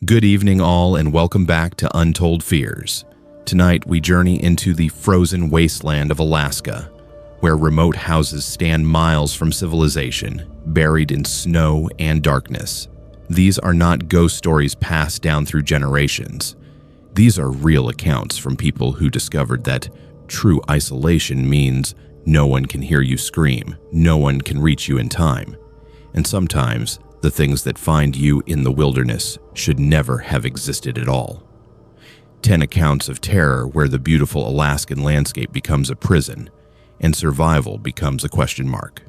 Good evening, all, and welcome back to Untold Fears. Tonight, we journey into the frozen wasteland of Alaska, where remote houses stand miles from civilization, buried in snow and darkness. These are not ghost stories passed down through generations. These are real accounts from people who discovered that true isolation means no one can hear you scream, no one can reach you in time, and sometimes the things that find you in the wilderness should never have existed at all. 10 accounts of terror where the beautiful Alaskan landscape becomes a prison and survival becomes a question mark.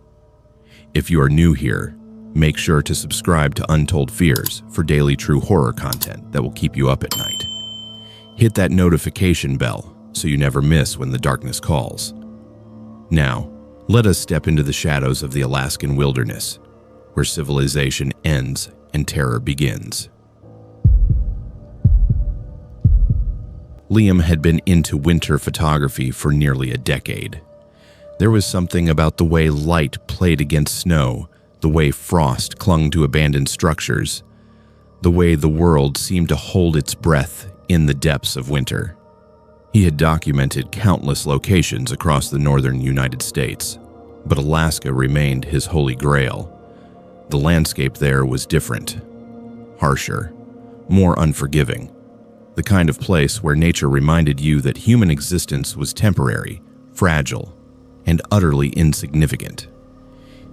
If you are new here, make sure to subscribe to Untold Fears for daily true horror content that will keep you up at night. Hit that notification bell so you never miss when the darkness calls. Now, let us step into the shadows of the Alaskan wilderness, where civilization ends and terror begins. Liam had been into winter photography for nearly a decade. There was something about the way light played against snow, the way frost clung to abandoned structures, the way the world seemed to hold its breath in the depths of winter. He had documented countless locations across the northern United States, but Alaska remained his holy grail. The landscape there was different, harsher, more unforgiving, the kind of place where nature reminded you that human existence was temporary, fragile, and utterly insignificant.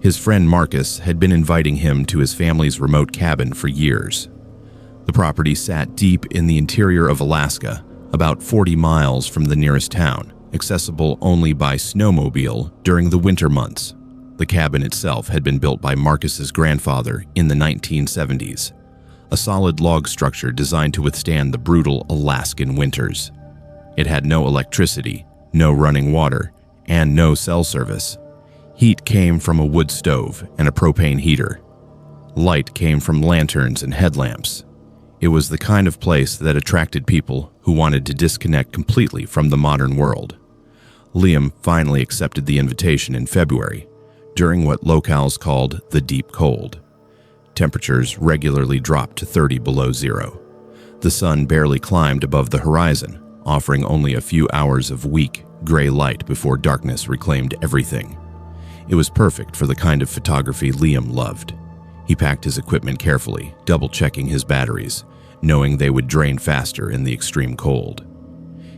His friend Marcus had been inviting him to his family's remote cabin for years. The property sat deep in the interior of Alaska, about 40 miles from the nearest town, accessible only by snowmobile during the winter months. The cabin itself had been built by Marcus's grandfather in the 1970s, a solid log structure designed to withstand the brutal Alaskan winters. It had no electricity, no running water, and no cell service. Heat came from a wood stove and a propane heater. Light came from lanterns and headlamps. It was the kind of place that attracted people who wanted to disconnect completely from the modern world. Liam finally accepted the invitation in February, during what locals called the deep cold. Temperatures regularly dropped to 30 below zero. The sun barely climbed above the horizon, offering only a few hours of weak, gray light before darkness reclaimed everything. It was perfect for the kind of photography Liam loved. He packed his equipment carefully, double-checking his batteries, knowing they would drain faster in the extreme cold.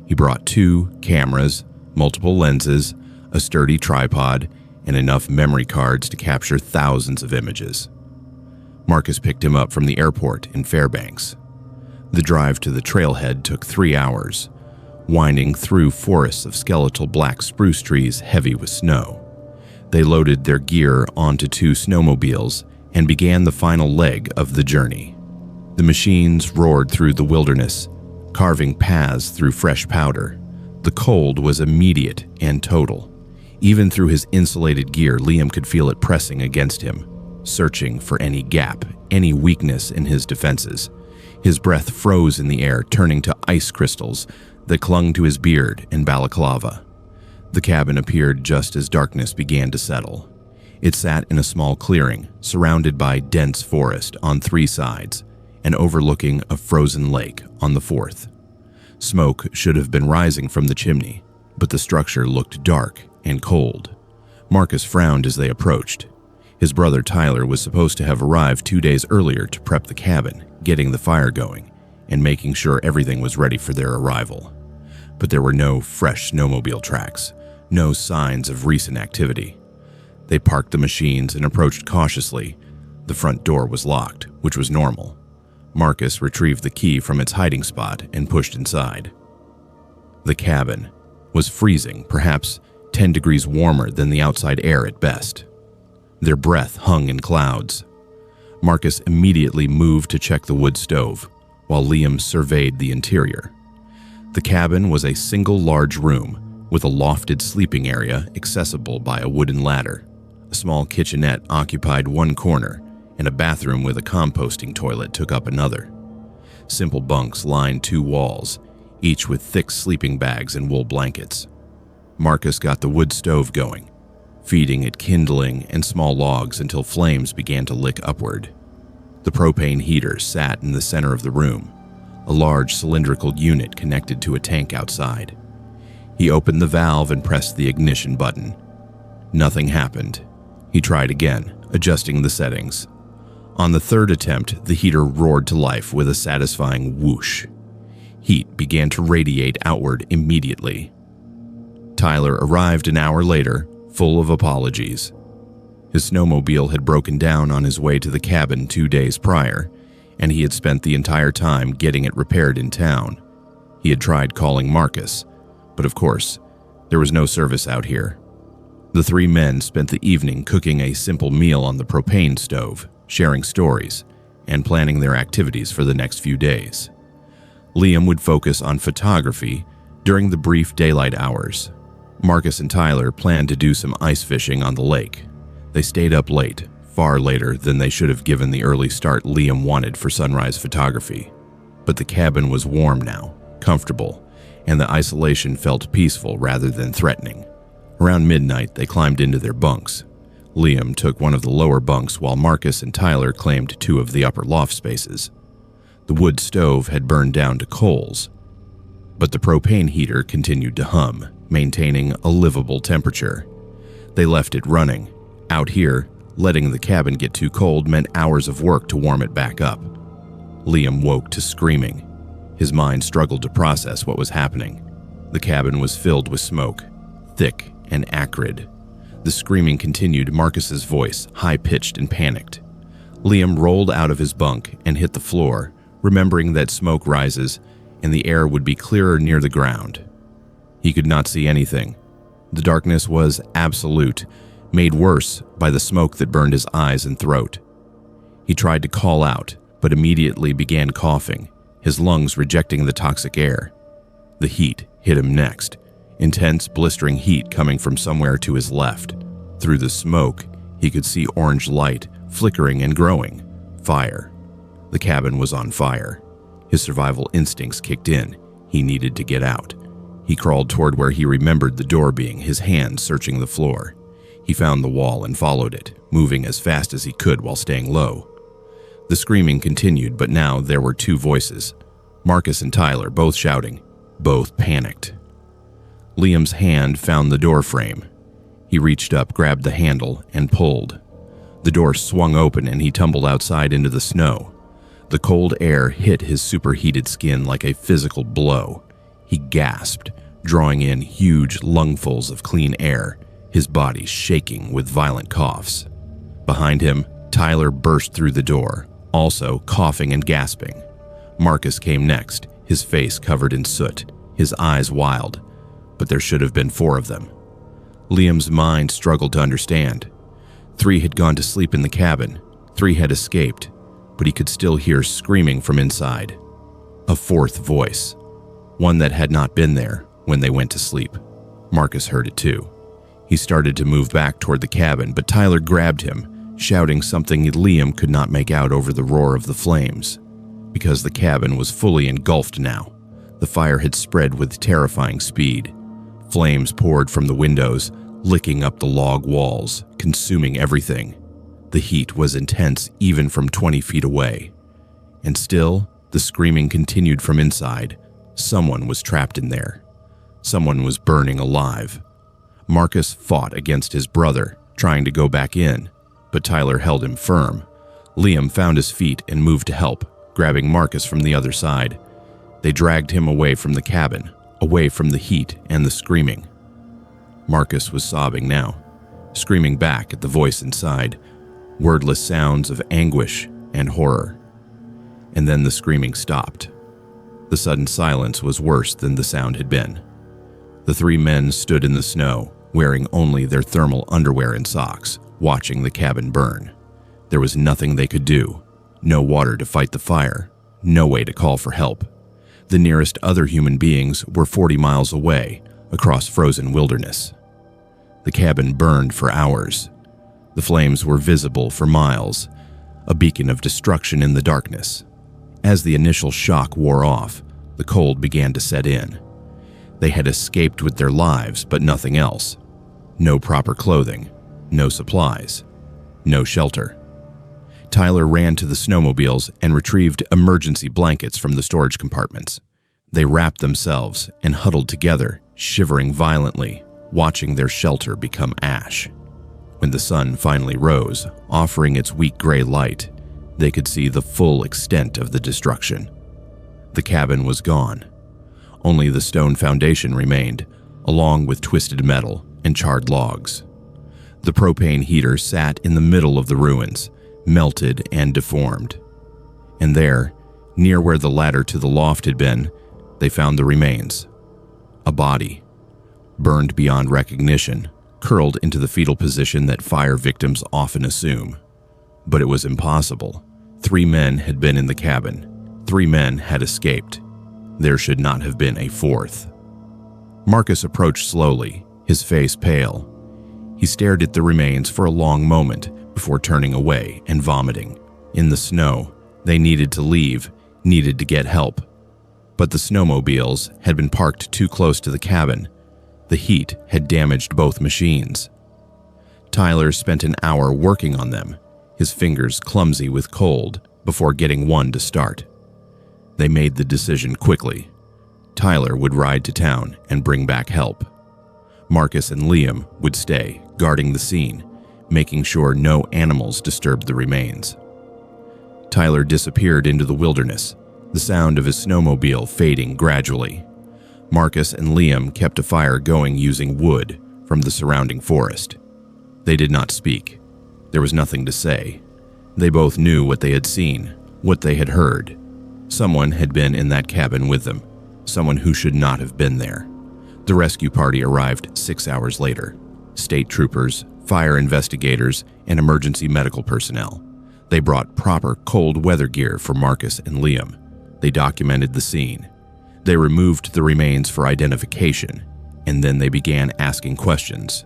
He brought 2 cameras, multiple lenses, a sturdy tripod, and enough memory cards to capture thousands of images. Marcus picked him up from the airport in Fairbanks. The drive to the trailhead took 3 hours, winding through forests of skeletal black spruce trees heavy with snow. They loaded their gear onto 2 snowmobiles and began the final leg of the journey. The machines roared through the wilderness, carving paths through fresh powder. The cold was immediate and total. Even through his insulated gear, Liam could feel it pressing against him, searching for any gap, any weakness in his defenses. His breath froze in the air, turning to ice crystals that clung to his beard and balaclava. The cabin appeared just as darkness began to settle. It sat in a small clearing, surrounded by dense forest on 3 sides, and overlooking a frozen lake on the 4th. Smoke should have been rising from the chimney, but the structure looked dark and cold. Marcus frowned as they approached. His brother Tyler was supposed to have arrived 2 days earlier to prep the cabin, getting the fire going, and making sure everything was ready for their arrival. But there were no fresh snowmobile tracks, no signs of recent activity. They parked the machines and approached cautiously. The front door was locked, which was normal. Marcus retrieved the key from its hiding spot and pushed inside. The cabin was freezing, perhaps 10 degrees warmer than the outside air at best. Their breath hung in clouds. Marcus immediately moved to check the wood stove, while Liam surveyed the interior. The cabin was a single large room with a lofted sleeping area accessible by a wooden ladder. A small kitchenette occupied one corner, and a bathroom with a composting toilet took up another. Simple bunks lined 2 walls, each with thick sleeping bags and wool blankets. Marcus got the wood stove going, feeding it kindling and small logs until flames began to lick upward. The propane heater sat in the center of the room, a large cylindrical unit connected to a tank outside. He opened the valve and pressed the ignition button. Nothing happened. He tried again, adjusting the settings. On the third attempt, the heater roared to life with a satisfying whoosh. Heat began to radiate outward immediately. Tyler arrived an hour later, full of apologies. His snowmobile had broken down on his way to the cabin 2 days prior, and he had spent the entire time getting it repaired in town. He had tried calling Marcus, but of course, there was no service out here. The three men spent the evening cooking a simple meal on the propane stove, sharing stories, and planning their activities for the next few days. Liam would focus on photography during the brief daylight hours. Marcus and Tyler planned to do some ice fishing on the lake. They stayed up late, far later than they should have given the early start Liam wanted for sunrise photography. But the cabin was warm now, comfortable, and the isolation felt peaceful rather than threatening. Around midnight, they climbed into their bunks. Liam took one of the lower bunks while Marcus and Tyler claimed 2 of the upper loft spaces. The wood stove had burned down to coals, but the propane heater continued to hum, maintaining a livable temperature. They left it running. Out here, letting the cabin get too cold meant hours of work to warm it back up. Liam woke to screaming. His mind struggled to process what was happening. The cabin was filled with smoke, thick and acrid. The screaming continued, Marcus's voice high-pitched and panicked. Liam rolled out of his bunk and hit the floor, remembering that smoke rises and the air would be clearer near the ground. He could not see anything. The darkness was absolute, made worse by the smoke that burned his eyes and throat. He tried to call out, but immediately began coughing, his lungs rejecting the toxic air. The heat hit him next, intense blistering heat coming from somewhere to his left. Through the smoke, he could see orange light flickering and growing. Fire. The cabin was on fire. His survival instincts kicked in. He needed to get out. He crawled toward where he remembered the door being, his hands searching the floor. He found the wall and followed it, moving as fast as he could while staying low. The screaming continued, but now there were 2 voices. Marcus and Tyler, both shouting, both panicked. Liam's hand found the door frame. He reached up, grabbed the handle, and pulled. The door swung open and he tumbled outside into the snow. The cold air hit his superheated skin like a physical blow. He gasped, drawing in huge lungfuls of clean air, his body shaking with violent coughs. Behind him, Tyler burst through the door, also coughing and gasping. Marcus came next, his face covered in soot, his eyes wild, but there should have been 4 of them. Liam's mind struggled to understand. 3 had gone to sleep in the cabin, 3 had escaped, but he could still hear screaming from inside. A 4th voice, one that had not been there when they went to sleep. Marcus heard it too. He started to move back toward the cabin, but Tyler grabbed him, shouting something Liam could not make out over the roar of the flames. Because the cabin was fully engulfed now, the fire had spread with terrifying speed. Flames poured from the windows, licking up the log walls, consuming everything. The heat was intense even from 20 feet away. And still, the screaming continued from inside. Someone was trapped in there. Someone was burning alive. Marcus fought against his brother, trying to go back in, but Tyler held him firm. Liam found his feet and moved to help, grabbing Marcus from the other side. They dragged him away from the cabin, away from the heat and the screaming. Marcus was sobbing now, screaming back at the voice inside, wordless sounds of anguish and horror. And then the screaming stopped. The sudden silence was worse than the sound had been. The 3 men stood in the snow, wearing only their thermal underwear and socks, watching the cabin burn. There was nothing they could do. No water to fight the fire. No way to call for help. The nearest other human beings were 40 miles away, across frozen wilderness. The cabin burned for hours. The flames were visible for miles, a beacon of destruction in the darkness. As the initial shock wore off, the cold began to set in. They had escaped with their lives, but nothing else. No proper clothing, no supplies, no shelter. Tyler ran to the snowmobiles and retrieved emergency blankets from the storage compartments. They wrapped themselves and huddled together, shivering violently, watching their shelter become ash. When the sun finally rose, offering its weak gray light, they could see the full extent of the destruction. The cabin was gone. Only the stone foundation remained, along with twisted metal and charred logs. The propane heater sat in the middle of the ruins, melted and deformed. And there, near where the ladder to the loft had been, they found the remains. A body, burned beyond recognition, curled into the fetal position that fire victims often assume. But it was impossible. 3 men had been in the cabin. 3 men had escaped. There should not have been a 4th. Marcus approached slowly, his face pale. He stared at the remains for a long moment before turning away and vomiting. In the snow, they needed to leave, needed to get help. But the snowmobiles had been parked too close to the cabin. The heat had damaged both machines. Tyler spent an hour working on them, his fingers clumsy with cold, before getting one to start. They made the decision quickly. Tyler would ride to town and bring back help. Marcus and Liam would stay, guarding the scene, making sure no animals disturbed the remains. Tyler disappeared into the wilderness, the sound of his snowmobile fading gradually. Marcus and Liam kept a fire going using wood from the surrounding forest. They did not speak. There was nothing to say. They both knew what they had seen, what they had heard. Someone had been in that cabin with them, someone who should not have been there. The rescue party arrived 6 hours later. State troopers, fire investigators, and emergency medical personnel. They brought proper cold weather gear for Marcus and Liam. They documented the scene. They removed the remains for identification, and then they began asking questions.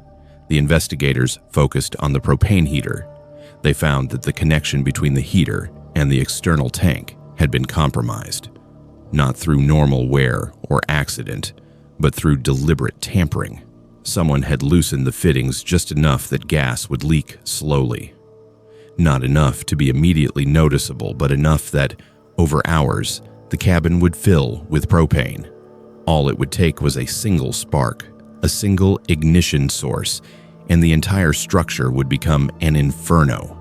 The investigators focused on the propane heater. They found that the connection between the heater and the external tank had been compromised, not through normal wear or accident, but through deliberate tampering. Someone had loosened the fittings just enough that gas would leak slowly. Not enough to be immediately noticeable, but enough that, over hours, the cabin would fill with propane. All it would take was a single spark, a single ignition source, and the entire structure would become an inferno.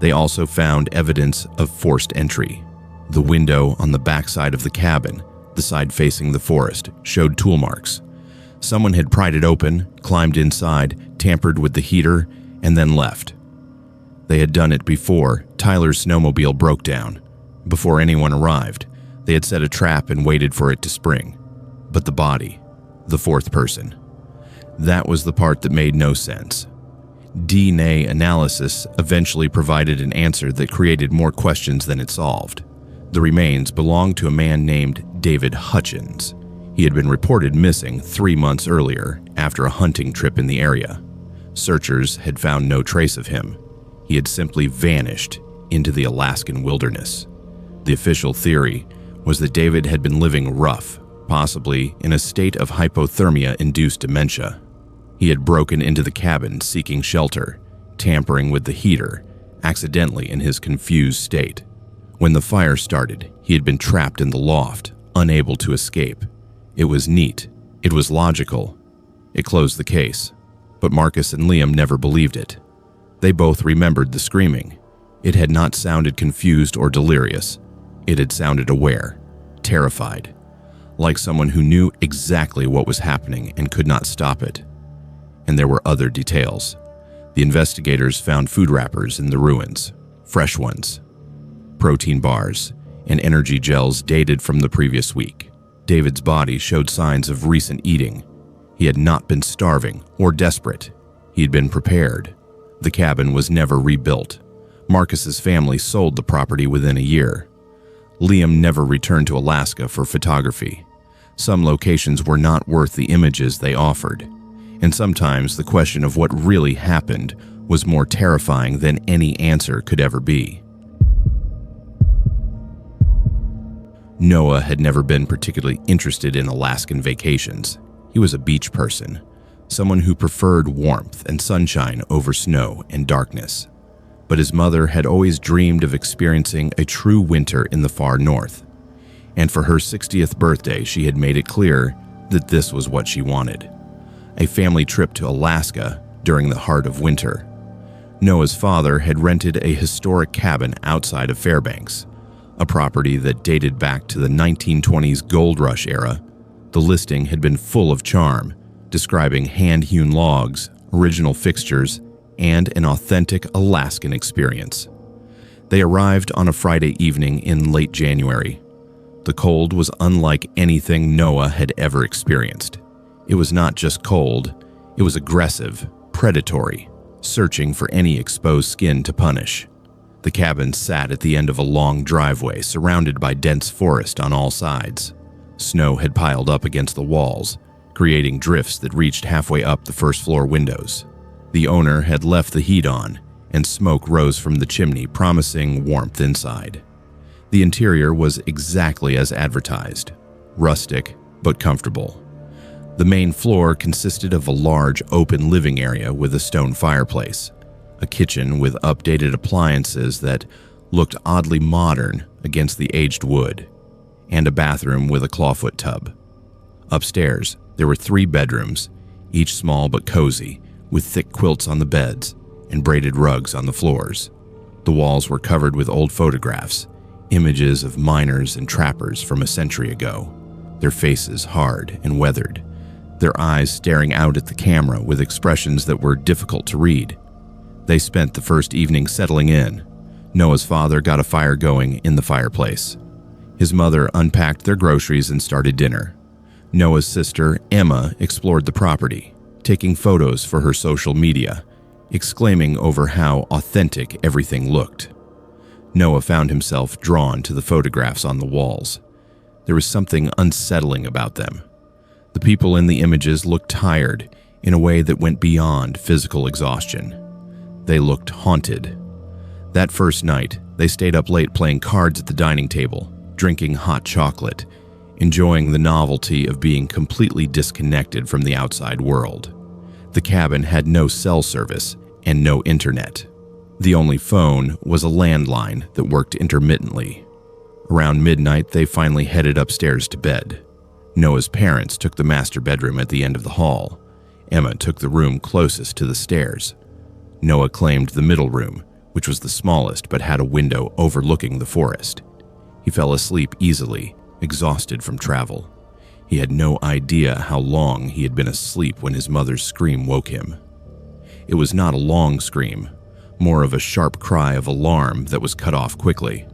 They also found evidence of forced entry. The window on the backside of the cabin, the side facing the forest, showed tool marks. Someone had pried it open, climbed inside, tampered with the heater, and then left. They had done it before Tyler's snowmobile broke down. Before anyone arrived, they had set a trap and waited for it to spring. But the body, the 4th person, that was the part that made no sense. DNA analysis eventually provided an answer that created more questions than it solved. The remains belonged to a man named David Hutchins. He had been reported missing 3 months earlier after a hunting trip in the area. Searchers had found no trace of him. He had simply vanished into the Alaskan wilderness. The official theory was that David had been living rough, possibly in a state of hypothermia-induced dementia. He had broken into the cabin seeking shelter, tampering with the heater, accidentally in his confused state. When the fire started, he had been trapped in the loft, unable to escape. It was neat. It was logical. It closed the case. But Marcus and Liam never believed it. They both remembered the screaming. It had not sounded confused or delirious. It had sounded aware, terrified, like someone who knew exactly what was happening and could not stop it. And there were other details. The investigators found food wrappers in the ruins, fresh ones, protein bars, and energy gels dated from the previous week. David's body showed signs of recent eating. He had not been starving or desperate. He had been prepared. The cabin was never rebuilt. Marcus's family sold the property within a year. Liam never returned to Alaska for photography. Some locations were not worth the images they offered, and sometimes the question of what really happened was more terrifying than any answer could ever be. Noah had never been particularly interested in Alaskan vacations. He was a beach person, someone who preferred warmth and sunshine over snow and darkness. but his mother had always dreamed of experiencing a true winter in the far north. And for her 60th birthday, she had made it clear that this was what she wanted: a family trip to Alaska during the heart of winter. Noah's father had rented a historic cabin outside of Fairbanks, a property that dated back to the 1920s gold rush era. The listing had been full of charm, describing hand-hewn logs, original fixtures, and an authentic Alaskan experience. They arrived on a Friday evening in late January. The cold was unlike anything Noah had ever experienced. It was not just cold, it was aggressive, predatory, searching for any exposed skin to punish. The cabin sat at the end of a long driveway surrounded by dense forest on all sides. Snow had piled up against the walls, creating drifts that reached halfway up the first-floor windows. The owner had left the heat on, and smoke rose from the chimney, promising warmth inside. The interior was exactly as advertised: rustic but comfortable. The main floor consisted of a large open living area with a stone fireplace, a kitchen with updated appliances that looked oddly modern against the aged wood, and a bathroom with a clawfoot tub. Upstairs, there were 3 bedrooms, each small but cozy, with thick quilts on the beds and braided rugs on the floors. The walls were covered with old photographs, images of miners and trappers from a century ago, their faces hard and weathered, their eyes staring out at the camera with expressions that were difficult to read. They spent the first evening settling in. Noah's father got a fire going in the fireplace. His mother unpacked their groceries and started dinner. Noah's sister, Emma, explored the property, taking photos for her social media, exclaiming over how authentic everything looked. Noah found himself drawn to the photographs on the walls. There was something unsettling about them. The people in the images looked tired in a way that went beyond physical exhaustion. They looked haunted. That first night, they stayed up late playing cards at the dining table, drinking hot chocolate, enjoying the novelty of being completely disconnected from the outside world. The cabin had no cell service and no internet. The only phone was a landline that worked intermittently. Around midnight, they finally headed upstairs to bed. Noah's parents took the master bedroom at the end of the hall. Emma took the room closest to the stairs. Noah claimed the middle room, which was the smallest but had a window overlooking the forest. He fell asleep easily, exhausted from travel. He had no idea how long he had been asleep when his mother's scream woke him. It was not a long scream, more of a sharp cry of alarm that was cut off quickly.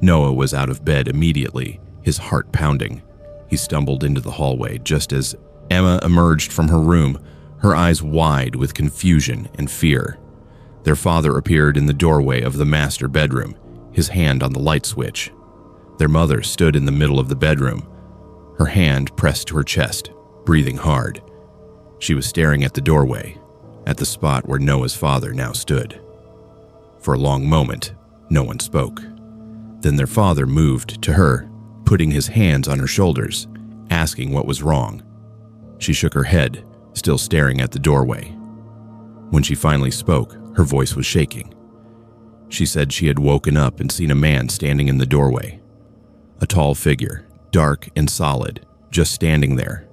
Noah was out of bed immediately, his heart pounding. He stumbled into the hallway just as Emma emerged from her room, her eyes wide with confusion and fear. Their father appeared in the doorway of the master bedroom, his hand on the light switch. Their mother stood in the middle of the bedroom, her hand pressed to her chest, breathing hard. She was staring at the doorway, at the spot where Noah's father now stood. For a long moment, no one spoke. Then their father moved to her, putting his hands on her shoulders, asking what was wrong. She shook her head, still staring at the doorway. When she finally spoke, her voice was shaking. She said she had woken up and seen a man standing in the doorway. A tall figure, dark and solid, just standing there,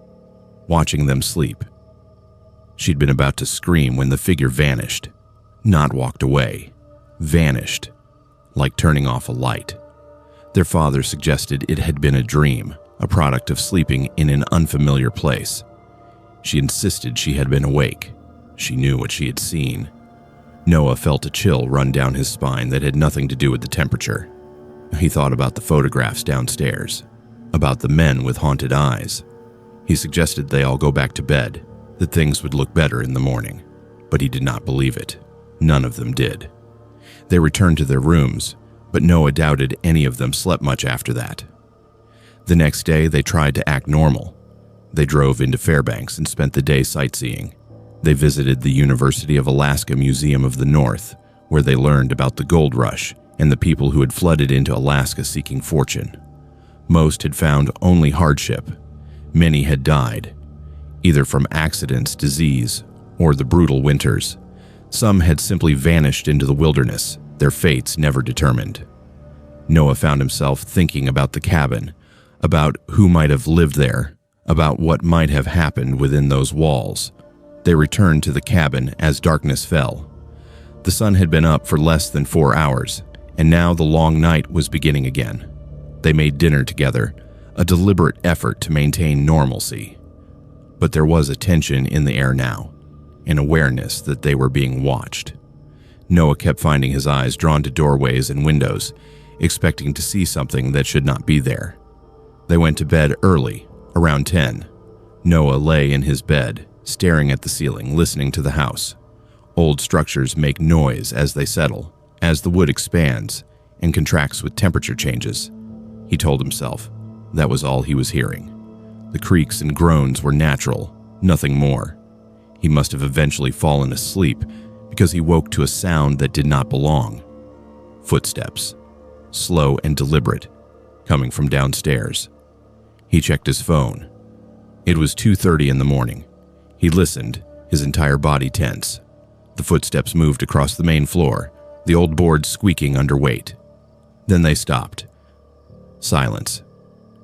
watching them sleep. She'd been about to scream when the figure vanished, not walked away, vanished, like turning off a light. Their father suggested it had been a dream, a product of sleeping in an unfamiliar place. She insisted she had been awake. She knew what she had seen. Noah felt a chill run down his spine that had nothing to do with the temperature. He thought about the photographs downstairs, about the men with haunted eyes. He suggested they all go back to bed, that things would look better in the morning. But he did not believe it. None of them did. They returned to their rooms, but Noah doubted any of them slept much after that. The next day, they tried to act normal. They drove into Fairbanks and spent the day sightseeing. They visited the University of Alaska Museum of the North, where they learned about the gold rush and the people who had flooded into Alaska seeking fortune. Most had found only hardship. Many had died, either from accidents, disease, or the brutal winters. Some had simply vanished into the wilderness, their fates never determined. Noah found himself thinking about the cabin, about who might have lived there, about what might have happened within those walls. They returned to the cabin as darkness fell. The sun had been up for less than 4 hours, and now the long night was beginning again. They made dinner together, a deliberate effort to maintain normalcy. But there was a tension in the air now, an awareness that they were being watched. Noah kept finding his eyes drawn to doorways and windows, expecting to see something that should not be there. They went to bed early, around 10. Noah lay in his bed, staring at the ceiling, listening to the house. Old structures make noise as they settle, as the wood expands and contracts with temperature changes. He told himself that was all he was hearing. The creaks and groans were natural, nothing more. He must have eventually fallen asleep because he woke to a sound that did not belong. Footsteps, slow and deliberate, coming from downstairs. He checked his phone. It was 2:30 in the morning. He listened, his entire body tense. The footsteps moved across the main floor, the old board squeaking under weight. Then they stopped. Silence.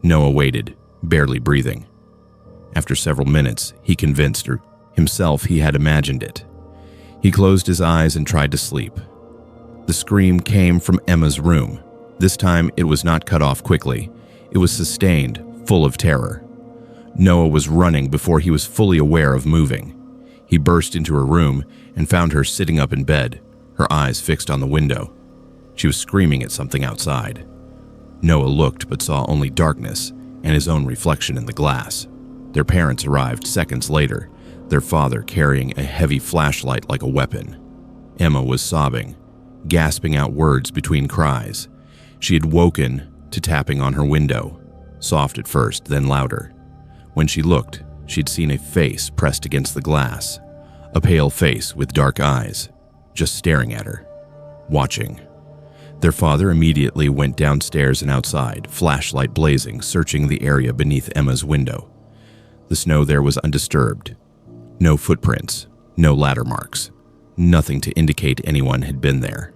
Noah waited, barely breathing. After several minutes, he convinced himself he had imagined it. He closed his eyes and tried to sleep. The scream came from Emma's room. This time, it was not cut off quickly. It was sustained, full of terror. Noah was running before he was fully aware of moving. He burst into her room and found her sitting up in bed, her eyes fixed on the window. She was screaming at something outside. Noah looked but saw only darkness and his own reflection in the glass. Their parents arrived seconds later, their father carrying a heavy flashlight like a weapon. Emma was sobbing, gasping out words between cries. She had woken to tapping on her window, soft at first, then louder. When she looked, she'd seen a face pressed against the glass, a pale face with dark eyes, just staring at her, watching. Their father immediately went downstairs and outside, flashlight blazing, searching the area beneath Emma's window. The snow there was undisturbed. No footprints, no ladder marks, nothing to indicate anyone had been there.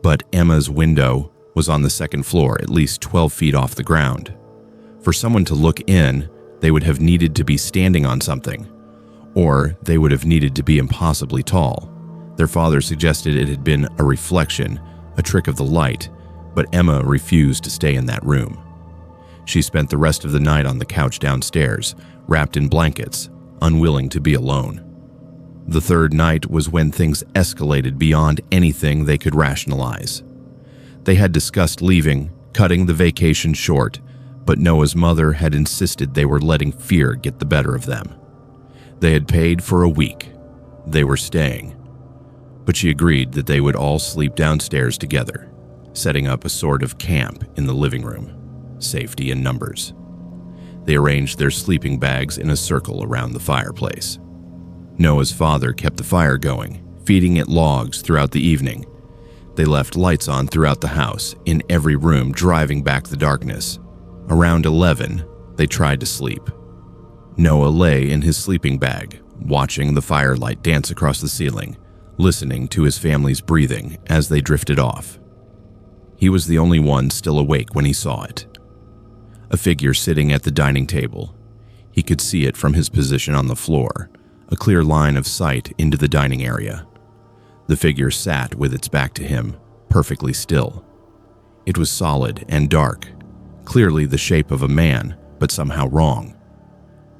But Emma's window was on the second floor, at least 12 feet off the ground. For someone to look in, they would have needed to be standing on something, or they would have needed to be impossibly tall. Their father suggested it had been a reflection, a trick of the light, but Emma refused to stay in that room. She spent the rest of the night on the couch downstairs, wrapped in blankets, unwilling to be alone. The third night was when things escalated beyond anything they could rationalize. They had discussed leaving, cutting the vacation short, but Noah's mother had insisted they were letting fear get the better of them. They had paid for a week. They were staying. But she agreed that they would all sleep downstairs together, setting up a sort of camp in the living room, safety in numbers. They arranged their sleeping bags in a circle around the fireplace. Noah's father kept the fire going, feeding it logs throughout the evening. They left lights on throughout the house, in every room, driving back the darkness. Around 11, they tried to sleep. Noah lay in his sleeping bag, watching the firelight dance across the ceiling, listening to his family's breathing as they drifted off. He was the only one still awake when he saw it. A figure sitting at the dining table. He could see it from his position on the floor, a clear line of sight into the dining area. The figure sat with its back to him, perfectly still. It was solid and dark, clearly the shape of a man, but somehow wrong.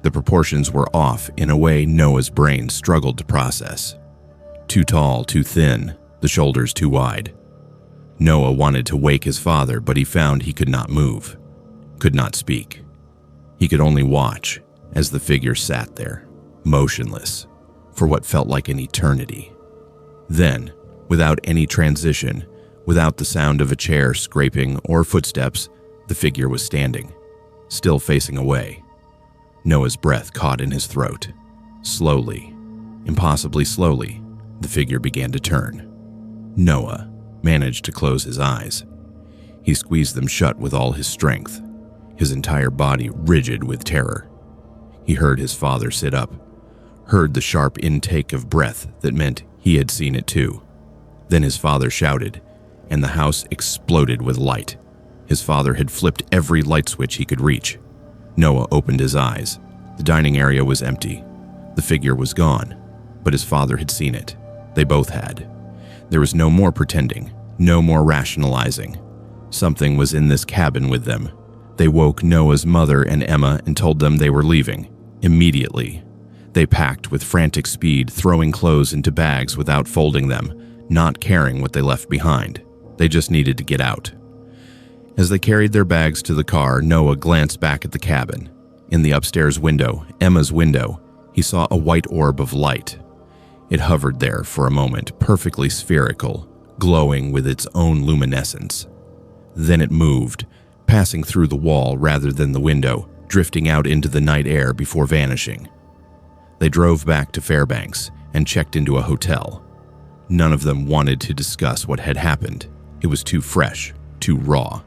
The proportions were off in a way Noah's brain struggled to process. Too tall, too thin, the shoulders too wide. Noah wanted to wake his father, but he found he could not move, could not speak. He could only watch as the figure sat there, motionless, for what felt like an eternity. Then, without any transition, without the sound of a chair scraping or footsteps, the figure was standing, still facing away. Noah's breath caught in his throat. Slowly, impossibly slowly, the figure began to turn. Noah managed to close his eyes. He squeezed them shut with all his strength, his entire body rigid with terror. He heard his father sit up, heard the sharp intake of breath that meant He had seen it too. Then his father shouted, and the house exploded with light. His father had flipped every light switch he could reach. Noah opened his eyes. The dining area was empty. The figure was gone, but his father had seen it. They both had. There was no more pretending, no more rationalizing. Something was in this cabin with them. They woke Noah's mother and Emma and told them they were leaving, immediately. They packed with frantic speed, throwing clothes into bags without folding them, not caring what they left behind. They just needed to get out. As they carried their bags to the car, Noah glanced back at the cabin. In the upstairs window, Emma's window, he saw a white orb of light. It hovered there for a moment, perfectly spherical, glowing with its own luminescence. Then it moved, passing through the wall rather than the window, drifting out into the night air before vanishing. They drove back to Fairbanks and checked into a hotel. None of them wanted to discuss what had happened. It was too fresh, too raw.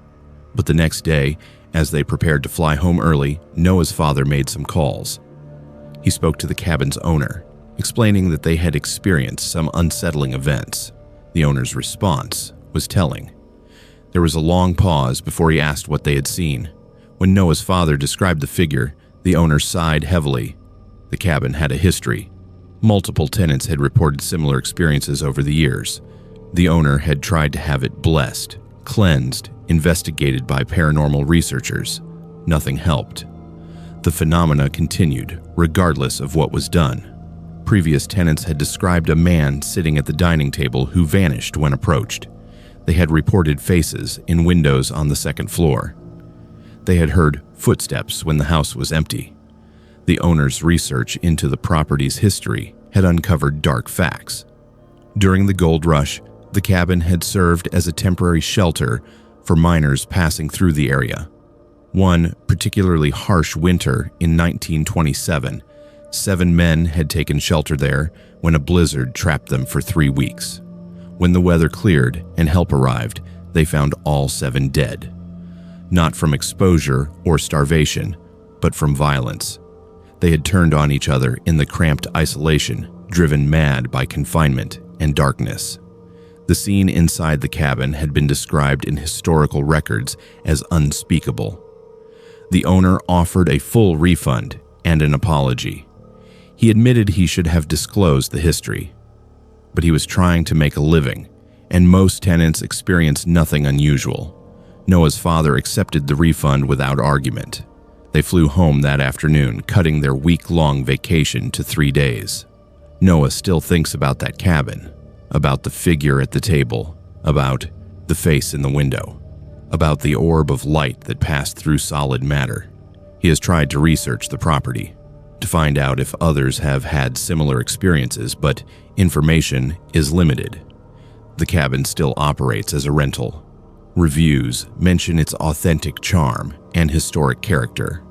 But the next day, as they prepared to fly home early, Noah's father made some calls. He spoke to the cabin's owner, explaining that they had experienced some unsettling events. The owner's response was telling. There was a long pause before he asked what they had seen. When Noah's father described the figure, the owner sighed heavily. The cabin had a history. Multiple tenants had reported similar experiences over the years. The owner had tried to have it blessed, cleansed, investigated by paranormal researchers. Nothing helped. The phenomena continued, regardless of what was done. Previous tenants had described a man sitting at the dining table who vanished when approached. They had reported faces in windows on the second floor. They had heard footsteps when the house was empty. The owner's research into the property's history had uncovered dark facts. During the gold rush, the cabin had served as a temporary shelter for miners passing through the area. One particularly harsh winter in 1927, 7 men had taken shelter there when a blizzard trapped them for 3 weeks. When the weather cleared and help arrived, they found all 7 dead. Not from exposure or starvation, but from violence. They had turned on each other in the cramped isolation, driven mad by confinement and darkness. The scene inside the cabin had been described in historical records as unspeakable. The owner offered a full refund and an apology. He admitted he should have disclosed the history, but he was trying to make a living, and most tenants experienced nothing unusual. Noah's father accepted the refund without argument. They flew home that afternoon, cutting their week-long vacation to 3 days. Noah still thinks about that cabin, about the figure at the table, about the face in the window, about the orb of light that passed through solid matter. He has tried to research the property, to find out if others have had similar experiences, but information is limited. The cabin still operates as a rental. Reviews mention its authentic charm and historic character.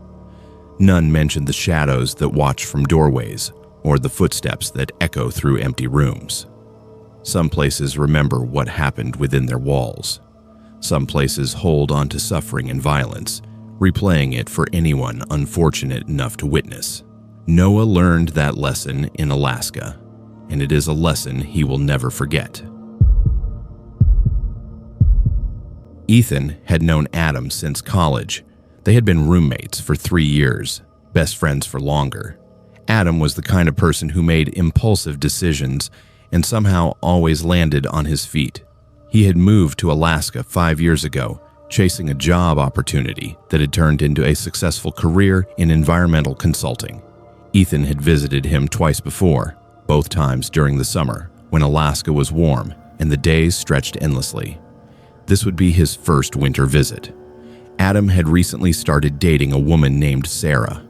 None mention the shadows that watch from doorways or the footsteps that echo through empty rooms. Some places remember what happened within their walls. Some places hold on to suffering and violence, replaying it for anyone unfortunate enough to witness. Noah learned that lesson in Alaska, and it is a lesson he will never forget. Ethan had known Adam since college. They had been roommates for 3 years, best friends for longer. Adam was the kind of person who made impulsive decisions and somehow always landed on his feet. He had moved to Alaska 5 years ago, chasing a job opportunity that had turned into a successful career in environmental consulting. Ethan had visited him twice before, both times during the summer, when Alaska was warm and the days stretched endlessly. This would be his first winter visit. Adam had recently started dating a woman named Sarah.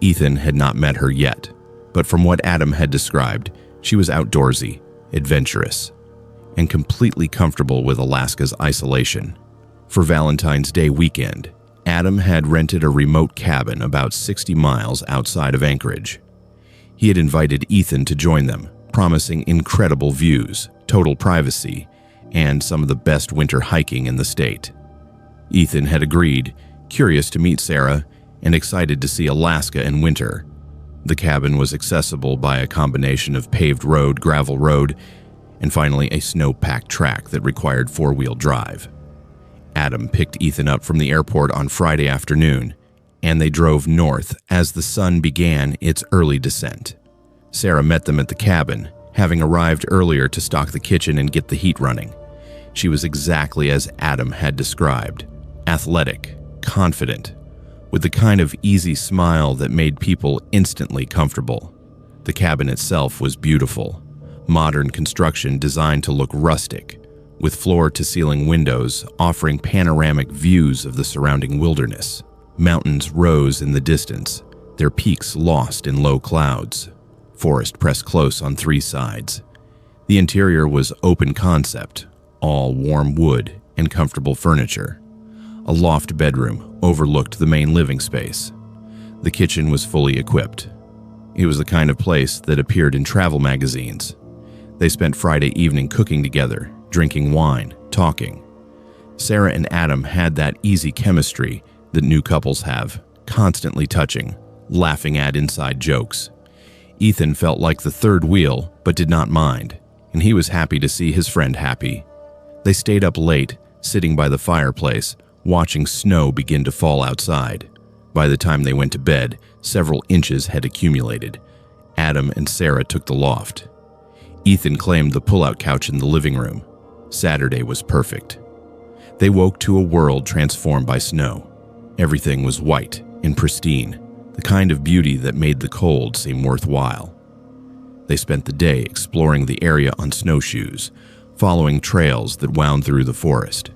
Ethan had not met her yet, but from what Adam had described, she was outdoorsy, adventurous, and completely comfortable with Alaska's isolation. For Valentine's Day weekend, Adam had rented a remote cabin about 60 miles outside of Anchorage. He had invited Ethan to join them, promising incredible views, total privacy, and some of the best winter hiking in the state. Ethan had agreed, curious to meet Sarah and excited to see Alaska in winter. The cabin was accessible by a combination of paved road, gravel road, and finally a snow-packed track that required four-wheel drive. Adam picked Ethan up from the airport on Friday afternoon, and they drove north as the sun began its early descent. Sarah met them at the cabin, having arrived earlier to stock the kitchen and get the heat running. She was exactly as Adam had described: athletic, confident, with the kind of easy smile that made people instantly comfortable. The cabin itself was beautiful, modern construction designed to look rustic, with floor-to-ceiling windows offering panoramic views of the surrounding wilderness. Mountains rose in the distance, their peaks lost in low clouds. Forest pressed close on three sides. The interior was open concept, all warm wood and comfortable furniture. A loft bedroom overlooked the main living space. The kitchen was fully equipped. It was the kind of place that appeared in travel magazines. They spent Friday evening cooking together, drinking wine, talking. Sarah and Adam had that easy chemistry that new couples have, constantly touching, laughing at inside jokes. Ethan felt like the third wheel, but did not mind, and he was happy to see his friend happy. They stayed up late, sitting by the fireplace, watching snow begin to fall outside. By the time they went to bed, several inches had accumulated. Adam and Sarah took the loft. Ethan claimed the pull-out couch in the living room. Saturday was perfect. They woke to a world transformed by snow. Everything was white and pristine, the kind of beauty that made the cold seem worthwhile. They spent the day exploring the area on snowshoes, following trails that wound through the forest.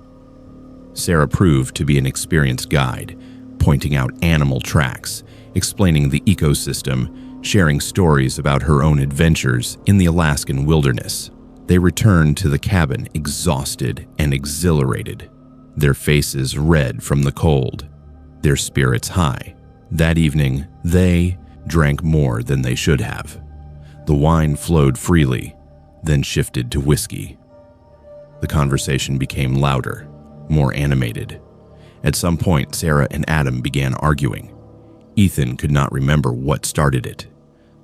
Sarah proved to be an experienced guide, pointing out animal tracks, explaining the ecosystem, sharing stories about her own adventures in the Alaskan wilderness. They returned to the cabin exhausted and exhilarated, their faces red from the cold, their spirits high. That evening, they drank more than they should have. The wine flowed freely, then shifted to whiskey. The conversation became louder, more animated. At some point, Sarah and Adam began arguing. Ethan could not remember what started it.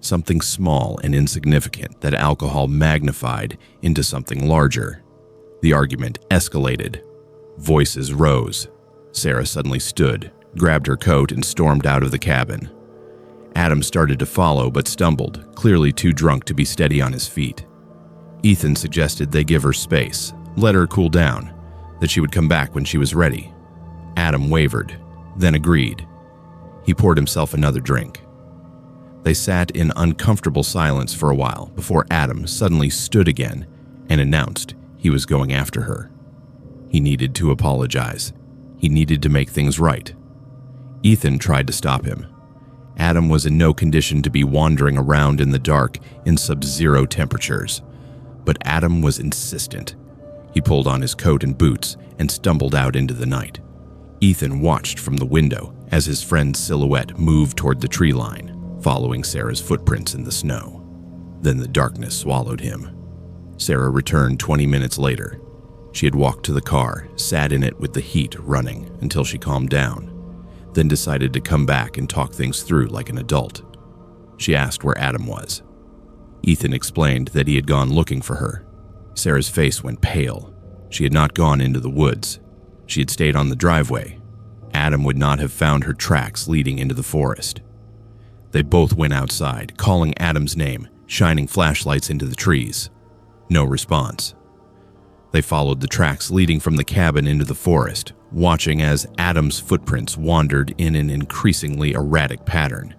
Something small and insignificant that alcohol magnified into something larger. The argument escalated. Voices rose. Sarah suddenly stood, grabbed her coat, and stormed out of the cabin. Adam started to follow but stumbled, clearly too drunk to be steady on his feet. Ethan suggested they give her space, let her cool down, that she would come back when she was ready. Adam wavered, then agreed. He poured himself another drink. They sat in uncomfortable silence for a while before Adam suddenly stood again and announced he was going after her. He needed to apologize. He needed to make things right. Ethan tried to stop him. Adam was in no condition to be wandering around in the dark in sub-zero temperatures. But Adam was insistent. He pulled on his coat and boots and stumbled out into the night. Ethan watched from the window as his friend's silhouette moved toward the tree line, following Sarah's footprints in the snow. Then the darkness swallowed him. Sarah returned 20 minutes later. She had walked to the car, sat in it with the heat running until she calmed down, then decided to come back and talk things through like an adult. She asked where Adam was. Ethan explained that he had gone looking for her. Sarah's face went pale. She had not gone into the woods. She had stayed on the driveway. Adam would not have found her tracks leading into the forest. They both went outside, calling Adam's name, shining flashlights into the trees. No response. They followed the tracks leading from the cabin into the forest, watching as Adam's footprints wandered in an increasingly erratic pattern.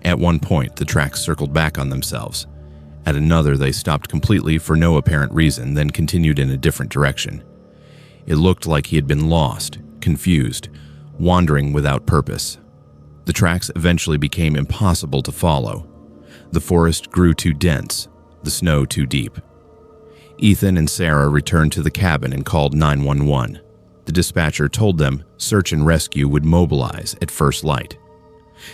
At one point, the tracks circled back on themselves. At another, they stopped completely for no apparent reason, then continued in a different direction. It looked like he had been lost, confused, wandering without purpose. The tracks eventually became impossible to follow. The forest grew too dense, the snow too deep. Ethan and Sarah returned to the cabin and called 911. The dispatcher told them search and rescue would mobilize at first light.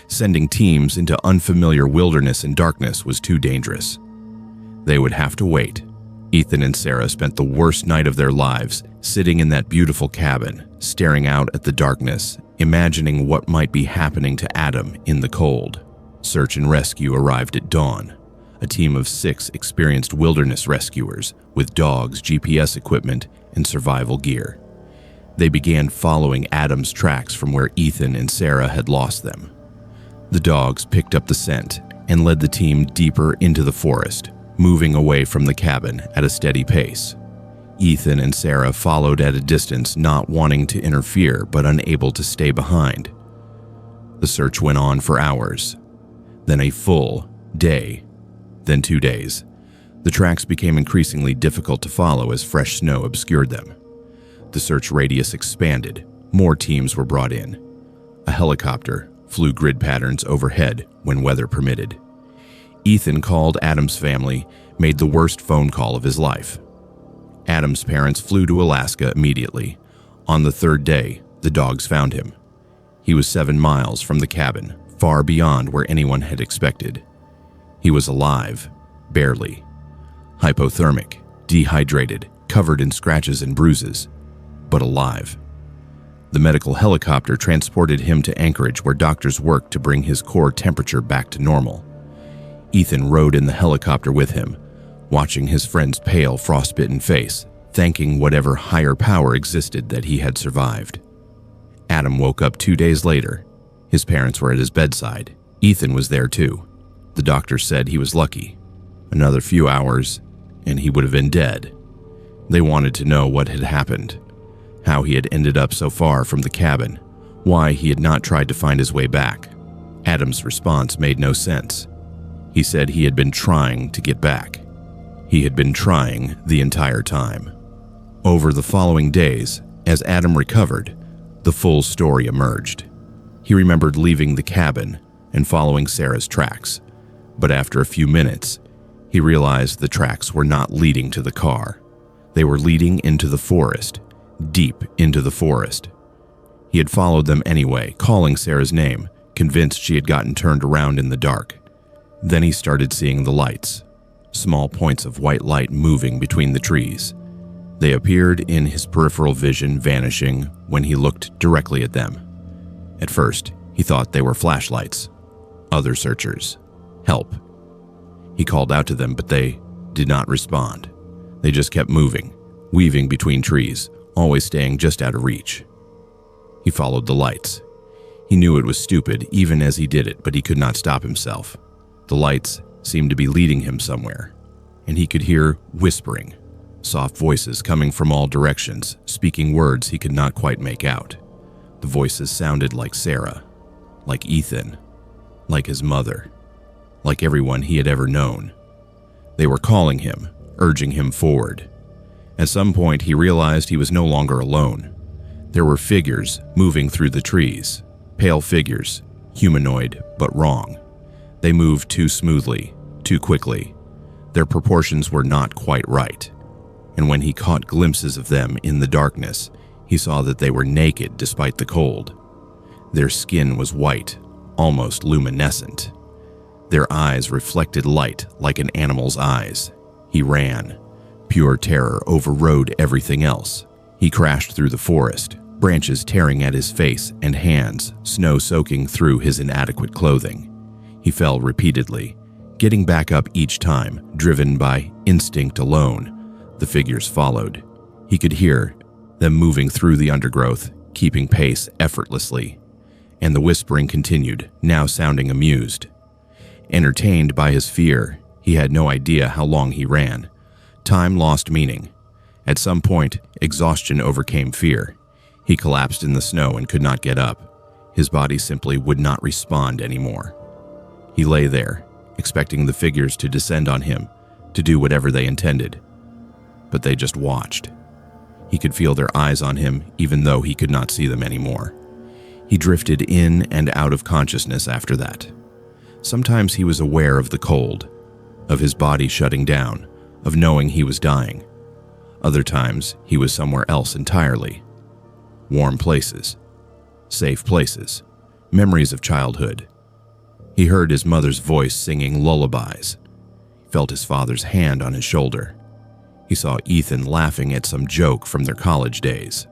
Sending teams into unfamiliar wilderness and darkness was too dangerous. They would have to wait. Ethan and Sarah spent the worst night of their lives sitting in that beautiful cabin, staring out at the darkness, imagining what might be happening to Adam in the cold. Search and rescue arrived at dawn. A team of 6 experienced wilderness rescuers with dogs, GPS equipment, and survival gear. They began following Adam's tracks from where Ethan and Sarah had lost them. The dogs picked up the scent and led the team deeper into the forest, moving away from the cabin at a steady pace. Ethan and Sarah followed at a distance, not wanting to interfere but unable to stay behind. The search went on for hours, then a full day, then 2 days. The tracks became increasingly difficult to follow as fresh snow obscured them. The search radius expanded. More teams were brought in. A helicopter flew grid patterns overhead when weather permitted. Ethan called Adam's family, made the worst phone call of his life. Adam's parents flew to Alaska immediately. On the 3rd day, the dogs found him. He was 7 miles from the cabin, far beyond where anyone had expected. He was alive, barely. Hypothermic, dehydrated, covered in scratches and bruises, but alive. The medical helicopter transported him to Anchorage, where doctors worked to bring his core temperature back to normal. Ethan rode in the helicopter with him, watching his friend's pale, frostbitten face, thanking whatever higher power existed that he had survived. Adam woke up 2 days later. His parents were at his bedside. Ethan was there too. The doctor said he was lucky. Another few hours, and he would have been dead. They wanted to know what had happened, how he had ended up so far from the cabin, why he had not tried to find his way back. Adam's response made no sense. He said he had been trying to get back. He had been trying the entire time. Over the following days, as Adam recovered, the full story emerged. He remembered leaving the cabin and following Sarah's tracks, but after a few minutes, he realized the tracks were not leading to the car. They were leading into the forest, deep into the forest. He had followed them anyway, calling Sarah's name, convinced she had gotten turned around in the dark. Then he started seeing the lights, small points of white light moving between the trees. They appeared in his peripheral vision, vanishing when he looked directly at them. At first, he thought they were flashlights. Other searchers. Help. He called out to them, but they did not respond. They just kept moving, weaving between trees, always staying just out of reach. He followed the lights. He knew it was stupid even as he did it, but he could not stop himself. The lights seemed to be leading him somewhere, and he could hear whispering, soft voices coming from all directions, speaking words he could not quite make out. The voices sounded like Sarah, like Ethan, like his mother, like everyone he had ever known. They were calling him, urging him forward. At some point, he realized he was no longer alone. There were figures moving through the trees, pale figures, humanoid but wrong. They moved too smoothly, too quickly. Their proportions were not quite right, and when he caught glimpses of them in the darkness, he saw that they were naked despite the cold. Their skin was white, almost luminescent. Their eyes reflected light like an animal's eyes. He ran. Pure terror overrode everything else. He crashed through the forest, branches tearing at his face and hands, snow soaking through his inadequate clothing. He fell repeatedly, getting back up each time, driven by instinct alone. The figures followed. He could hear them moving through the undergrowth, keeping pace effortlessly. And the whispering continued, now sounding amused. Entertained by his fear, he had no idea how long he ran. Time lost meaning. At some point, exhaustion overcame fear. He collapsed in the snow and could not get up. His body simply would not respond anymore. He lay there, expecting the figures to descend on him, to do whatever they intended. But they just watched. He could feel their eyes on him, even though he could not see them anymore. He drifted in and out of consciousness after that. Sometimes he was aware of the cold, of his body shutting down, of knowing he was dying. Other times, he was somewhere else entirely. Warm places, safe places, memories of childhood. He heard his mother's voice singing lullabies. He felt his father's hand on his shoulder. He saw Ethan laughing at some joke from their college days.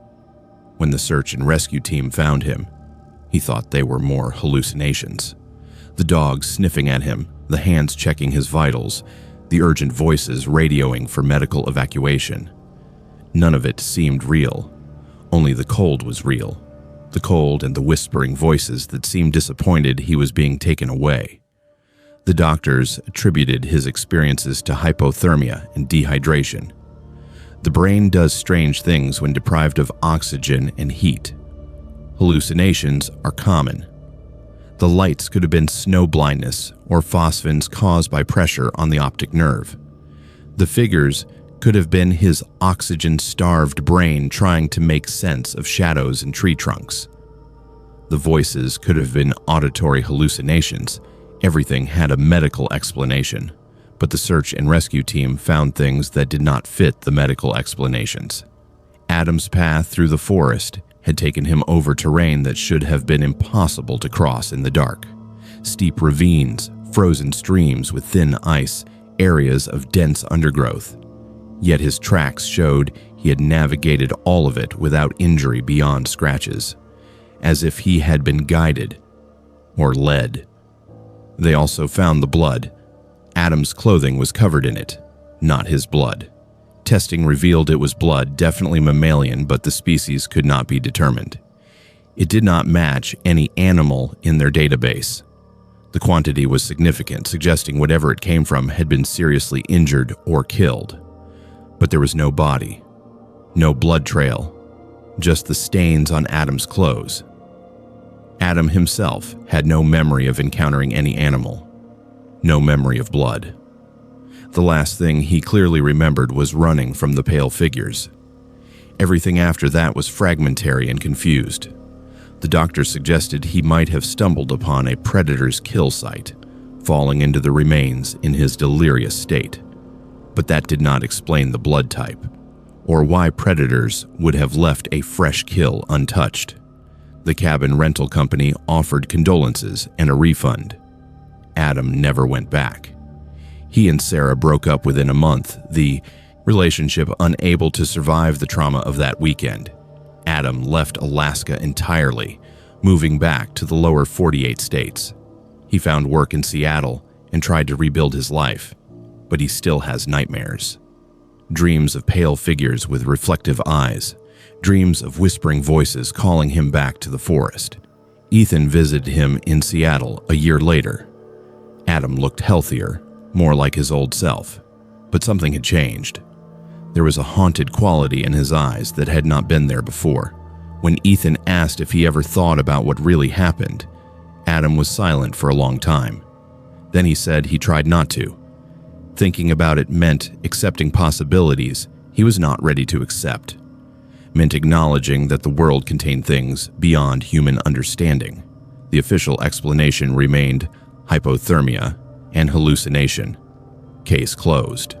When the search and rescue team found him, he thought they were more hallucinations. The dogs sniffing at him, the hands checking his vitals, the urgent voices radioing for medical evacuation. None of it seemed real. Only the cold was real. The cold and the whispering voices that seemed disappointed he was being taken away. The doctors attributed his experiences to hypothermia and dehydration. The brain does strange things when deprived of oxygen and heat. Hallucinations are common. The lights could have been snow blindness or phosphins caused by pressure on the optic nerve. The figures could have been his oxygen-starved brain trying to make sense of shadows and tree trunks. The voices could have been auditory hallucinations. Everything had a medical explanation, but the search and rescue team found things that did not fit the medical explanations. Adam's path through the forest had taken him over terrain that should have been impossible to cross in the dark. Steep ravines, frozen streams with thin ice, areas of dense undergrowth. Yet his tracks showed he had navigated all of it without injury beyond scratches, as if he had been guided or led. They also found the blood. Adam's clothing was covered in it, not his blood. Testing revealed it was blood, definitely mammalian, but the species could not be determined. It did not match any animal in their database. The quantity was significant, suggesting whatever it came from had been seriously injured or killed. But there was no body, no blood trail, just the stains on Adam's clothes. Adam himself had no memory of encountering any animal, no memory of blood. The last thing he clearly remembered was running from the pale figures. Everything after that was fragmentary and confused. The doctor suggested he might have stumbled upon a predator's kill site, falling into the remains in his delirious state. But that did not explain the blood type, or why predators would have left a fresh kill untouched. The cabin rental company offered condolences and a refund. Adam never went back. He and Sarah broke up within a month, the relationship unable to survive the trauma of that weekend. Adam left Alaska entirely, moving back to the lower 48 states. He found work in Seattle and tried to rebuild his life, but he still has nightmares. Dreams of pale figures with reflective eyes, dreams of whispering voices calling him back to the forest. Ethan visited him in Seattle a year later. Adam looked healthier, more like his old self, but something had changed. There was a haunted quality in his eyes that had not been there before. When Ethan asked if he ever thought about what really happened, Adam was silent for a long time. Then he said he tried not to. Thinking about it meant accepting possibilities he was not ready to accept. Meant acknowledging that the world contained things beyond human understanding. The official explanation remained hypothermia and hallucination. Case closed.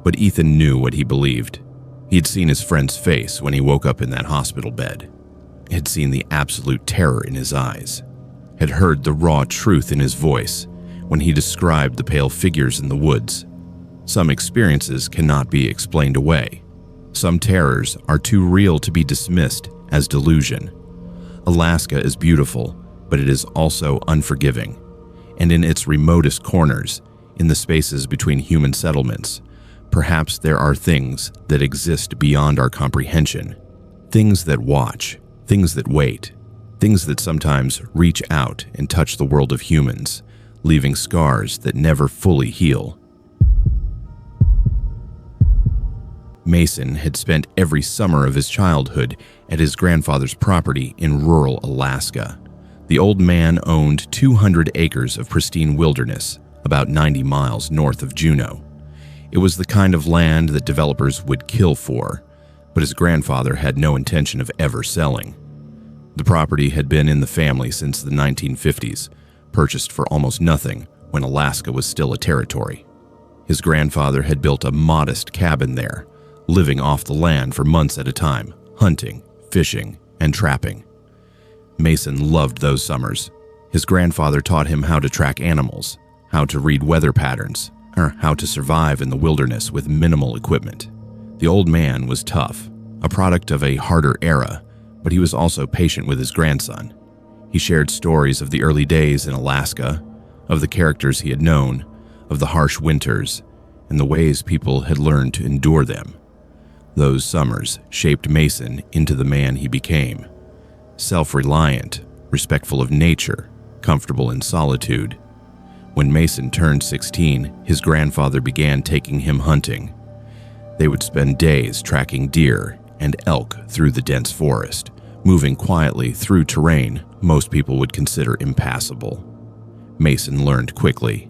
But Ethan knew what he believed. He had seen his friend's face when he woke up in that hospital bed. Had seen the absolute terror in his eyes. Had heard the raw truth in his voice when he described the pale figures in the woods. Some experiences cannot be explained away. Some terrors are too real to be dismissed as delusion. Alaska is beautiful, but it is also unforgiving. And in its remotest corners, in the spaces between human settlements, perhaps there are things that exist beyond our comprehension. Things that watch, things that wait, things that sometimes reach out and touch the world of humans, leaving scars that never fully heal. Mason had spent every summer of his childhood at his grandfather's property in rural Alaska. The old man owned 200 acres of pristine wilderness, about 90 miles north of Juneau. It was the kind of land that developers would kill for, but his grandfather had no intention of ever selling. The property had been in the family since the 1950s, purchased for almost nothing when Alaska was still a territory. His grandfather had built a modest cabin there, living off the land for months at a time, hunting, fishing, and trapping. Mason loved those summers. His grandfather taught him how to track animals, how to read weather patterns, or how to survive in the wilderness with minimal equipment. The old man was tough, a product of a harder era, but he was also patient with his grandson. He shared stories of the early days in Alaska, of the characters he had known, of the harsh winters, and the ways people had learned to endure them. Those summers shaped Mason into the man he became. Self-reliant, respectful of nature, comfortable in solitude. When Mason turned 16, his grandfather began taking him hunting. They would spend days tracking deer and elk through the dense forest, moving quietly through terrain most people would consider impassable. Mason learned quickly.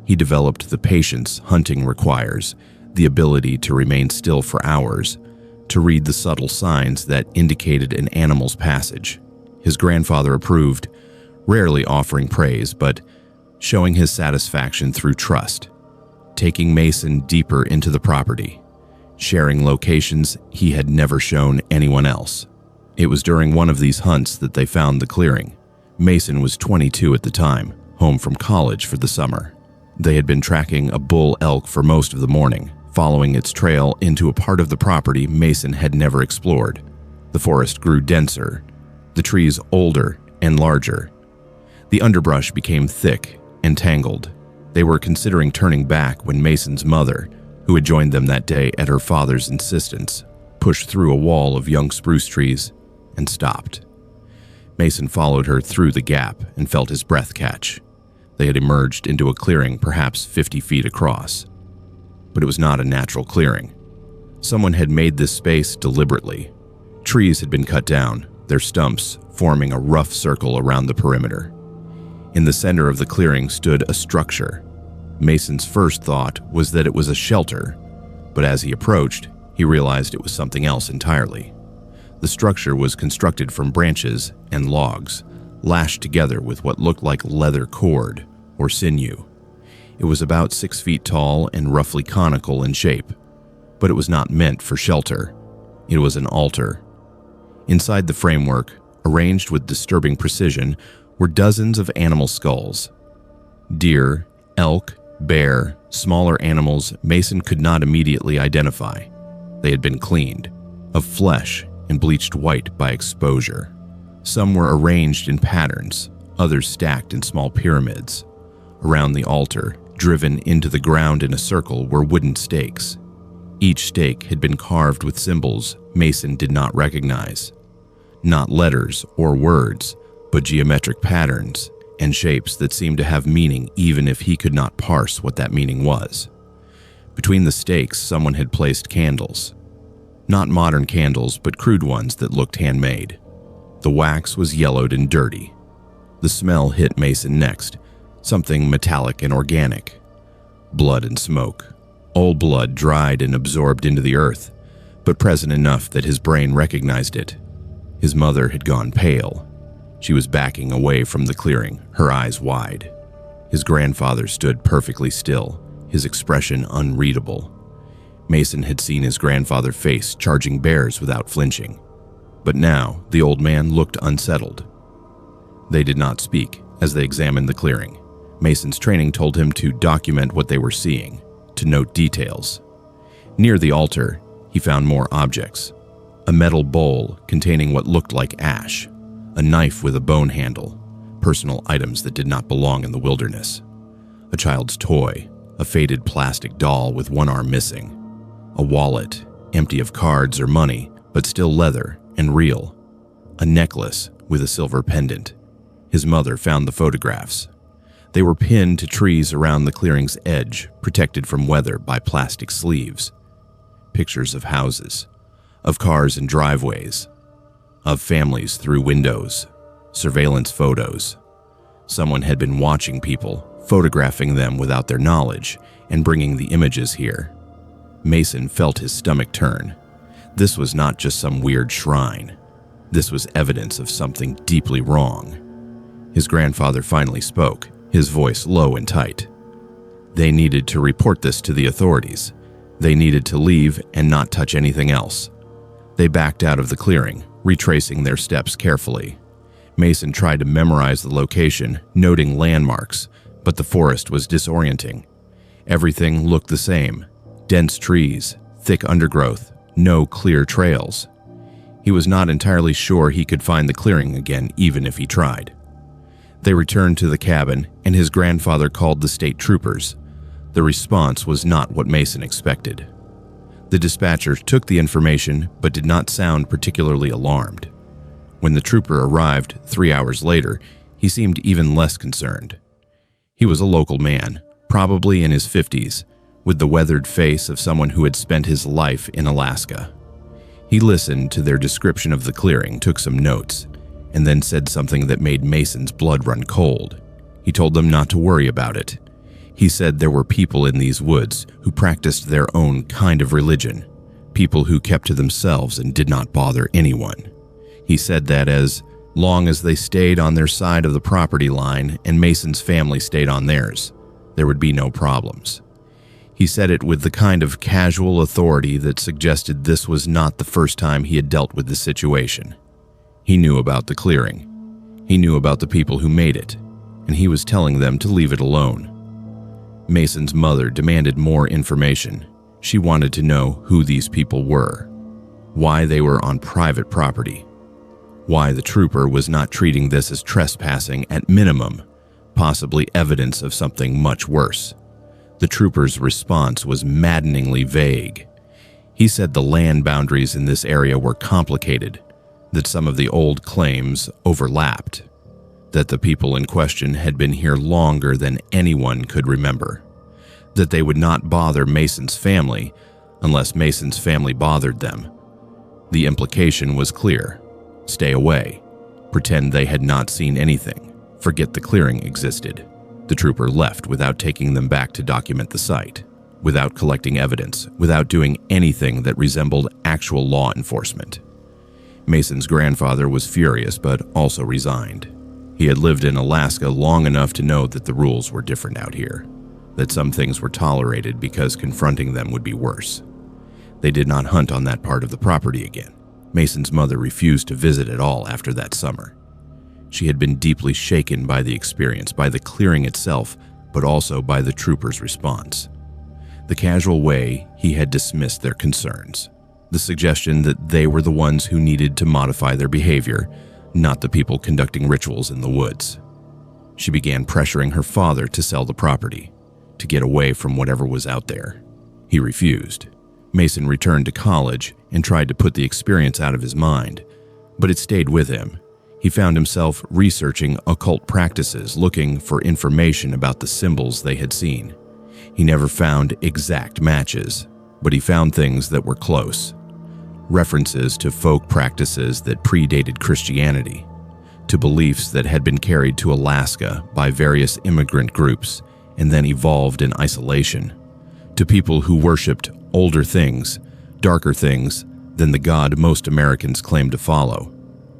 He developed the patience hunting requires, the ability to remain still for hours, to read the subtle signs that indicated an animal's passage. His grandfather approved, rarely offering praise, but showing his satisfaction through trust, taking Mason deeper into the property, sharing locations he had never shown anyone else. It was during one of these hunts that they found the clearing. Mason was 22 at the time, home from college for the summer. They had been tracking a bull elk for most of the morning, following its trail into a part of the property Mason had never explored. The forest grew denser, the trees older and larger. The underbrush became thick and tangled. They were considering turning back when Mason's mother, who had joined them that day at her father's insistence, pushed through a wall of young spruce trees and stopped. Mason followed her through the gap and felt his breath catch. They had emerged into a clearing perhaps 50 feet across. But it was not a natural clearing. Someone had made this space deliberately. Trees had been cut down, their stumps forming a rough circle around the perimeter. In the center of the clearing stood a structure. Mason's first thought was that it was a shelter, but as he approached, he realized it was something else entirely. The structure was constructed from branches and logs, lashed together with what looked like leather cord or sinew. It was about 6 feet tall and roughly conical in shape, but it was not meant for shelter. It was an altar. Inside the framework, arranged with disturbing precision, were dozens of animal skulls. Deer, elk, bear, smaller animals Mason could not immediately identify. They had been cleaned, of flesh and bleached white by exposure. Some were arranged in patterns, others stacked in small pyramids. Around the altar, driven into the ground in a circle, were wooden stakes. Each stake had been carved with symbols Mason did not recognize. Not letters or words, but geometric patterns and shapes that seemed to have meaning even if he could not parse what that meaning was. Between the stakes, someone had placed candles. Not modern candles, but crude ones that looked handmade. The wax was yellowed and dirty. The smell hit Mason next, something metallic and organic. Blood and smoke. Old blood dried and absorbed into the earth, but present enough that his brain recognized it. His mother had gone pale. She was backing away from the clearing, her eyes wide. His grandfather stood perfectly still, his expression unreadable. Mason had seen his grandfather face charging bears without flinching. But now, the old man looked unsettled. They did not speak as they examined the clearing. Mason's training told him to document what they were seeing, to note details. Near the altar, he found more objects. A metal bowl containing what looked like ash, a knife with a bone handle, personal items that did not belong in the wilderness. A child's toy, a faded plastic doll with one arm missing. A wallet, empty of cards or money, but still leather and real. A necklace with a silver pendant. His mother found the photographs. They were pinned to trees around the clearing's edge, protected from weather by plastic sleeves. Pictures of houses, of cars and driveways, of families through windows, surveillance photos. Someone had been watching people, photographing them without their knowledge, and bringing the images here. Mason felt his stomach turn. This was not just some weird shrine. This was evidence of something deeply wrong. His grandfather finally spoke, his voice low and tight. They needed to report this to the authorities. They needed to leave and not touch anything else. They backed out of the clearing, retracing their steps carefully. Mason tried to memorize the location, noting landmarks, but the forest was disorienting. Everything looked the same. Dense trees, thick undergrowth, no clear trails. He was not entirely sure he could find the clearing again even if he tried. They returned to the cabin, and his grandfather called the state troopers. The response was not what Mason expected. The dispatcher took the information but did not sound particularly alarmed. When the trooper arrived 3 hours later, he seemed even less concerned. He was a local man, probably in his 50s, with the weathered face of someone who had spent his life in Alaska. He listened to their description of the clearing, took some notes, and then said something that made Mason's blood run cold. He told them not to worry about it. He said there were people in these woods who practiced their own kind of religion, people who kept to themselves and did not bother anyone. He said that as long as they stayed on their side of the property line and Mason's family stayed on theirs, there would be no problems. He said it with the kind of casual authority that suggested this was not the first time he had dealt with the situation. He knew about the clearing. He knew about the people who made it, and he was telling them to leave it alone. Mason's mother demanded more information. She wanted to know who these people were, why they were on private property, why the trooper was not treating this as trespassing at minimum, possibly evidence of something much worse. The trooper's response was maddeningly vague. He said the land boundaries in this area were complicated, that some of the old claims overlapped, that the people in question had been here longer than anyone could remember, that they would not bother Mason's family unless Mason's family bothered them. The implication was clear. Stay away. Pretend they had not seen anything. Forget the clearing existed. The trooper left without taking them back to document the site, without collecting evidence, without doing anything that resembled actual law enforcement. Mason's grandfather was furious but also resigned. He had lived in Alaska long enough to know that the rules were different out here, that some things were tolerated because confronting them would be worse. They did not hunt on that part of the property again. Mason's mother refused to visit at all after that summer. She had been deeply shaken by the experience, by the clearing itself, but also by the trooper's response. The casual way he had dismissed their concerns, the suggestion that they were the ones who needed to modify their behavior, not the people conducting rituals in the woods. She began pressuring her father to sell the property, to get away from whatever was out there. He refused. Mason returned to college and tried to put the experience out of his mind, but it stayed with him. He found himself researching occult practices, looking for information about the symbols they had seen. He never found exact matches, but he found things that were close. References to folk practices that predated Christianity, to beliefs that had been carried to Alaska by various immigrant groups and then evolved in isolation, to people who worshipped older things, darker things than the God most Americans claim to follow.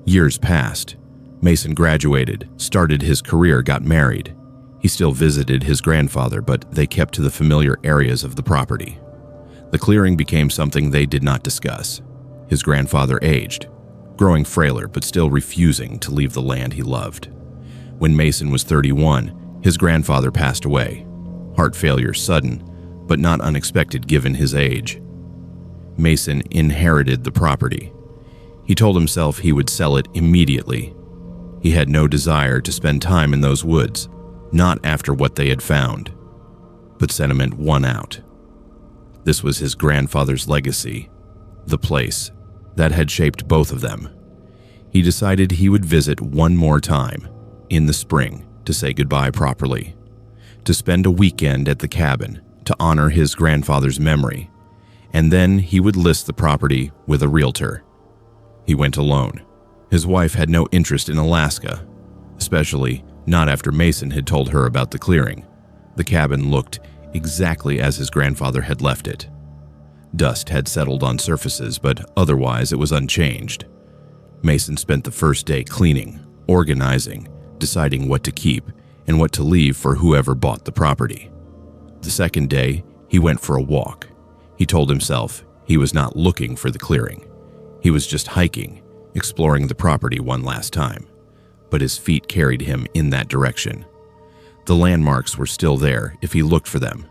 Years passed. Mason graduated, started his career, got married. He still visited his grandfather, but they kept to the familiar areas of the property. The clearing became something they did not discuss. His grandfather aged, growing frailer but still refusing to leave the land he loved. When Mason was 31, his grandfather passed away. Heart failure sudden, but not unexpected given his age. Mason inherited the property. He told himself he would sell it immediately. He had no desire to spend time in those woods, not after what they had found. But sentiment won out. This was his grandfather's legacy, the place that had shaped both of them. He decided he would visit one more time, in the spring, to say goodbye properly, to spend a weekend at the cabin, to honor his grandfather's memory, and then he would list the property with a realtor. He went alone. His wife had no interest in Alaska, especially not after Mason had told her about the clearing. The cabin looked exactly as his grandfather had left it. Dust had settled on surfaces, but otherwise it was unchanged. Mason spent the first day cleaning, organizing, deciding what to keep and what to leave for whoever bought the property. The second day, he went for a walk. He told himself he was not looking for the clearing. He was just hiking, exploring the property one last time, but his feet carried him in that direction. The landmarks were still there if he looked for them.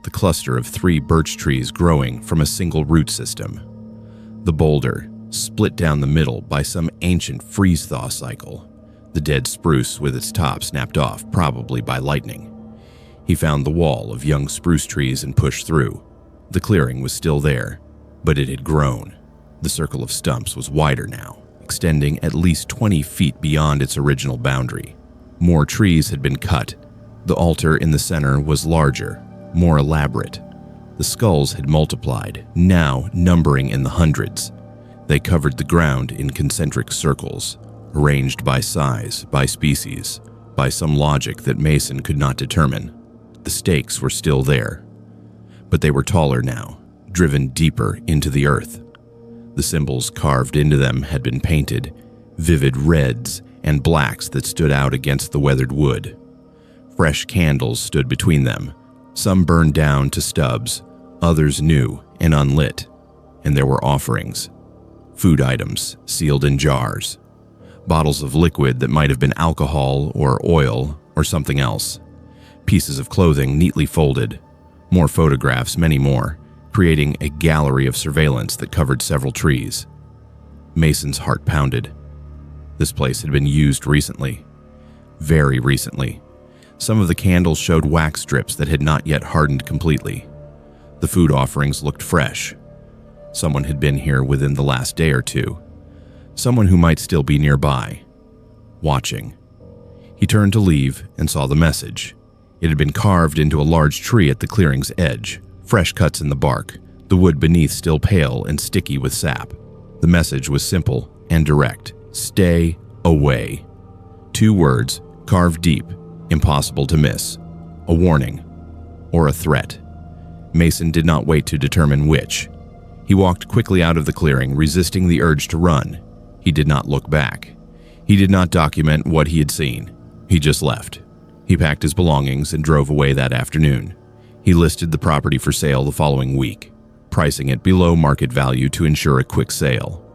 The cluster of 3 birch trees growing from a single root system. The boulder, split down the middle by some ancient freeze-thaw cycle. The dead spruce with its top snapped off, probably by lightning. He found the wall of young spruce trees and pushed through. The clearing was still there, but it had grown. The circle of stumps was wider now, extending at least 20 feet beyond its original boundary. More trees had been cut. The altar in the center was larger, more elaborate. The skulls had multiplied, now numbering in the hundreds. They covered the ground in concentric circles, arranged by size, by species, by some logic that Mason could not determine. The stakes were still there, but they were taller now, driven deeper into the earth. The symbols carved into them had been painted, vivid reds and blacks that stood out against the weathered wood. Fresh candles stood between them, some burned down to stubs, others new and unlit, and there were offerings. Food items sealed in jars, bottles of liquid that might have been alcohol or oil or something else, pieces of clothing neatly folded, more photographs, many more, creating a gallery of surveillance that covered several trees. Mason's heart pounded. This place had been used recently, very recently. Some of the candles showed wax strips that had not yet hardened completely. The food offerings looked fresh. Someone had been here within the last day or two. Someone who might still be nearby, watching. He turned to leave and saw the message. It had been carved into a large tree at the clearing's edge, fresh cuts in the bark, the wood beneath still pale and sticky with sap. The message was simple and direct. Stay away. 2 words, carved deep, impossible to miss. A warning or a threat. Mason did not wait to determine which. He walked quickly out of the clearing, resisting the urge to run. He did not look back. He did not document what he had seen. He just left. He packed his belongings and drove away that afternoon. He listed the property for sale the following week, pricing it below market value to ensure a quick sale.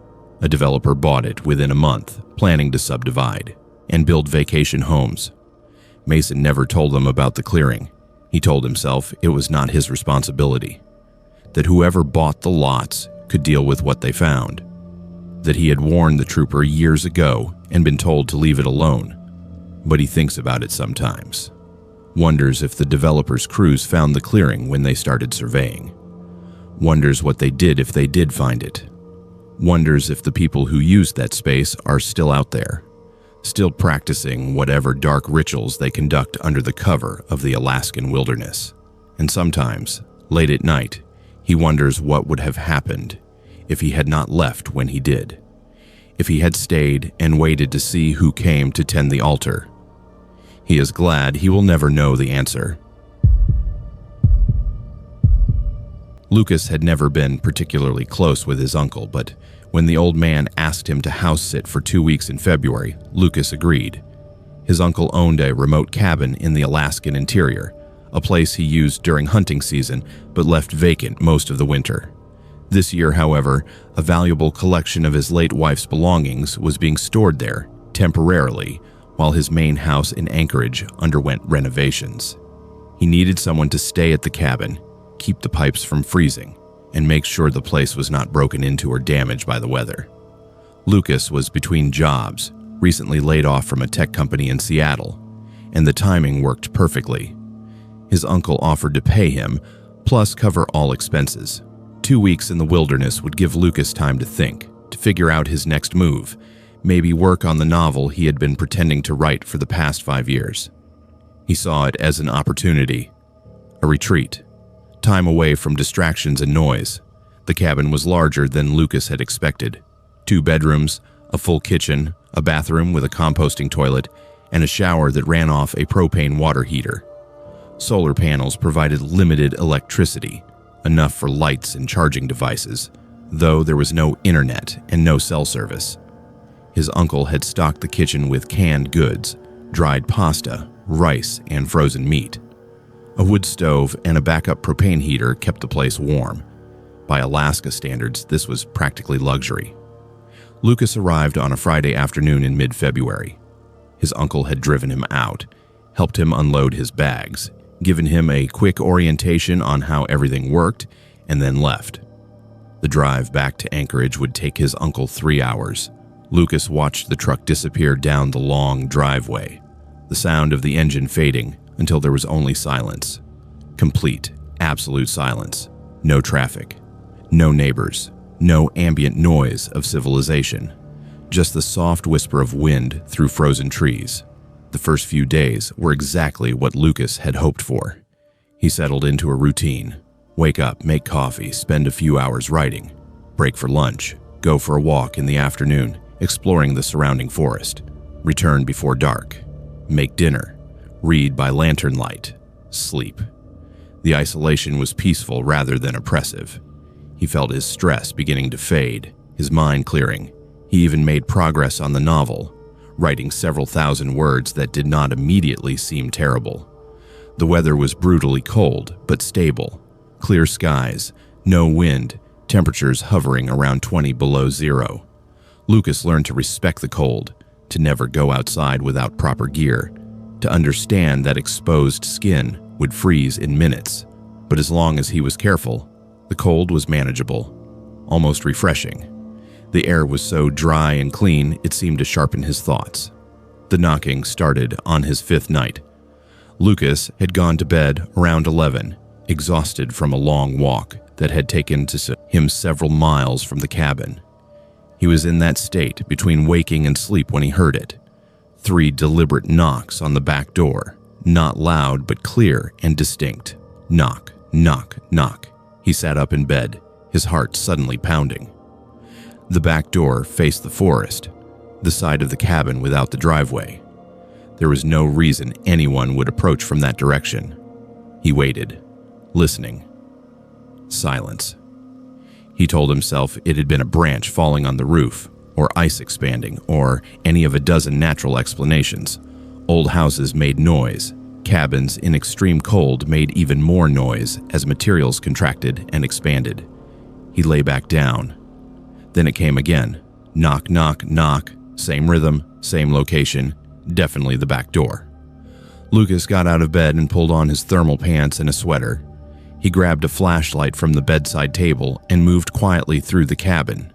A developer bought it within a month, planning to subdivide and build vacation homes. Mason never told them about the clearing. He told himself it was not his responsibility, that whoever bought the lots could deal with what they found, that he had warned the trooper years ago and been told to leave it alone. But he thinks about it sometimes. Wonders if the developers' crews found the clearing when they started surveying. Wonders what they did if they did find it. Wonders if the people who used that space are still out there, still practicing whatever dark rituals they conduct under the cover of the Alaskan wilderness. And sometimes, late at night, he wonders what would have happened if he had not left when he did, if he had stayed and waited to see who came to tend the altar. He is glad he will never know the answer. Lucas had never been particularly close with his uncle, but when the old man asked him to house sit for 2 weeks in February, Lucas agreed. His uncle owned a remote cabin in the Alaskan interior, a place he used during hunting season but left vacant most of the winter. This year, however, a valuable collection of his late wife's belongings was being stored there, temporarily, while his main house in Anchorage underwent renovations. He needed someone to stay at the cabin, keep the pipes from freezing, and make sure the place was not broken into or damaged by the weather. Lucas was between jobs, recently laid off from a tech company in Seattle, and the timing worked perfectly. His uncle offered to pay him, plus cover all expenses. 2 weeks in the wilderness would give Lucas time to think, to figure out his next move, maybe work on the novel he had been pretending to write for the past 5 years. He saw it as an opportunity, a retreat, time away from distractions and noise. The cabin was larger than Lucas had expected. 2 bedrooms, a full kitchen, a bathroom with a composting toilet, and a shower that ran off a propane water heater. Solar panels provided limited electricity, enough for lights and charging devices, though there was no internet and no cell service. His uncle had stocked the kitchen with canned goods, dried pasta, rice, and frozen meat. A wood stove and a backup propane heater kept the place warm. By Alaska standards, this was practically luxury. Lucas arrived on a Friday afternoon in mid-February. His uncle had driven him out, helped him unload his bags, given him a quick orientation on how everything worked, and then left. The drive back to Anchorage would take his uncle 3 hours, Lucas watched the truck disappear down the long driveway, the sound of the engine fading until there was only silence. Complete, absolute silence. No traffic, no neighbors, no ambient noise of civilization. Just the soft whisper of wind through frozen trees. The first few days were exactly what Lucas had hoped for. He settled into a routine. Wake up, make coffee, spend a few hours writing, break for lunch, go for a walk in the afternoon, exploring the surrounding forest, return before dark, make dinner, read by lantern light, sleep. The isolation was peaceful rather than oppressive. He felt his stress beginning to fade, his mind clearing. He even made progress on the novel, writing several thousand words that did not immediately seem terrible. The weather was brutally cold, but stable. Clear skies, no wind, temperatures hovering around 20 below zero. Lucas learned to respect the cold, to never go outside without proper gear, to understand that exposed skin would freeze in minutes. But as long as he was careful, the cold was manageable, almost refreshing. The air was so dry and clean it seemed to sharpen his thoughts. The knocking started on his fifth night. Lucas had gone to bed around 11, exhausted from a long walk that had taken him several miles from the cabin. He was in that state between waking and sleep when he heard it. 3 deliberate knocks on the back door, not loud but clear and distinct. Knock, knock, knock. He sat up in bed, his heart suddenly pounding. The back door faced the forest, the side of the cabin without the driveway. There was no reason anyone would approach from that direction. He waited, listening. Silence. He told himself it had been a branch falling on the roof, or ice expanding, or any of a dozen natural explanations. Old houses made noise. Cabins in extreme cold made even more noise as materials contracted and expanded. He lay back down. Then it came again. Knock, knock, knock. Same rhythm, same location. Definitely the back door. Lucas got out of bed and pulled on his thermal pants and a sweater. He grabbed a flashlight from the bedside table and moved quietly through the cabin.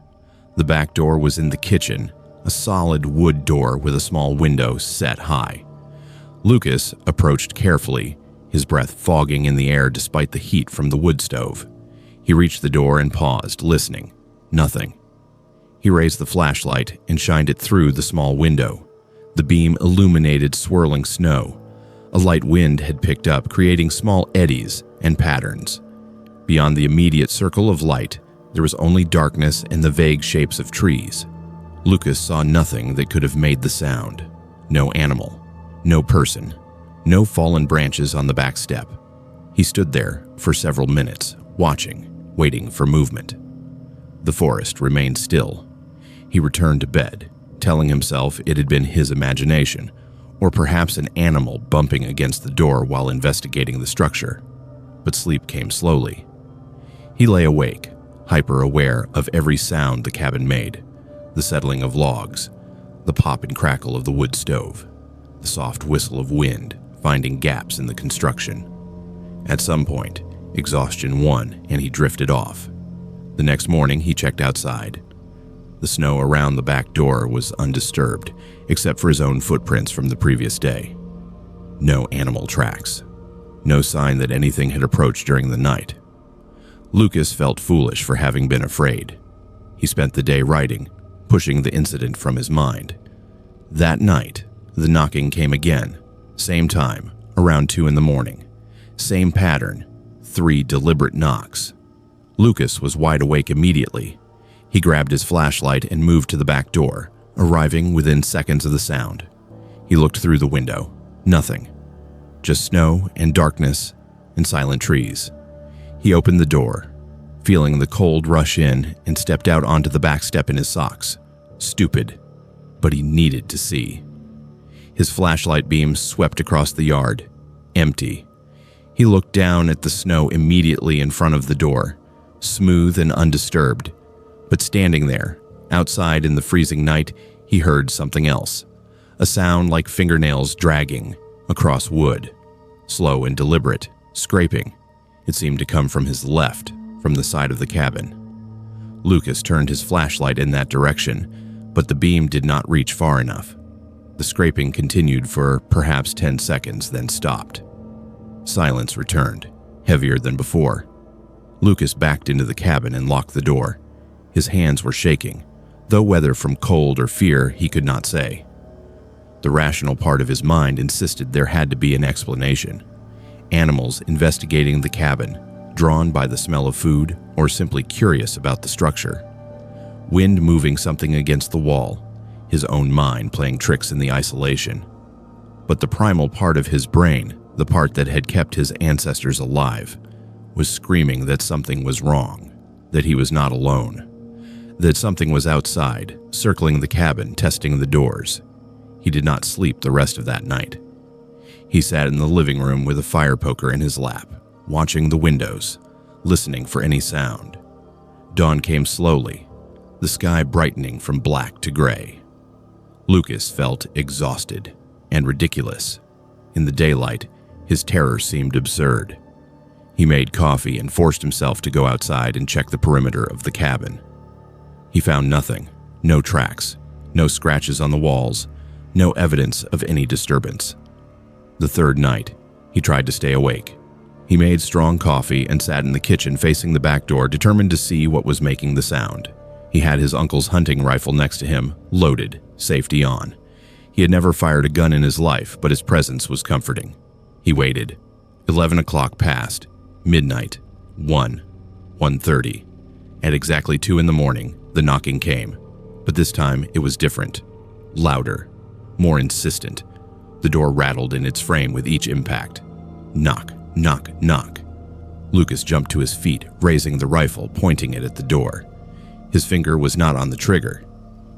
The back door was in the kitchen, a solid wood door with a small window set high. Lucas approached carefully, his breath fogging in the air despite the heat from the wood stove. He reached the door and paused, listening. Nothing. He raised the flashlight and shined it through the small window. The beam illuminated swirling snow. A light wind had picked up, creating small eddies and patterns. Beyond the immediate circle of light, there was only darkness and the vague shapes of trees. Lucas saw nothing that could have made the sound. No animal, no person, no fallen branches on the back step. He stood there for several minutes, watching, waiting for movement. The forest remained still. He returned to bed, telling himself it had been his imagination, or perhaps an animal bumping against the door while investigating the structure. But sleep came slowly. He lay awake, hyper-aware of every sound the cabin made, the settling of logs, the pop and crackle of the wood stove, the soft whistle of wind finding gaps in the construction. At some point, exhaustion won and he drifted off. The next morning, he checked outside. The snow around the back door was undisturbed, except for his own footprints from the previous day. No animal tracks. No sign that anything had approached during the night. Lucas felt foolish for having been afraid. He spent the day writing, pushing the incident from his mind. That night, the knocking came again. Same time, around 2 a.m. Same pattern, 3 deliberate knocks. Lucas was wide awake immediately. He grabbed his flashlight and moved to the back door, arriving within seconds of the sound. He looked through the window. Nothing. Just snow and darkness and silent trees. He opened the door, feeling the cold rush in, and stepped out onto the back step in his socks. Stupid, but he needed to see. His flashlight beam swept across the yard. Empty. He looked down at the snow immediately in front of the door, smooth and undisturbed. But standing there, outside in the freezing night, he heard something else. A sound like fingernails dragging across wood. Slow and deliberate, scraping. It seemed to come from his left, from the side of the cabin. Lucas turned his flashlight in that direction, but the beam did not reach far enough. The scraping continued for perhaps 10 seconds, then stopped. Silence returned, heavier than before. Lucas backed into the cabin and locked the door. His hands were shaking, though whether from cold or fear he could not say. The rational part of his mind insisted there had to be an explanation. Animals investigating the cabin, drawn by the smell of food or simply curious about the structure. Wind moving something against the wall, his own mind playing tricks in the isolation. But the primal part of his brain, the part that had kept his ancestors alive, was screaming that something was wrong, that he was not alone, that something was outside, circling the cabin, testing the doors. He did not sleep the rest of that night. He sat in the living room with a fire poker in his lap, watching the windows, listening for any sound. Dawn came slowly, the sky brightening from black to gray. Lucas felt exhausted and ridiculous. In the daylight, his terror seemed absurd. He made coffee and forced himself to go outside and check the perimeter of the cabin. He found nothing, no tracks, no scratches on the walls, no evidence of any disturbance. The third night, he tried to stay awake. He made strong coffee and sat in the kitchen facing the back door, determined to see what was making the sound. He had his uncle's hunting rifle next to him, loaded, safety on. He had never fired a gun in his life, but his presence was comforting. He waited. 11 o'clock passed. Midnight. 1:30. At exactly 2 in the morning, the knocking came. But this time, it was different. Louder. More insistent. The door rattled in its frame with each impact. Knock, knock, knock. Lucas jumped to his feet, raising the rifle, pointing it at the door. His finger was not on the trigger.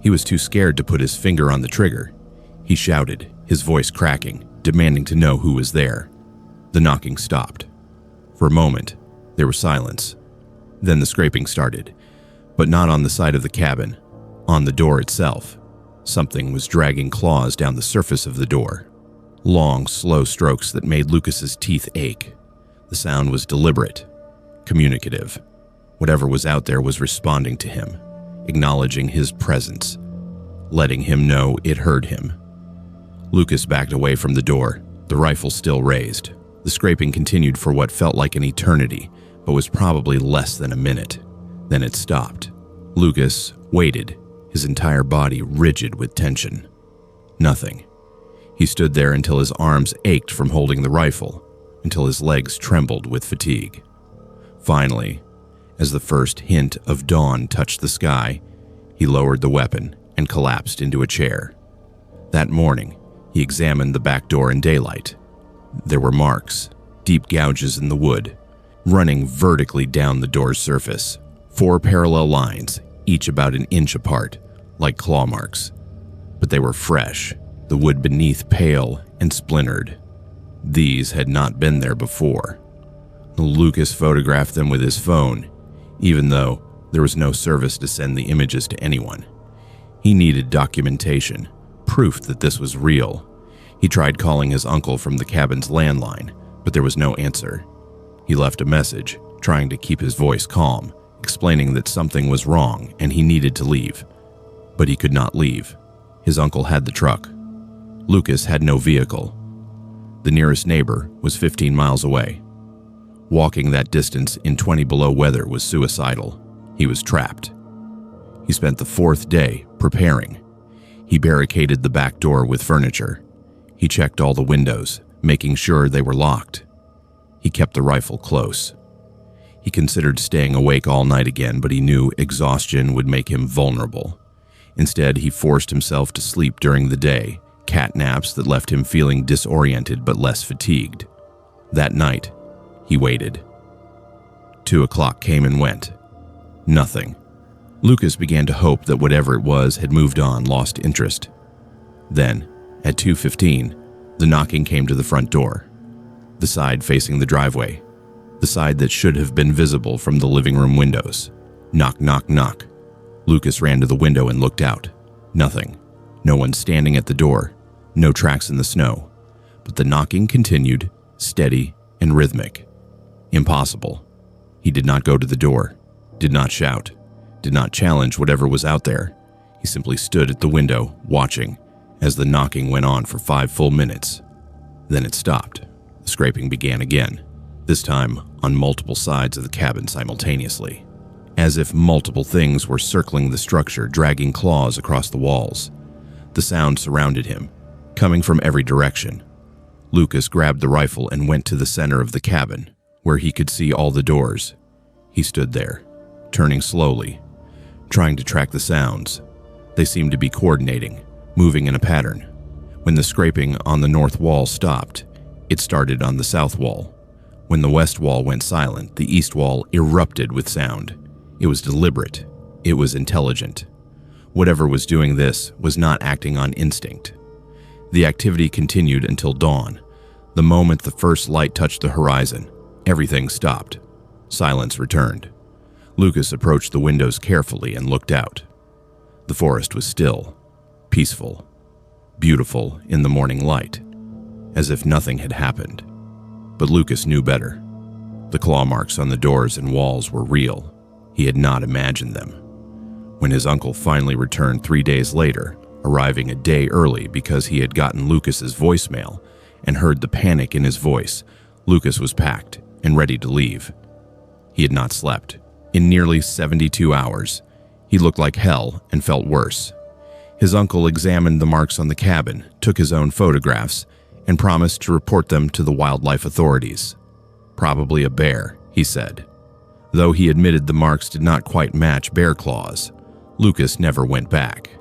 He was too scared to put his finger on the trigger. He shouted, his voice cracking, demanding to know who was there. The knocking stopped. For a moment, there was silence. Then the scraping started, but not on the side of the cabin, on the door itself. Something was dragging claws down the surface of the door. Long, slow strokes that made Lucas's teeth ache. The sound was deliberate, communicative. Whatever was out there was responding to him, acknowledging his presence, letting him know it heard him. Lucas backed away from the door, the rifle still raised. The scraping continued for what felt like an eternity, but was probably less than a minute. Then it stopped. Lucas waited, his entire body rigid with tension. Nothing. He stood there until his arms ached from holding the rifle, until his legs trembled with fatigue. Finally, as the first hint of dawn touched the sky, he lowered the weapon and collapsed into a chair. That morning, he examined the back door in daylight. There were marks, deep gouges in the wood, running vertically down the door's surface. 4 parallel lines, each about an inch apart, like claw marks. But they were fresh, the wood beneath pale and splintered. These had not been there before. Lucas photographed them with his phone, even though there was no service to send the images to anyone. He needed documentation, proof that this was real. He tried calling his uncle from the cabin's landline, but there was no answer. He left a message, trying to keep his voice calm, explaining that something was wrong and he needed to leave. But he could not leave. His uncle had the truck. Lucas had no vehicle. The nearest neighbor was 15 miles away. Walking that distance in 20 below weather was suicidal. He was trapped. He spent the 4th day preparing. He barricaded the back door with furniture. He checked all the windows, making sure they were locked. He kept the rifle close. He considered staying awake all night again, but he knew exhaustion would make him vulnerable. Instead, he forced himself to sleep during the day, cat naps that left him feeling disoriented but less fatigued. That night, he waited. 2 o'clock came and went. Nothing. Lucas began to hope that whatever it was had moved on, lost interest. Then, at 2:15, the knocking came to the front door. The side facing the driveway. The side that should have been visible from the living room windows. Knock, knock, knock. Lucas ran to the window and looked out. Nothing. No one standing at the door. No tracks in the snow. But the knocking continued, steady and rhythmic. Impossible. He did not go to the door, did not shout, did not challenge whatever was out there. He simply stood at the window, watching, as the knocking went on for 5 full minutes. Then it stopped. The scraping began again, this time on multiple sides of the cabin simultaneously, as if multiple things were circling the structure, dragging claws across the walls. The sound surrounded him, coming from every direction. Lucas grabbed the rifle and went to the center of the cabin, where he could see all the doors. He stood there, turning slowly, trying to track the sounds. They seemed to be coordinating, moving in a pattern. When the scraping on the north wall stopped, it started on the south wall. When the west wall went silent, the east wall erupted with sound. It was deliberate. It was intelligent. Whatever was doing this was not acting on instinct. The activity continued until dawn. The moment the first light touched the horizon, everything stopped. Silence returned. Lucas approached the windows carefully and looked out. The forest was still, peaceful, beautiful in the morning light, as if nothing had happened. But Lucas knew better. The claw marks on the doors and walls were real. He had not imagined them. When his uncle finally returned 3 days later, arriving a day early because he had gotten Lucas's voicemail and heard the panic in his voice, Lucas was packed and ready to leave. He had not slept. In nearly 72 hours, he looked like hell and felt worse. His uncle examined the marks on the cabin, took his own photographs, and promised to report them to the wildlife authorities. Probably a bear, he said. Though he admitted the marks did not quite match bear claws, Lucas never went back.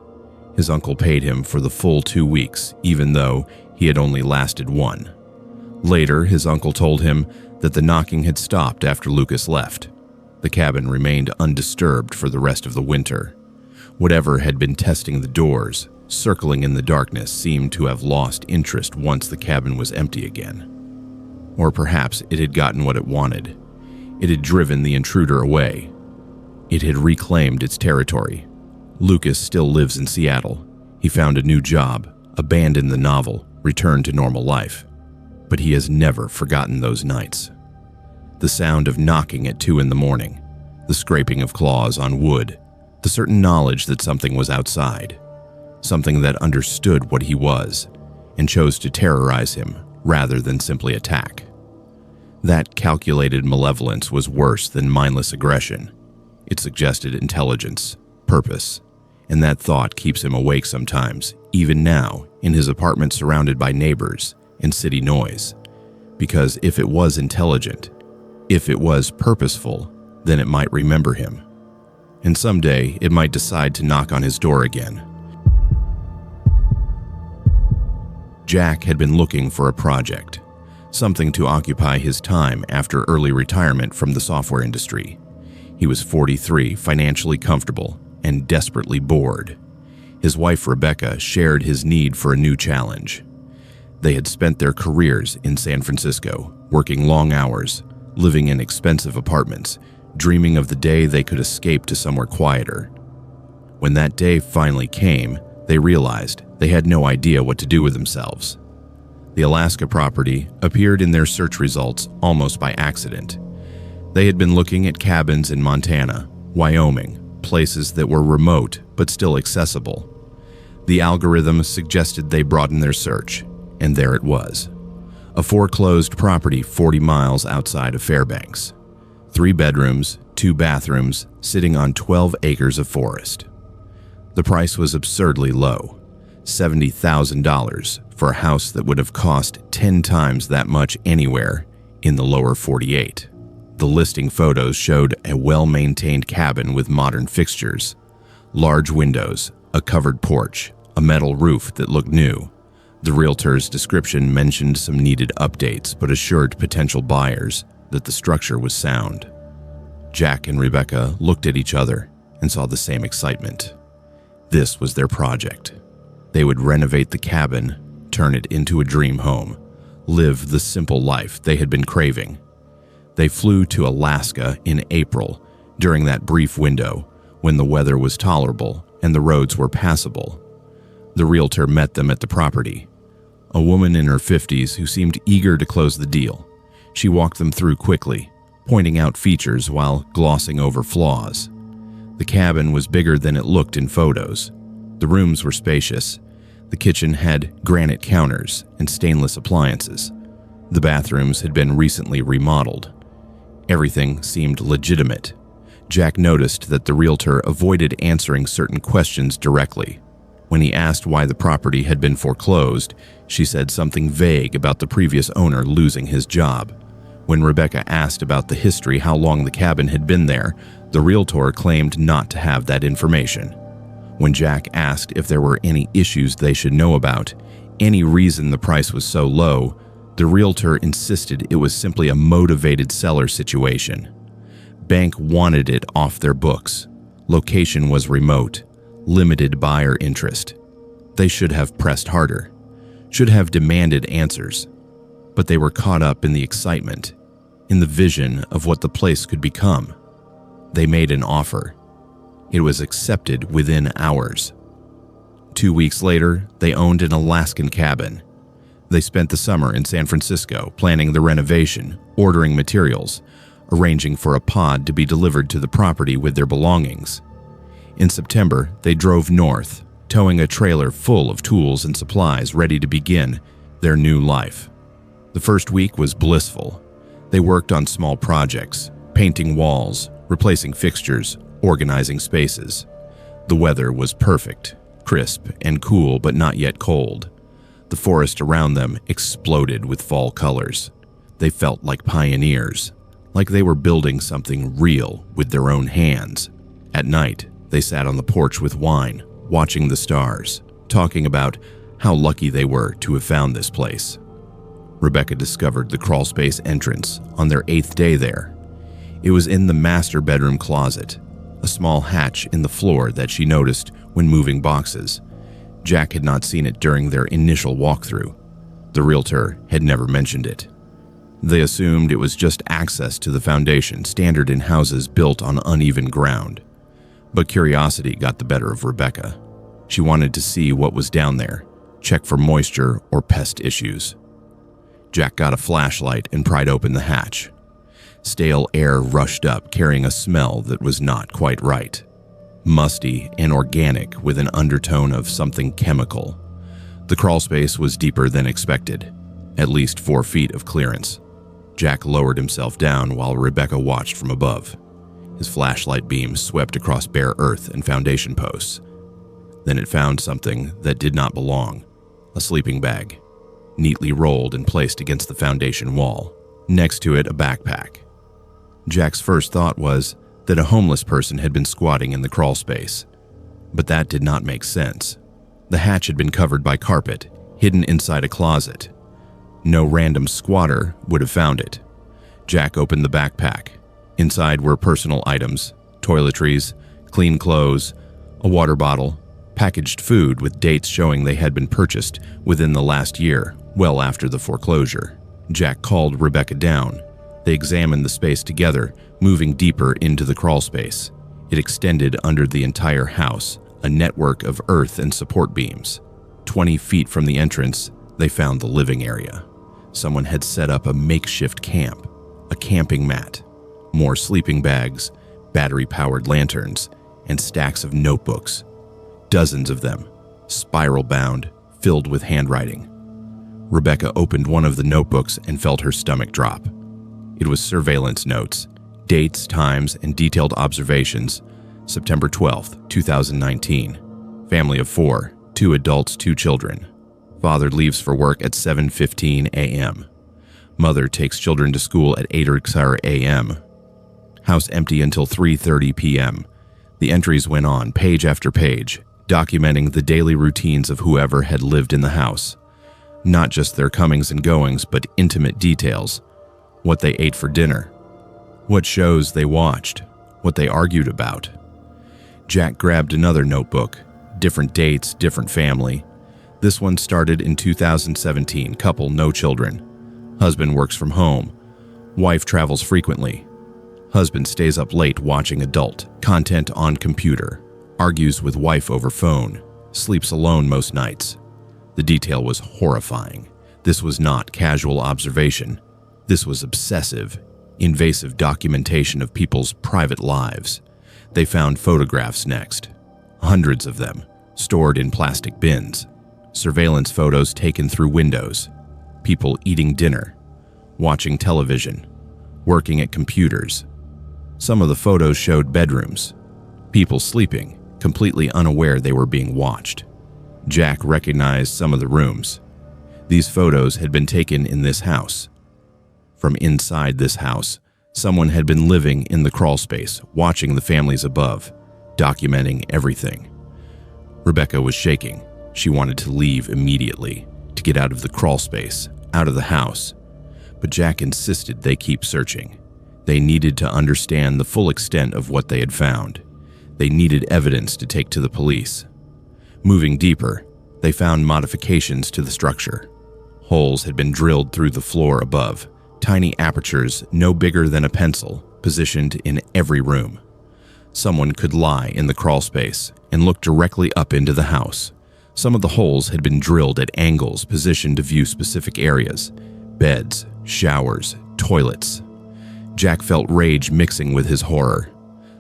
His uncle paid him for the full 2 weeks, even though he had only lasted 1. Later, his uncle told him that the knocking had stopped after Lucas left. The cabin remained undisturbed for the rest of the winter. Whatever had been testing the doors, circling in the darkness, seemed to have lost interest once the cabin was empty again. Or perhaps it had gotten what it wanted. It had driven the intruder away. It had reclaimed its territory. Lucas still lives in Seattle. He found a new job, abandoned the novel, returned to normal life. But he has never forgotten those nights. The sound of knocking at 2 in the morning, the scraping of claws on wood, the certain knowledge that something was outside, something that understood what he was and chose to terrorize him rather than simply attack. That calculated malevolence was worse than mindless aggression. It suggested intelligence, purpose, and that thought keeps him awake sometimes, even now, in his apartment surrounded by neighbors and city noise. Because if it was intelligent, if it was purposeful, then it might remember him. And someday it might decide to knock on his door again. Jack had been looking for a project, something to occupy his time after early retirement from the software industry. He was 43, financially comfortable, and desperately bored. His wife, Rebecca, shared his need for a new challenge. They had spent their careers in San Francisco, working long hours, living in expensive apartments, dreaming of the day they could escape to somewhere quieter. When that day finally came, they realized they had no idea what to do with themselves. The Alaska property appeared in their search results almost by accident. They had been looking at cabins in Montana, Wyoming, places that were remote but still accessible. The algorithm suggested they broaden their search, and there it was. A foreclosed property 40 miles outside of Fairbanks. 3 bedrooms, 2 bathrooms, sitting on 12 acres of forest. The price was absurdly low, $70,000 for a house that would have cost 10 times that much anywhere in the lower 48. The listing photos showed a well-maintained cabin with modern fixtures, large windows, a covered porch, a metal roof that looked new. The realtor's description mentioned some needed updates but assured potential buyers that the structure was sound. Jack and Rebecca looked at each other and saw the same excitement. This was their project. They would renovate the cabin, turn it into a dream home, live the simple life they had been craving. They flew to Alaska in April, during that brief window when the weather was tolerable and the roads were passable. The realtor met them at the property, a woman in her 50s who seemed eager to close the deal. She walked them through quickly, pointing out features while glossing over flaws. The cabin was bigger than it looked in photos. The rooms were spacious. The kitchen had granite counters and stainless appliances. The bathrooms had been recently remodeled. Everything seemed legitimate. Jack noticed that the realtor avoided answering certain questions directly. When he asked why the property had been foreclosed, she said something vague about the previous owner losing his job. When Rebecca asked about the history, how long the cabin had been there, the realtor claimed not to have that information. When Jack asked if there were any issues they should know about, any reason the price was so low, the realtor insisted it was simply a motivated seller situation. Bank wanted it off their books. Location was remote. Limited buyer interest. They should have pressed harder, should have demanded answers, but they were caught up in the excitement, in the vision of what the place could become. They made an offer. It was accepted within hours. 2 weeks later, they owned an Alaskan cabin. They spent the summer in San Francisco planning the renovation, ordering materials, arranging for a pod to be delivered to the property with their belongings. In September, they drove north, towing a trailer full of tools and supplies ready to begin their new life. The first week was blissful. They worked on small projects, painting walls, replacing fixtures, organizing spaces. The weather was perfect, crisp and cool but not yet cold. The forest around them exploded with fall colors. They felt like pioneers, like they were building something real with their own hands. At night, they sat on the porch with wine, watching the stars, talking about how lucky they were to have found this place. Rebecca discovered the crawlspace entrance on their 8th day there. It was in the master bedroom closet, a small hatch in the floor that she noticed when moving boxes. Jack had not seen it during their initial walkthrough. The realtor had never mentioned it. They assumed it was just access to the foundation, standard in houses built on uneven ground. But curiosity got the better of Rebecca. She wanted to see what was down there, check for moisture or pest issues. Jack got a flashlight and pried open the hatch. Stale air rushed up, carrying a smell that was not quite right. Musty and organic with an undertone of something chemical. The crawlspace was deeper than expected, at least 4 feet of clearance. Jack lowered himself down while Rebecca watched from above. His flashlight beam swept across bare earth and foundation posts. Then it found something that did not belong, a sleeping bag, neatly rolled and placed against the foundation wall. Next to it, a backpack. Jack's first thought was that a homeless person had been squatting in the crawlspace, but that did not make sense. The hatch had been covered by carpet, hidden inside a closet. No random squatter would have found it. Jack opened the backpack. Inside were personal items, toiletries, clean clothes, a water bottle, packaged food with dates showing they had been purchased within the last year, well after the foreclosure. Jack called Rebecca down. They examined the space together, moving deeper into the crawlspace. It extended under the entire house, a network of earth and support beams. 20 feet from the entrance, they found the living area. Someone had set up a makeshift camp, a camping mat, more sleeping bags, battery-powered lanterns, and stacks of notebooks. Dozens of them, spiral-bound, filled with handwriting. Rebecca opened one of the notebooks and felt her stomach drop. It was surveillance notes, dates, times, and detailed observations. September 12, 2019. Family of 4, 2 adults, 2 children. Father leaves for work at 7:15 a.m. Mother takes children to school at 8 a.m. House empty until 3:30 p.m. The entries went on, page after page, documenting the daily routines of whoever had lived in the house. Not just their comings and goings, but intimate details. What they ate for dinner, what shows they watched, what they argued about. Jack grabbed another notebook, different dates, different family. This one started in 2017, couple, no children. Husband works from home. Wife travels frequently. Husband stays up late watching adult content on computer, argues with wife over phone, sleeps alone most nights. The detail was horrifying. This was not casual observation. This was obsessive, invasive documentation of people's private lives. They found photographs next, hundreds of them, stored in plastic bins, surveillance photos taken through windows, people eating dinner, watching television, working at computers. Some of the photos showed bedrooms, people sleeping, completely unaware they were being watched. Jack recognized some of the rooms. These photos had been taken in this house. From inside this house, someone had been living in the crawlspace, watching the families above, documenting everything. Rebecca was shaking. She wanted to leave immediately, to get out of the crawlspace, out of the house. But Jack insisted they keep searching. They needed to understand the full extent of what they had found. They needed evidence to take to the police. Moving deeper, they found modifications to the structure. Holes had been drilled through the floor above, tiny apertures no bigger than a pencil, positioned in every room. Someone could lie in the crawlspace and look directly up into the house. Some of the holes had been drilled at angles positioned to view specific areas: beds, showers, toilets. Jack felt rage mixing with his horror.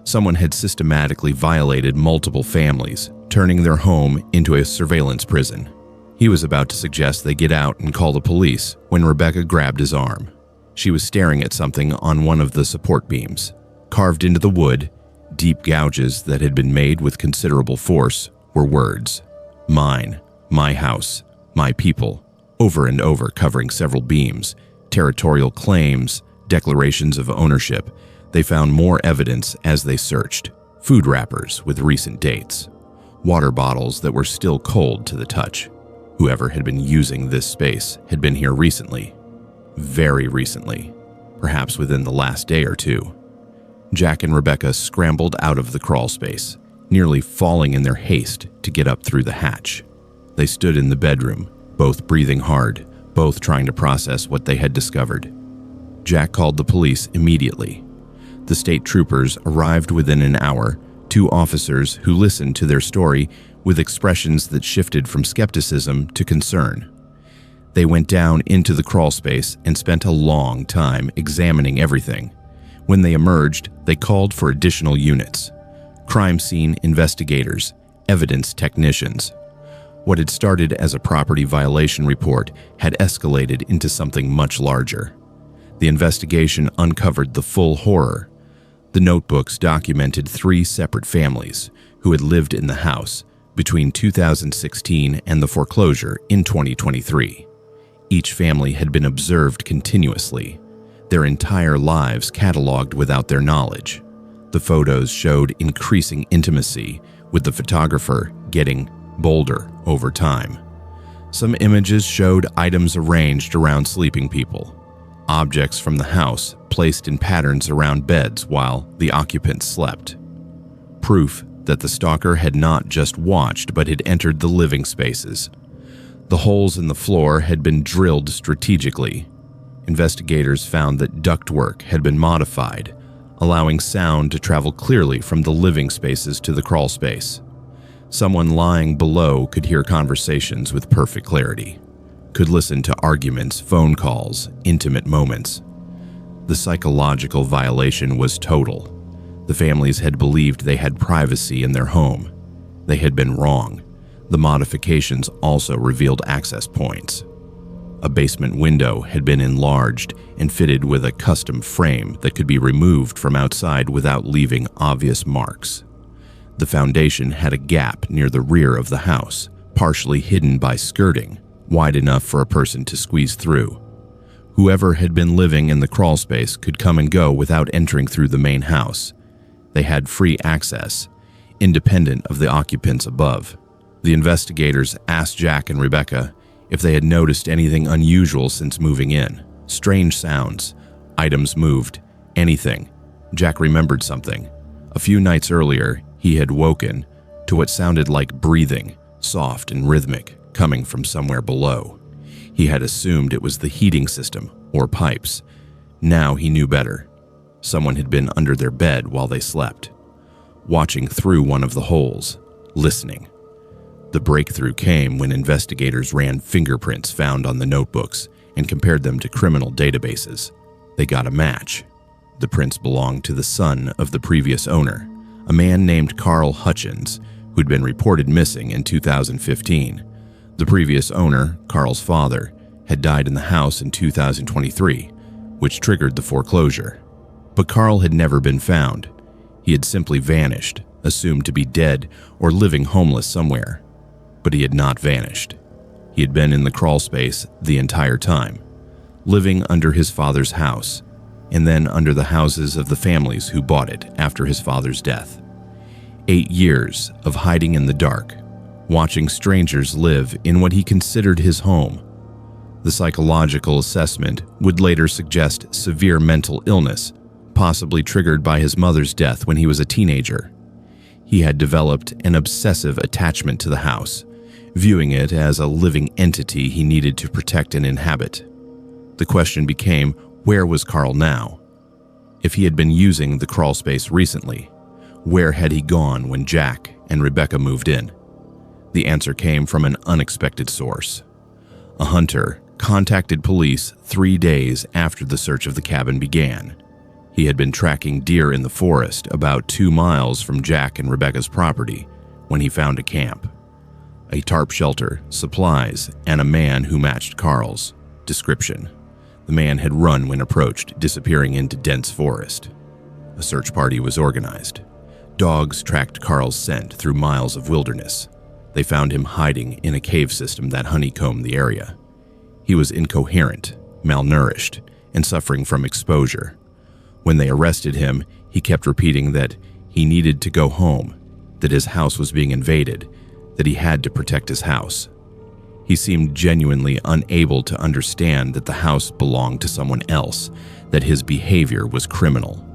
Someone had systematically violated multiple families, turning their home into a surveillance prison. He was about to suggest they get out and call the police when Rebecca grabbed his arm. She was staring at something on one of the support beams. Carved into the wood, deep gouges that had been made with considerable force, were words: "Mine, my house, my people," over and over, covering several beams, territorial claims, declarations of ownership. They found more evidence as they searched: food wrappers with recent dates, water bottles that were still cold to the touch. Whoever had been using this space had been here recently, very recently, perhaps within the last day or two. Jack and Rebecca scrambled out of the crawlspace, nearly falling in their haste to get up through the hatch. They stood in the bedroom, both breathing hard, both trying to process what they had discovered. Jack called the police immediately. The state troopers arrived within an hour, 2 officers who listened to their story with expressions that shifted from skepticism to concern. They went down into the crawlspace and spent a long time examining everything. When they emerged, they called for additional units: crime scene investigators, evidence technicians. What had started as a property violation report had escalated into something much larger. The investigation uncovered the full horror. The notebooks documented 3 separate families who had lived in the house between 2016 and the foreclosure in 2023. Each family had been observed continuously, their entire lives cataloged without their knowledge. The photos showed increasing intimacy, with the photographer getting bolder over time. Some images showed items arranged around sleeping people, objects from the house placed in patterns around beds while the occupants slept. Proof that the stalker had not just watched but had entered the living spaces. The holes in the floor had been drilled strategically. Investigators found that ductwork had been modified, allowing sound to travel clearly from the living spaces to the crawl space. Someone lying below could hear conversations with perfect clarity, could listen to arguments, phone calls, intimate moments. The psychological violation was total. The families had believed they had privacy in their home. They had been wrong. The modifications also revealed access points. A basement window had been enlarged and fitted with a custom frame that could be removed from outside without leaving obvious marks. The foundation had a gap near the rear of the house, partially hidden by skirting, wide enough for a person to squeeze through. Whoever had been living in the crawl space could come and go without entering through the main house. They had free access, independent of the occupants above. The investigators asked Jack and Rebecca if they had noticed anything unusual since moving in. Strange sounds, items moved, anything. Jack remembered something. A few nights earlier, he had woken to what sounded like breathing, soft and rhythmic, coming from somewhere below. He had assumed it was the heating system or pipes. Now he knew better. Someone had been under their bed while they slept, watching through one of the holes, listening. The breakthrough came when investigators ran fingerprints found on the notebooks and compared them to criminal databases. They got a match. The prints belonged to the son of the previous owner, a man named Carl Hutchins, who'd been reported missing in 2015. The previous owner, Carl's father, had died in the house in 2023, which triggered the foreclosure. But Carl had never been found. He had simply vanished, assumed to be dead or living homeless somewhere. But he had not vanished. He had been in the crawl space the entire time, living under his father's house, and then under the houses of the families who bought it after his father's death. 8 years of hiding in the dark, watching strangers live in what he considered his home. The psychological assessment would later suggest severe mental illness, possibly triggered by his mother's death when he was a teenager. He had developed an obsessive attachment to the house, viewing it as a living entity he needed to protect and inhabit. The question became, where was Carl now? If he had been using the crawl space recently, where had he gone when Jack and Rebecca moved in? The answer came from an unexpected source. A hunter contacted police 3 days after the search of the cabin began. He had been tracking deer in the forest about 2 miles from Jack and Rebecca's property when he found a camp, a tarp shelter, supplies, and a man who matched Carl's description. The man had run when approached, disappearing into dense forest. A search party was organized. Dogs tracked Carl's scent through miles of wilderness. They found him hiding in a cave system that honeycombed the area. He was incoherent, malnourished, and suffering from exposure. When they arrested him, he kept repeating that he needed to go home, that his house was being invaded, that he had to protect his house. He seemed genuinely unable to understand that the house belonged to someone else, that his behavior was criminal.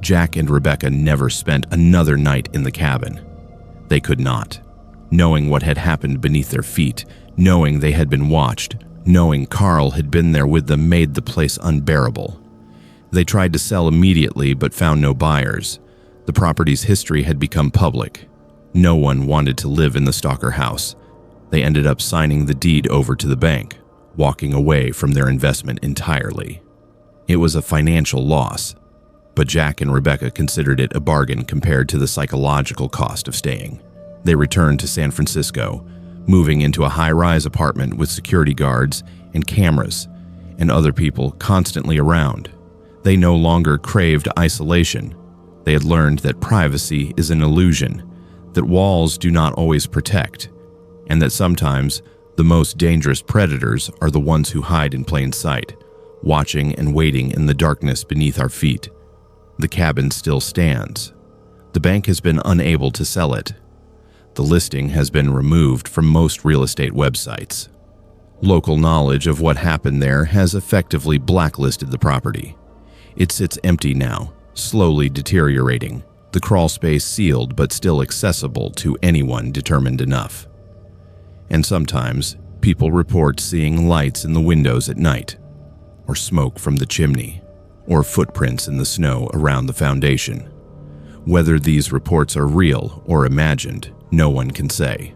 Jack and Rebecca never spent another night in the cabin. They could not. Knowing what had happened beneath their feet, knowing they had been watched, knowing Carl had been there with them made the place unbearable. They tried to sell immediately but found no buyers. The property's history had become public. No one wanted to live in the Stalker house. They ended up signing the deed over to the bank, walking away from their investment entirely. It was a financial loss, but Jack and Rebecca considered it a bargain compared to the psychological cost of staying. They returned to San Francisco, moving into a high-rise apartment with security guards and cameras and other people constantly around. They no longer craved isolation. They had learned that privacy is an illusion, that walls do not always protect, and that sometimes the most dangerous predators are the ones who hide in plain sight, watching and waiting in the darkness beneath our feet. The cabin still stands. The bank has been unable to sell it. The listing has been removed from most real estate websites. Local knowledge of what happened there has effectively blacklisted the property. It sits empty now, slowly deteriorating, the crawl space sealed but still accessible to anyone determined enough. And sometimes, people report seeing lights in the windows at night, or smoke from the chimney, or footprints in the snow around the foundation. Whether these reports are real or imagined, no one can say.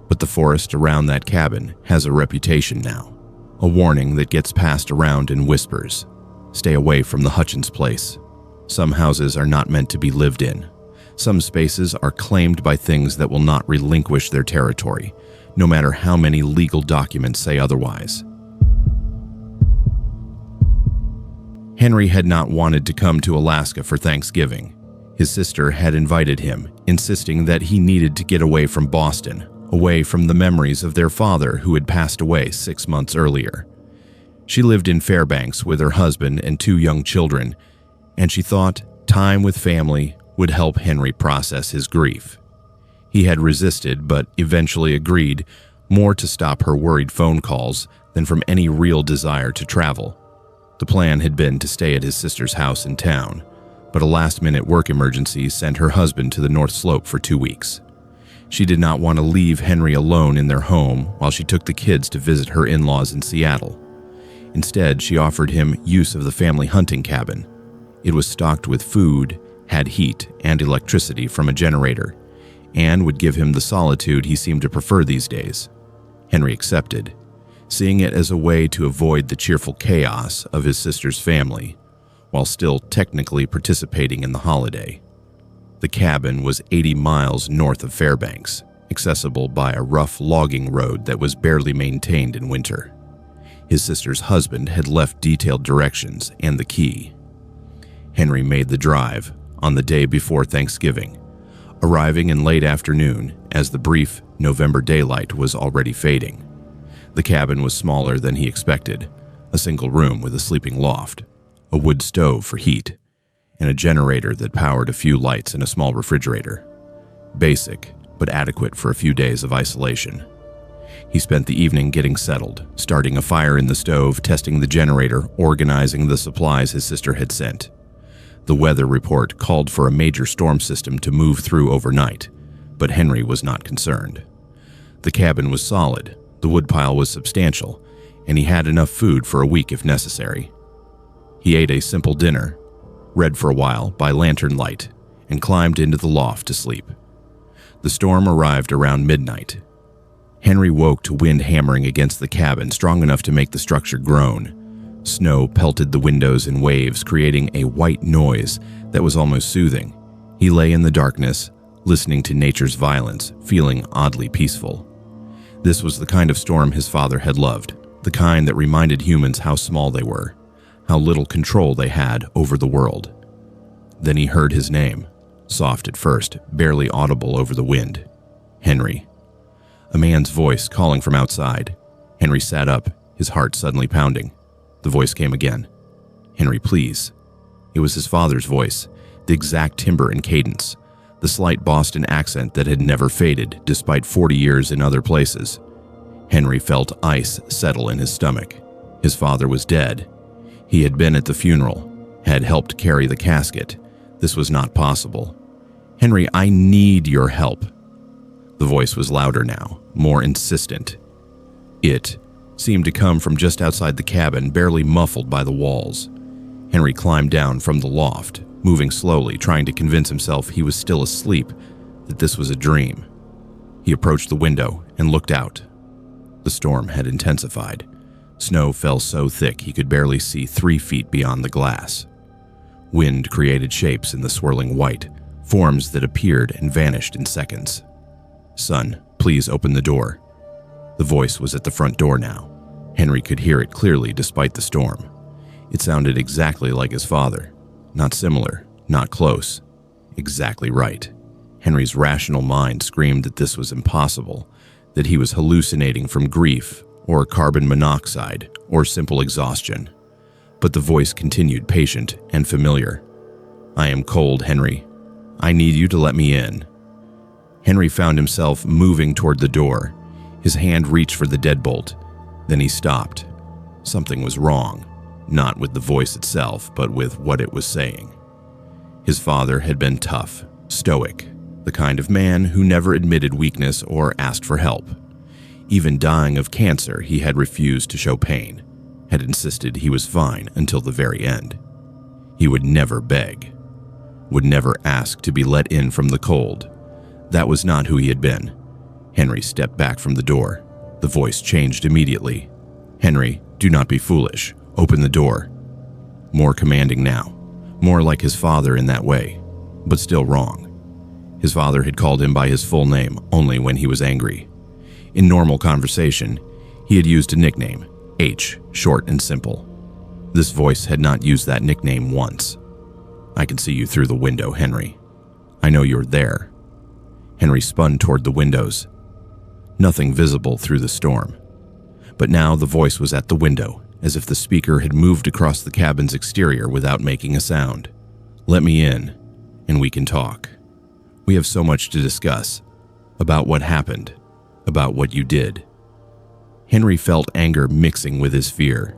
But the forest around that cabin has a reputation now, a warning that gets passed around in whispers. Stay away from the Hutchins place. Some houses are not meant to be lived in. Some spaces are claimed by things that will not relinquish their territory, no matter how many legal documents say otherwise. Henry had not wanted to come to Alaska for Thanksgiving. His sister had invited him, insisting that he needed to get away from Boston, away from the memories of their father who had passed away 6 months earlier. She lived in Fairbanks with her husband and 2 young children, and she thought time with family would help Henry process his grief. He had resisted but eventually agreed, more to stop her worried phone calls than from any real desire to travel. The plan had been to stay at his sister's house in town, but a last-minute work emergency sent her husband to the North Slope for 2 weeks. She did not want to leave Henry alone in their home while she took the kids to visit her in-laws in Seattle. Instead, she offered him use of the family hunting cabin. It was stocked with food, had heat and electricity from a generator, and would give him the solitude he seemed to prefer these days. Henry accepted, seeing it as a way to avoid the cheerful chaos of his sister's family, while still technically participating in the holiday. The cabin was 80 miles north of Fairbanks, accessible by a rough logging road that was barely maintained in winter. His sister's husband had left detailed directions and the key. Henry made the drive on the day before Thanksgiving, arriving in late afternoon as the brief November daylight was already fading. The cabin was smaller than he expected, a single room with a sleeping loft, a wood stove for heat, and a generator that powered a few lights and a small refrigerator. Basic, but adequate for a few days of isolation. He spent the evening getting settled, starting a fire in the stove, testing the generator, organizing the supplies his sister had sent. The weather report called for a major storm system to move through overnight, but Henry was not concerned. The cabin was solid, the woodpile was substantial, and he had enough food for a week if necessary. He ate a simple dinner, read for a while by lantern light, and climbed into the loft to sleep. The storm arrived around midnight. Henry woke to wind hammering against the cabin, strong enough to make the structure groan. Snow pelted the windows in waves, creating a white noise that was almost soothing. He lay in the darkness, listening to nature's violence, feeling oddly peaceful. This was the kind of storm his father had loved, the kind that reminded humans how small they were, how little control they had over the world. Then he heard his name, soft at first, barely audible over the wind. Henry. A man's voice calling from outside. Henry sat up, his heart suddenly pounding. The voice came again. Henry, please. It was his father's voice, the exact timbre and cadence, the slight Boston accent that had never faded despite 40 years in other places. Henry felt ice settle in his stomach. His father was dead. He had been at the funeral, had helped carry the casket. This was not possible. Henry, I need your help. The voice was louder now, more insistent. It seemed to come from just outside the cabin, barely muffled by the walls. Henry climbed down from the loft, moving slowly, trying to convince himself he was still asleep, that this was a dream. He approached the window and looked out. The storm had intensified. Snow fell so thick he could barely see 3 feet beyond the glass. Wind created shapes in the swirling white, forms that appeared and vanished in seconds. Son, please open the door. The voice was at the front door now. Henry could hear it clearly despite the storm. It sounded exactly like his father. Not similar, not close. Exactly right. Henry's rational mind screamed that this was impossible, that he was hallucinating from grief or carbon monoxide or simple exhaustion. But the voice continued, patient and familiar. I am cold, Henry. I need you to let me in. Henry found himself moving toward the door. His hand reached for the deadbolt. Then he stopped. Something was wrong, not with the voice itself, but with what it was saying. His father had been tough, stoic, the kind of man who never admitted weakness or asked for help. Even dying of cancer, he had refused to show pain, had insisted he was fine until the very end. He would never beg, would never ask to be let in from the cold. That was not who he had been. Henry stepped back from the door. The voice changed immediately. Henry, do not be foolish. Open the door. More commanding now. More like his father in that way, but still wrong. His father had called him by his full name only when he was angry. In normal conversation, he had used a nickname, H, short and simple. This voice had not used that nickname once. I can see you through the window, Henry. I know you're there. Henry spun toward the windows. Nothing visible through the storm. But now the voice was at the window, as if the speaker had moved across the cabin's exterior without making a sound. Let me in, and we can talk. We have so much to discuss. About what happened. About what you did. Henry felt anger mixing with his fear.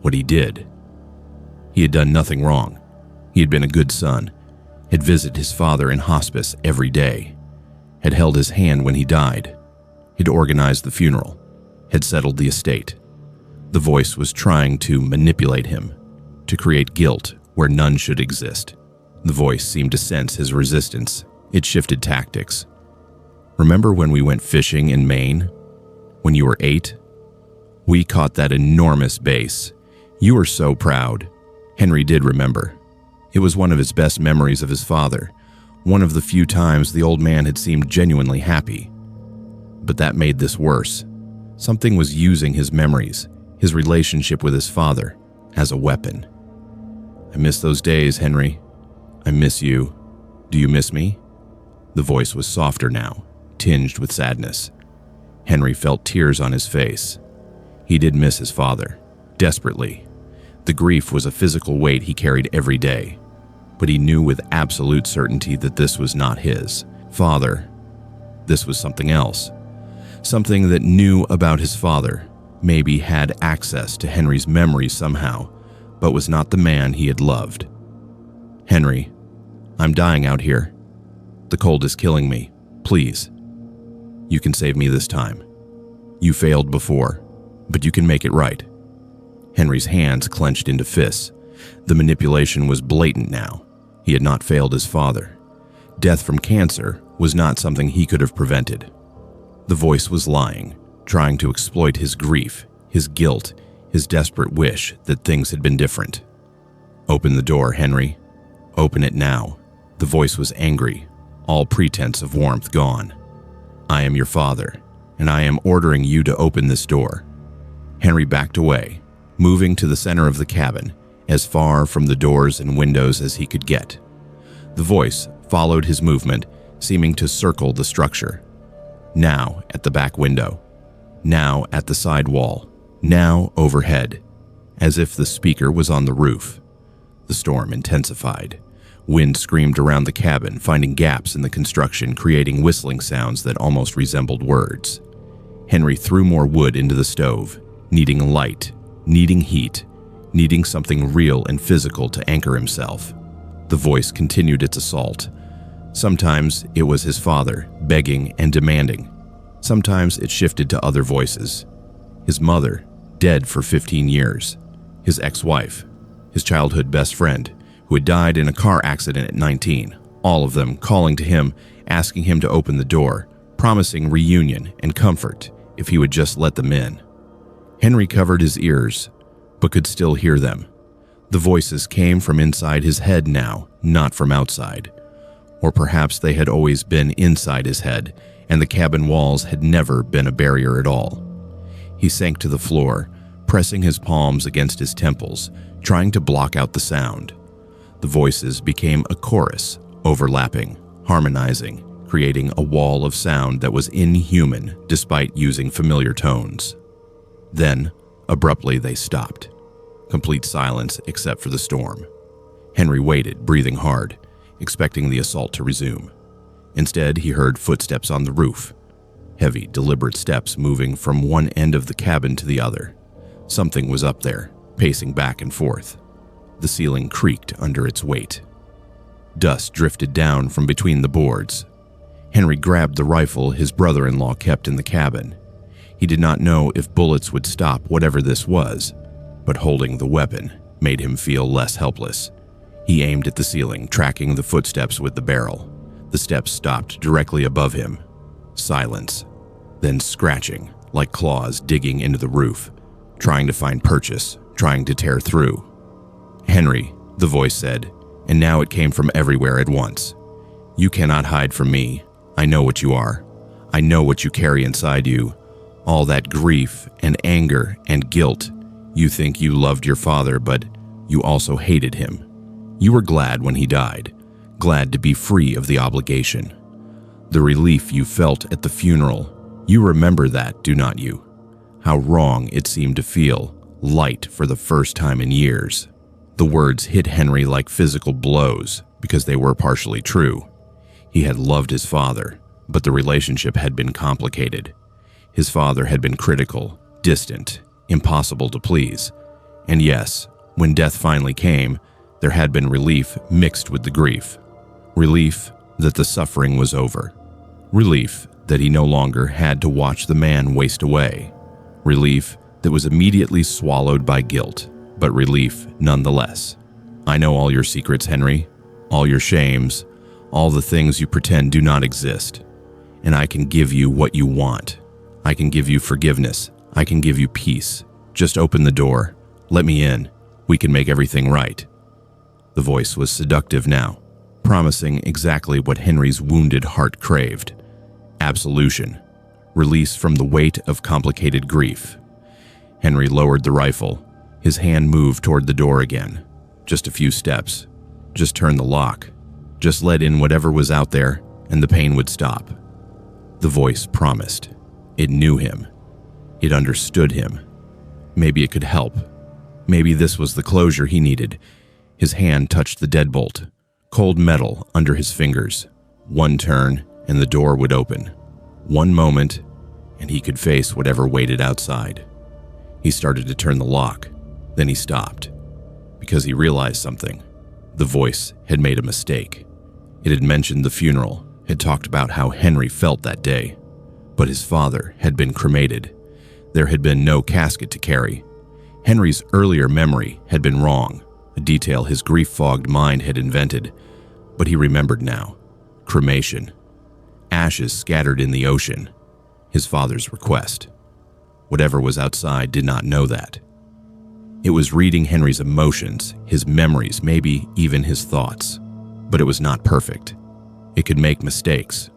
What he did. He had done nothing wrong. He had been a good son, had visited his father in hospice every day, had held his hand when he died, had organized the funeral, had settled the estate. The voice was trying to manipulate him, to create guilt where none should exist. The voice seemed to sense his resistance. It shifted tactics. Remember when we went fishing in Maine? When you were 8? We caught that enormous bass. You were so proud. Henry did remember. It was one of his best memories of his father, One of the few times the old man had seemed genuinely happy. But that made this worse. Something was using his memories, his relationship with his father, as a weapon. "I miss those days, Henry. I miss you. Do you miss me?" The voice was softer now, tinged with sadness. Henry felt tears on his face. He did miss his father, desperately. The grief was a physical weight he carried every day, but he knew with absolute certainty that this was not his father. This was something else. Something that knew about his father, maybe had access to Henry's memories somehow, but was not the man he had loved. "Henry, I'm dying out here. The cold is killing me. Please. You can save me this time. You failed before, but you can make it right." Henry's hands clenched into fists. The manipulation was blatant now. He had not failed his father. Death from cancer was not something he could have prevented. The voice was lying, trying to exploit his grief, his guilt, his desperate wish that things had been different. "Open the door, Henry. Open it now." The voice was angry, all pretense of warmth gone. "I am your father, and I am ordering you to open this door." Henry backed away, moving to the center of the cabin, as far from the doors and windows as he could get. The voice followed his movement, seeming to circle the structure. Now at the back window, now at the side wall, now overhead, as if the speaker was on the roof. The storm intensified. Wind screamed around the cabin, finding gaps in the construction, creating whistling sounds that almost resembled words. Henry threw more wood into the stove, needing light, needing heat, needing something real and physical to anchor himself. The voice continued its assault. Sometimes it was his father, begging and demanding. Sometimes it shifted to other voices. His mother, dead for 15 years. His ex-wife. His childhood best friend, who had died in a car accident at 19. All of them calling to him, asking him to open the door, promising reunion and comfort if he would just let them in. Henry covered his ears, but could still hear them. The voices came from inside his head now, not from outside. Or perhaps they had always been inside his head, and the cabin walls had never been a barrier at all. He sank to the floor, pressing his palms against his temples, trying to block out the sound. The voices became a chorus, overlapping, harmonizing, creating a wall of sound that was inhuman despite using familiar tones. Then, abruptly, they stopped. Complete silence except for the storm. Henry waited, breathing hard, expecting the assault to resume. Instead, he heard footsteps on the roof. Heavy, deliberate steps moving from one end of the cabin to the other. Something was up there, pacing back and forth. The ceiling creaked under its weight. Dust drifted down from between the boards. Henry grabbed the rifle his brother-in-law kept in the cabin. He did not know if bullets would stop whatever this was, but holding the weapon made him feel less helpless. He aimed at the ceiling, tracking the footsteps with the barrel. The steps stopped directly above him. Silence. Then scratching, like claws digging into the roof, trying to find purchase, trying to tear through. "Henry," the voice said, and now it came from everywhere at once. "You cannot hide from me. I know what you are. I know what you carry inside you. All that grief and anger and guilt. You think you loved your father, but you also hated him. You were glad when he died, glad to be free of the obligation. The relief you felt at the funeral, you remember that, do not you? How wrong it seemed to feel, light for the first time in years." The words hit Henry like physical blows because they were partially true. He had loved his father, but the relationship had been complicated. His father had been critical, distant, impossible to please. And yes, when death finally came, there had been relief mixed with the grief. Relief that the suffering was over. Relief that he no longer had to watch the man waste away. Relief that was immediately swallowed by guilt, but relief nonetheless. "I know all your secrets, Henry, all your shames, all the things you pretend do not exist. And I can give you what you want. I can give you forgiveness. I can give you peace. Just open the door. Let me in. We can make everything right." The voice was seductive now, promising exactly what Henry's wounded heart craved: absolution, release from the weight of complicated grief. Henry lowered the rifle. His hand moved toward the door again. Just a few steps. Just turn the lock. Just let in whatever was out there, and the pain would stop. The voice promised. It knew him. It understood him. Maybe it could help. Maybe this was the closure he needed. His hand touched the deadbolt, cold metal under his fingers. One turn, and the door would open. One moment, and he could face whatever waited outside. He started to turn the lock. Then he stopped, because he realized something. The voice had made a mistake. It had mentioned the funeral, had talked about how Henry felt that day. But his father had been cremated. There had been no casket to carry. Henry's earlier memory had been wrong, a detail his grief-fogged mind had invented. But he remembered now. Cremation. Ashes scattered in the ocean. His father's request. Whatever was outside did not know that. It was reading Henry's emotions, his memories, maybe even his thoughts. But it was not perfect. It could make mistakes.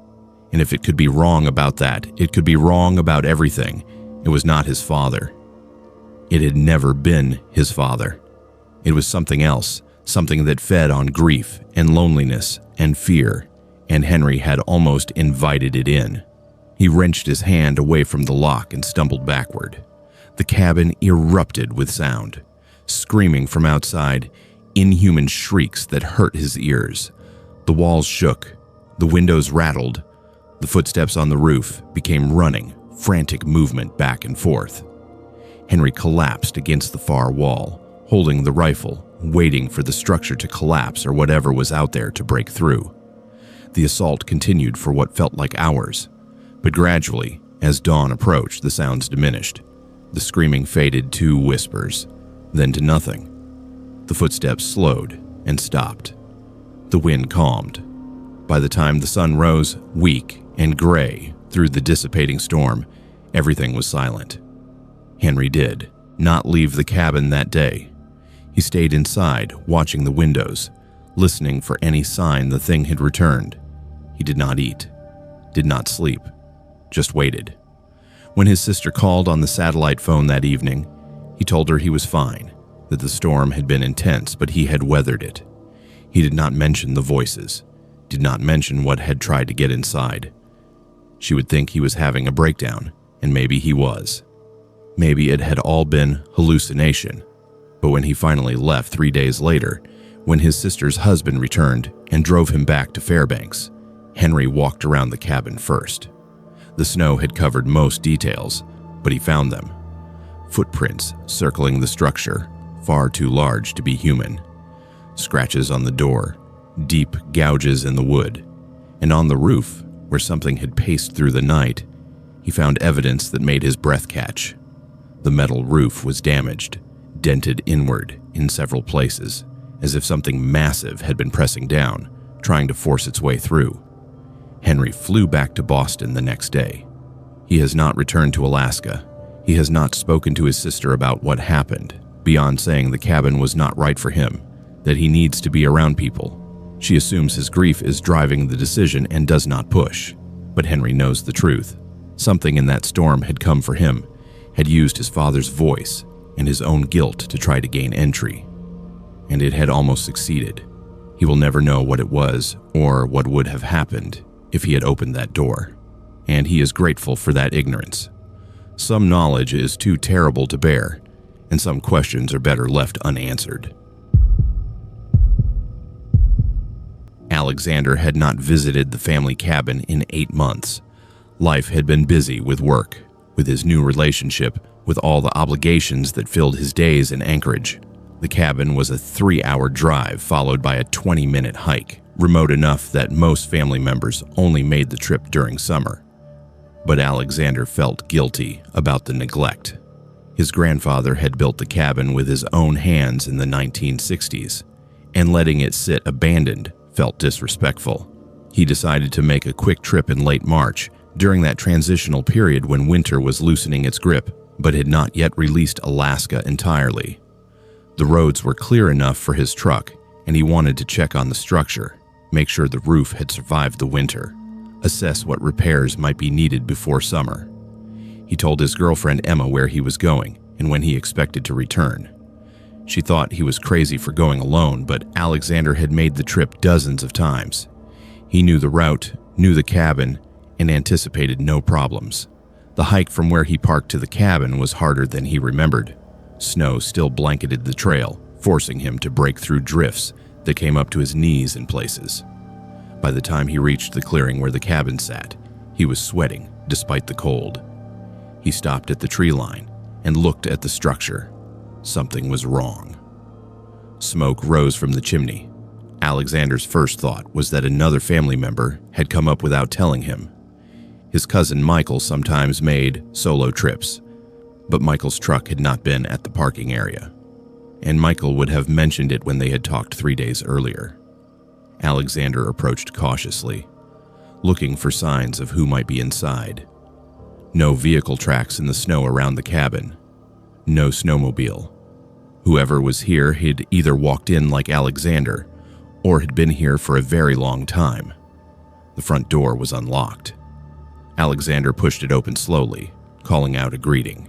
And if it could be wrong about that, it could be wrong about everything. It was not his father. It had never been his father. It was something else, something that fed on grief and loneliness and fear, and Henry had almost invited it in. He wrenched his hand away from the lock and stumbled backward. The cabin erupted with sound, screaming from outside, inhuman shrieks that hurt his ears. The walls shook, the windows rattled, the footsteps on the roof became running, frantic movement back and forth. Henry collapsed against the far wall, holding the rifle, waiting for the structure to collapse or whatever was out there to break through. The assault continued for what felt like hours, but gradually, as dawn approached, the sounds diminished. The screaming faded to whispers, then to nothing. The footsteps slowed and stopped. The wind calmed. By the time the sun rose, weak and gray through the dissipating storm, everything was silent. Henry did not leave the cabin that day. He stayed inside, watching the windows, listening for any sign the thing had returned. He did not eat, did not sleep, just waited. When his sister called on the satellite phone that evening, he told her he was fine, that the storm had been intense, but he had weathered it. He did not mention the voices, did not mention what had tried to get inside. She would think he was having a breakdown, and maybe he was. Maybe it had all been hallucination. But when he finally left 3 days later, when his sister's husband returned and drove him back to Fairbanks, Henry walked around the cabin first. The snow had covered most details, but he found them. Footprints circling the structure, far too large to be human. Scratches on the door, deep gouges in the wood, and on the roof, where something had paced through the night, he found evidence that made his breath catch. The metal roof was damaged, dented inward in several places, as if something massive had been pressing down, trying to force its way through. Henry flew back to Boston the next day. He has not returned to Alaska. He has not spoken to his sister about what happened, beyond saying the cabin was not right for him, that he needs to be around people. She assumes his grief is driving the decision and does not push. But Henry knows the truth. Something in that storm had come for him, had used his father's voice and his own guilt to try to gain entry. And it had almost succeeded. He will never know what it was or what would have happened if he had opened that door. And he is grateful for that ignorance. Some knowledge is too terrible to bear, and some questions are better left unanswered. Alexander had not visited the family cabin in 8 months. Life had been busy with work, with his new relationship, with all the obligations that filled his days in Anchorage. The cabin was a 3-hour drive followed by a 20-minute hike, remote enough that most family members only made the trip during summer. But Alexander felt guilty about the neglect. His grandfather had built the cabin with his own hands in the 1960s, and letting it sit abandoned felt disrespectful. He decided to make a quick trip in late March, during that transitional period when winter was loosening its grip, but had not yet released Alaska entirely. The roads were clear enough for his truck, and he wanted to check on the structure. make sure the roof had survived the winter, assess what repairs might be needed before summer. He told his girlfriend Emma where he was going and when he expected to return. She thought he was crazy for going alone, but Alexander had made the trip dozens of times. He knew the route, knew the cabin, and anticipated no problems. The hike from where he parked to the cabin was harder than he remembered. Snow still blanketed the trail, forcing him to break through drifts that came up to his knees in places. By the time he reached the clearing where the cabin sat, he was sweating despite the cold. He stopped at the tree line and looked at the structure. Something was wrong. Smoke rose from the chimney. Alexander's first thought was that another family member had come up without telling him. His cousin Michael sometimes made solo trips, but Michael's truck had not been at the parking area, and Michael would have mentioned it when they had talked 3 days earlier. Alexander approached cautiously, looking for signs of who might be inside. No vehicle tracks in the snow around the cabin. No snowmobile. Whoever was here had either walked in like Alexander or had been here for a very long time. The front door was unlocked. Alexander pushed it open slowly, calling out a greeting.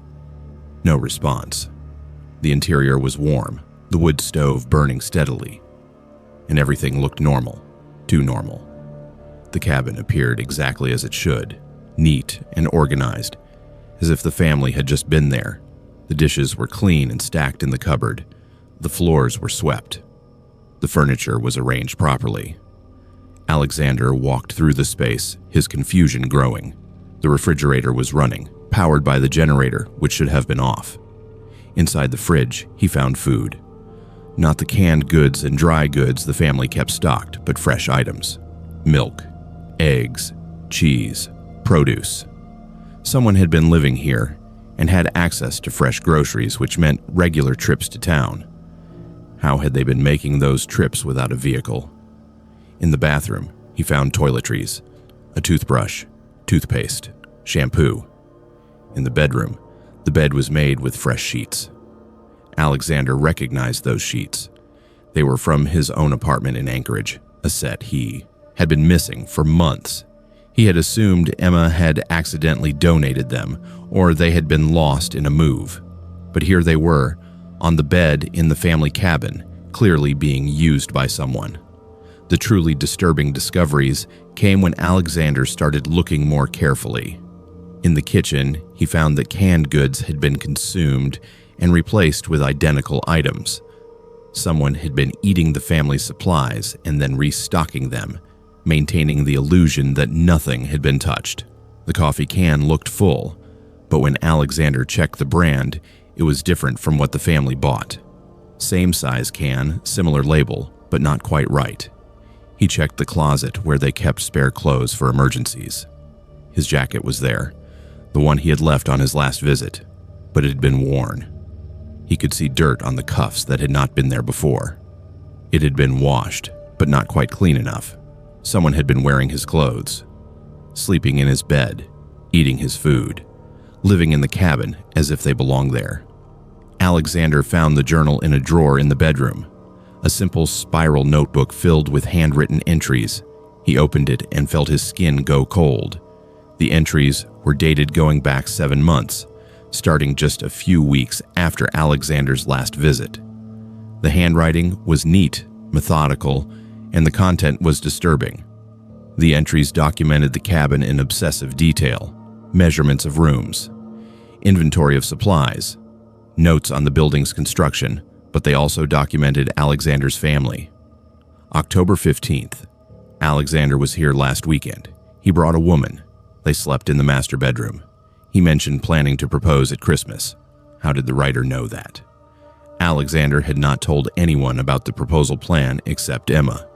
No response. The interior was warm, the wood stove burning steadily, and everything looked normal, too normal. The cabin appeared exactly as it should, neat and organized, as if the family had just been there. The dishes were clean and stacked in the cupboard. The floors were swept. The furniture was arranged properly. Alexander walked through the space, his confusion growing. The refrigerator was running, powered by the generator, which should have been off. Inside the fridge, he found food. Not the canned goods and dry goods the family kept stocked, but fresh items. Milk, eggs, cheese, produce. Someone had been living here and had access to fresh groceries, which meant regular trips to town. How had they been making those trips without a vehicle? In the bathroom, he found toiletries, a toothbrush, toothpaste, shampoo. In the bedroom, the bed was made with fresh sheets. Alexander recognized those sheets. They were from his own apartment in Anchorage, a set he had been missing for months. He had assumed Emma had accidentally donated them, or they had been lost in a move. But here they were, on the bed in the family cabin, clearly being used by someone. The truly disturbing discoveries came when Alexander started looking more carefully. In the kitchen, he found that canned goods had been consumed and replaced with identical items. Someone had been eating the family's supplies and then restocking them, maintaining the illusion that nothing had been touched. The coffee can looked full, but when Alexander checked the brand, it was different from what the family bought. Same size can, similar label, but not quite right. He checked the closet where they kept spare clothes for emergencies. His jacket was there, the one he had left on his last visit, but it had been worn. He could see dirt on the cuffs that had not been there before. It had been washed, but not quite clean enough. Someone had been wearing his clothes, sleeping in his bed, eating his food, living in the cabin as if they belonged there. Alexander found the journal in a drawer in the bedroom, a simple spiral notebook filled with handwritten entries. He opened it and felt his skin go cold. The entries were dated going back 7 months, starting just a few weeks after Alexander's last visit. The handwriting was neat, methodical, and the content was disturbing. The entries documented the cabin in obsessive detail, measurements of rooms, inventory of supplies, notes on the building's construction, but they also documented Alexander's family. October 15th. Alexander was here last weekend. He brought a woman. They slept in the master bedroom. He mentioned planning to propose at Christmas. How did the writer know that? Alexander had not told anyone about the proposal plan except Emma,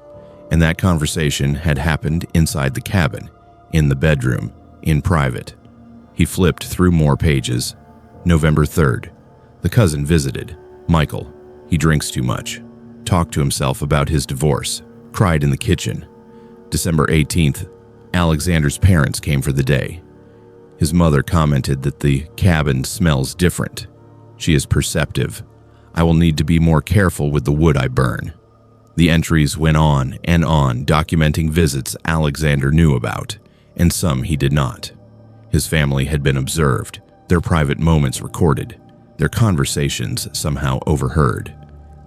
and that conversation had happened inside the cabin, in the bedroom, in private. He flipped through more pages. November 3rd. The cousin visited. Michael. He drinks too much. Talked to himself about his divorce. Cried in the kitchen. December 18th. Alexander's parents came for the day. His mother commented that the cabin smells different. She is perceptive. I will need to be more careful with the wood I burn. The entries went on and on, documenting visits Alexander knew about, and some he did not. His family had been observed, their private moments recorded, their conversations somehow overheard.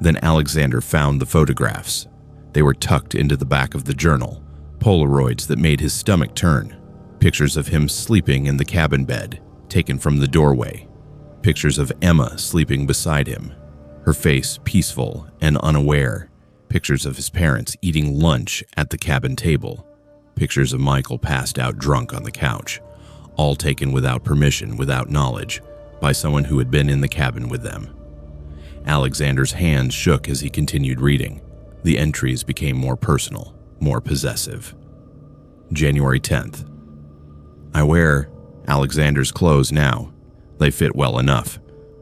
Then Alexander found the photographs. They were tucked into the back of the journal, Polaroids that made his stomach turn. Pictures of him sleeping in the cabin bed, taken from the doorway. Pictures of Emma sleeping beside him, her face peaceful and unaware. Pictures of his parents eating lunch at the cabin table. Pictures of Michael passed out drunk on the couch, all taken without permission, without knowledge, by someone who had been in the cabin with them. Alexander's hands shook as he continued reading. The entries became more personal, more possessive. January 10th. I wear Alexander's clothes now. They fit well enough.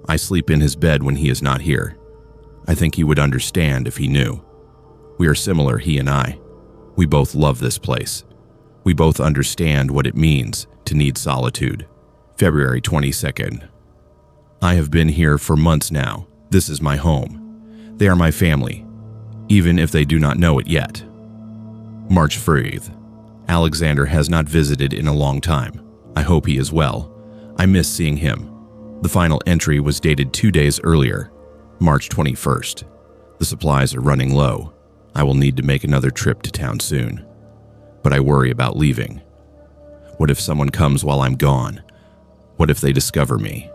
I sleep in his bed when he is not here. I think he would understand if he knew. We are similar, he and I. We both love this place. We both understand what it means to need solitude. February 22nd. I have been here for months now. This is my home. They are my family, even if they do not know it yet. March 3rd. Alexander has not visited in a long time. I hope he is well. I miss seeing him. The final entry was dated 2 days earlier, March 21st. The supplies are running low. I will need to make another trip to town soon. But I worry about leaving. What if someone comes while I'm gone? What if they discover me?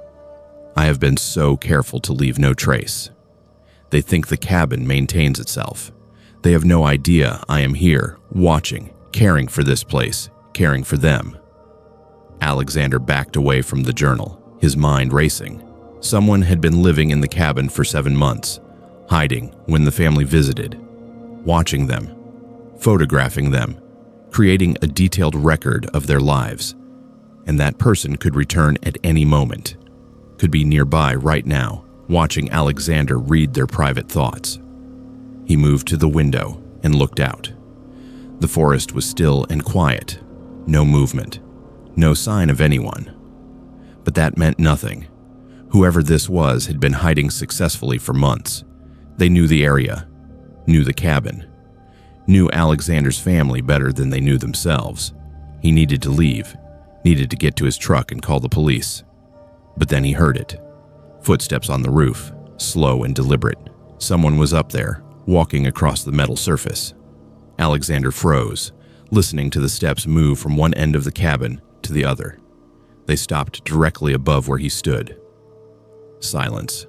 I have been so careful to leave no trace. They think the cabin maintains itself. They have no idea I am here, watching, caring for this place, caring for them. Alexander backed away from the journal, his mind racing. Someone had been living in the cabin for 7 months, hiding when the family visited, watching them, photographing them, creating a detailed record of their lives. And that person could return at any moment, could be nearby right now, watching Alexander read their private thoughts. He moved to the window and looked out. The forest was still and quiet, no movement, no sign of anyone. But that meant nothing. Whoever this was had been hiding successfully for months. They knew the area, knew the cabin, knew Alexander's family better than they knew themselves. He needed to leave, needed to get to his truck and call the police. But then he heard it. Footsteps on the roof, slow and deliberate. Someone was up there, walking across the metal surface. Alexander froze, listening to the steps move from one end of the cabin to the other. They stopped directly above where he stood. Silence.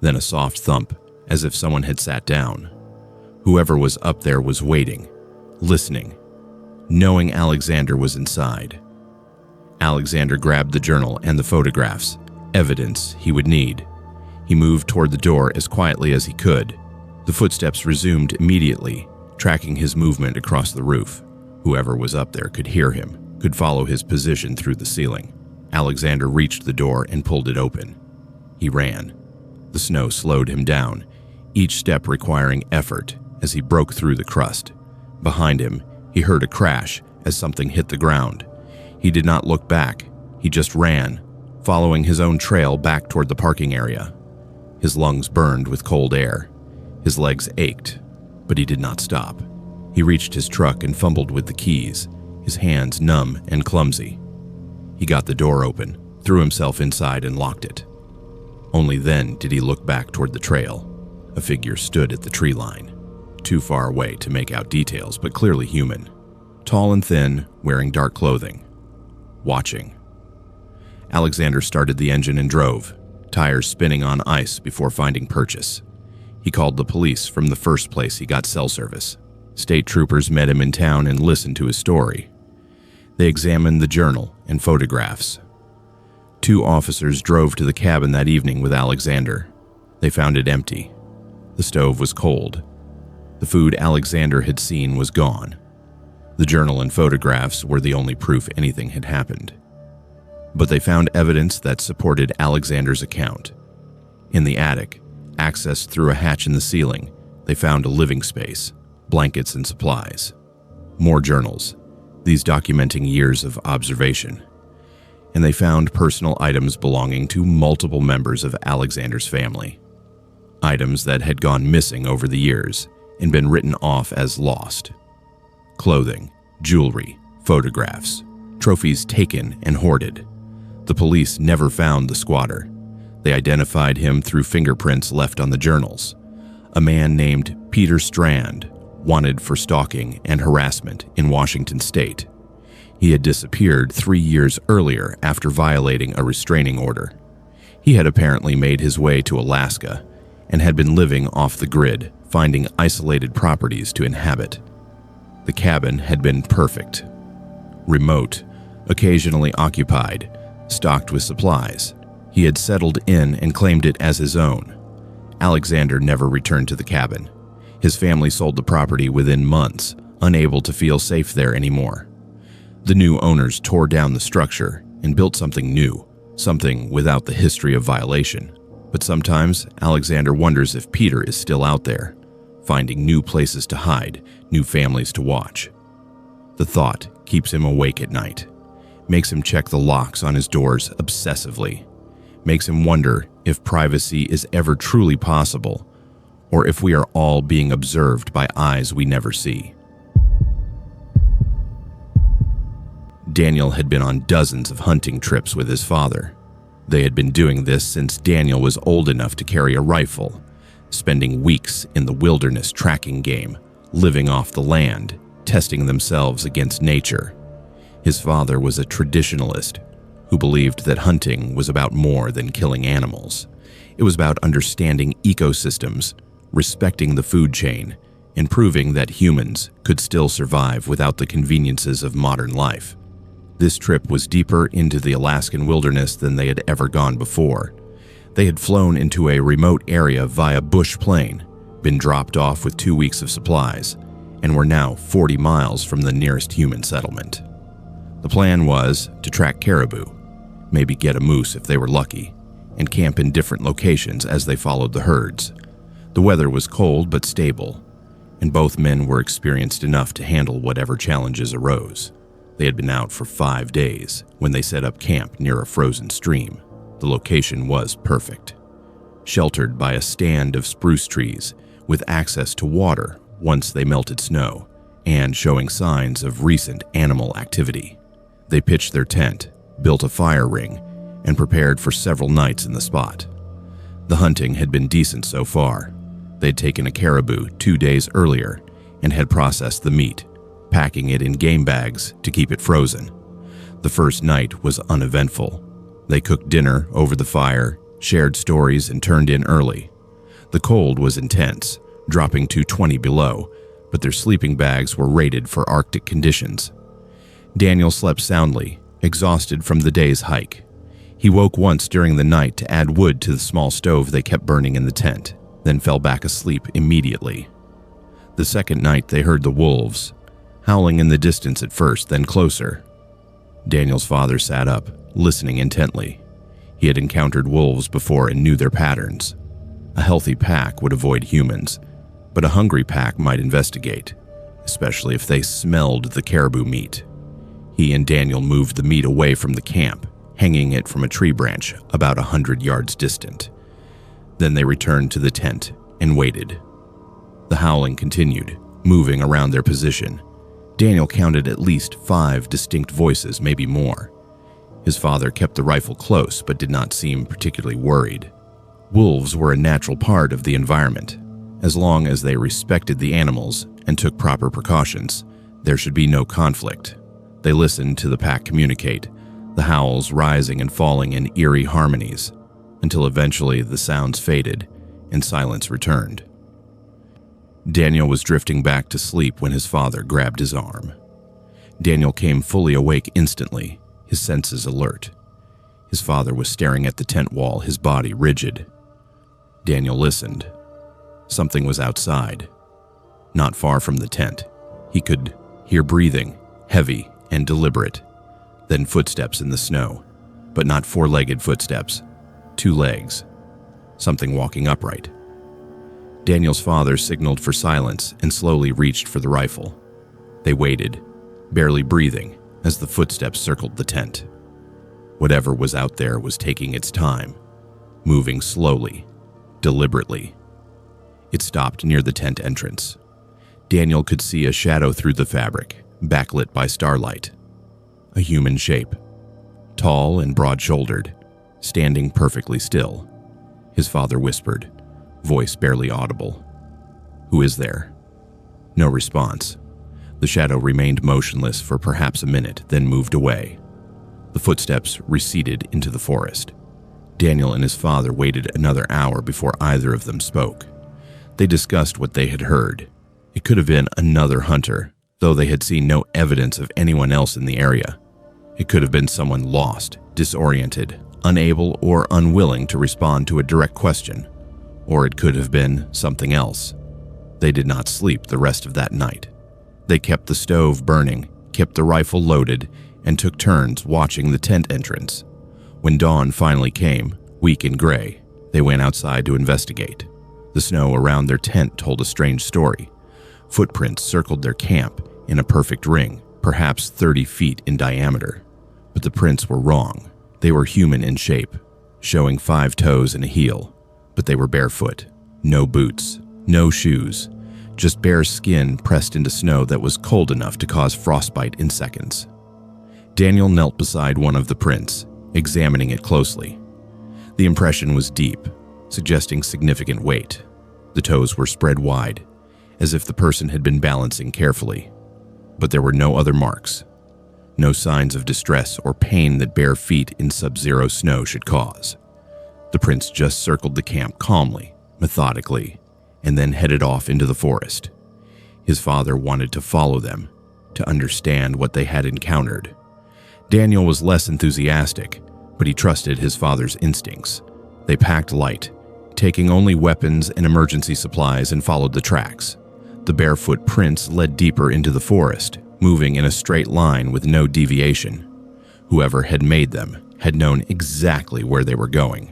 Then a soft thump, as if someone had sat down. Whoever was up there was waiting, listening, knowing Alexander was inside. Alexander grabbed the journal and the photographs, evidence he would need. He moved toward the door as quietly as he could. The footsteps resumed immediately, tracking his movement across the roof. Whoever was up there could hear him, could follow his position through the ceiling. Alexander reached the door and pulled it open. He ran. The snow slowed him down, each step requiring effort as he broke through the crust. Behind him, he heard a crash as something hit the ground. He did not look back. He just ran, following his own trail back toward the parking area. His lungs burned with cold air. His legs ached, but he did not stop. He reached his truck and fumbled with the keys, his hands numb and clumsy. He got the door open, threw himself inside and locked it. Only then did he look back toward the trail. A figure stood at the tree line, too far away to make out details, but clearly human. Tall and thin, wearing dark clothing. Watching. Alexander started the engine and drove, tires spinning on ice before finding purchase. He called the police from the first place he got cell service. State troopers met him in town and listened to his story. They examined the journal and photographs. 2 officers drove to the cabin that evening with Alexander. They found it empty. The stove was cold. The food Alexander had seen was gone. The journal and photographs were the only proof anything had happened. But they found evidence that supported Alexander's account. In the attic, accessed through a hatch in the ceiling, they found a living space, blankets and supplies. More journals, these documenting years of observation. And they found personal items belonging to multiple members of Alexander's family. Items that had gone missing over the years and been written off as lost. Clothing, jewelry, photographs, trophies taken and hoarded. The police never found the squatter. They identified him through fingerprints left on the journals. A man named Peter Strand, wanted for stalking and harassment in Washington state. He had disappeared 3 years earlier after violating a restraining order. He had apparently made his way to Alaska and had been living off the grid, finding isolated properties to inhabit. The cabin had been perfect. Remote, occasionally occupied, stocked with supplies. He had settled in and claimed it as his own. Alexander never returned to the cabin. His family sold the property within months, unable to feel safe there anymore. The new owners tore down the structure and built something new, something without the history of violation. But sometimes Alexander wonders if Peter is still out there, finding new places to hide, new families to watch. The thought keeps him awake at night, makes him check the locks on his doors obsessively, makes him wonder if privacy is ever truly possible, or if we are all being observed by eyes we never see. Daniel had been on dozens of hunting trips with his father. They had been doing this since Daniel was old enough to carry a rifle, spending weeks in the wilderness tracking game, living off the land, testing themselves against nature. His father was a traditionalist who believed that hunting was about more than killing animals. It was about understanding ecosystems, respecting the food chain, and proving that humans could still survive without the conveniences of modern life. This trip was deeper into the Alaskan wilderness than they had ever gone before. They had flown into a remote area via bush plane, been dropped off with 2 weeks of supplies, and were now 40 miles from the nearest human settlement. The plan was to track caribou, maybe get a moose if they were lucky, and camp in different locations as they followed the herds. The weather was cold but stable, and both men were experienced enough to handle whatever challenges arose. They had been out for 5 days when they set up camp near a frozen stream. The location was perfect, sheltered by a stand of spruce trees with access to water once they melted snow, and showing signs of recent animal activity. They pitched their tent, built a fire ring, and prepared for several nights in the spot. The hunting had been decent so far. They'd taken a caribou 2 days earlier and had processed the meat, packing it in game bags to keep it frozen. The first night was uneventful. They cooked dinner over the fire, shared stories, and turned in early. The cold was intense, dropping to 20 below, but their sleeping bags were rated for Arctic conditions. Daniel slept soundly, exhausted from the day's hike. He woke once during the night to add wood to the small stove they kept burning in the tent, then fell back asleep immediately. The second night they heard the wolves, howling in the distance at first, then closer. Daniel's father sat up, listening intently. He had encountered wolves before and knew their patterns. A healthy pack would avoid humans, but a hungry pack might investigate, especially if they smelled the caribou meat. He and Daniel moved the meat away from the camp, hanging it from a tree branch about 100 yards distant. Then they returned to the tent and waited. The howling continued, moving around their position. Daniel counted at least 5 distinct voices, maybe more. His father kept the rifle close but did not seem particularly worried. Wolves were a natural part of the environment. As long as they respected the animals and took proper precautions, there should be no conflict. They listened to the pack communicate, the howls rising and falling in eerie harmonies, until eventually the sounds faded and silence returned. Daniel was drifting back to sleep when his father grabbed his arm. Daniel came fully awake instantly, his senses alert. His father was staring at the tent wall, his body rigid. Daniel listened. Something was outside, not far from the tent. He could hear breathing, heavy and deliberate, then footsteps in the snow, but not 4-legged footsteps, 2 legs, something walking upright. Daniel's father signaled for silence and slowly reached for the rifle. They waited, barely breathing, as the footsteps circled the tent. Whatever was out there was taking its time, moving slowly, deliberately. It stopped near the tent entrance, Daniel could see a shadow through the fabric, backlit by starlight. A human shape, tall and broad-shouldered, standing perfectly still. His father whispered, voice barely audible. "Who is there?" No response. The shadow remained motionless for perhaps a minute, then moved away. The footsteps receded into the forest. Daniel and his father waited another hour before either of them spoke. They discussed what they had heard. It could have been another hunter, though they had seen no evidence of anyone else in the area. It could have been someone lost, disoriented, unable or unwilling to respond to a direct question. Or it could have been something else. They did not sleep the rest of that night. They kept the stove burning, kept the rifle loaded, and took turns watching the tent entrance. When dawn finally came, weak and gray, they went outside to investigate. The snow around their tent told a strange story. Footprints circled their camp in a perfect ring, perhaps 30 feet in diameter. But the prints were wrong. They were human in shape, showing 5 toes and a heel. But they were barefoot, no boots, no shoes, just bare skin pressed into snow that was cold enough to cause frostbite in seconds. Daniel knelt beside one of the prints, examining it closely. The impression was deep, suggesting significant weight. The toes were spread wide, as if the person had been balancing carefully. But there were no other marks, no signs of distress or pain that bare feet in sub-zero snow should cause. The prince just circled the camp calmly, methodically, and then headed off into the forest. His father wanted to follow them, to understand what they had encountered. Daniel was less enthusiastic, but he trusted his father's instincts. They packed light, taking only weapons and emergency supplies, and followed the tracks. The barefoot prints led deeper into the forest, moving in a straight line with no deviation. Whoever had made them had known exactly where they were going.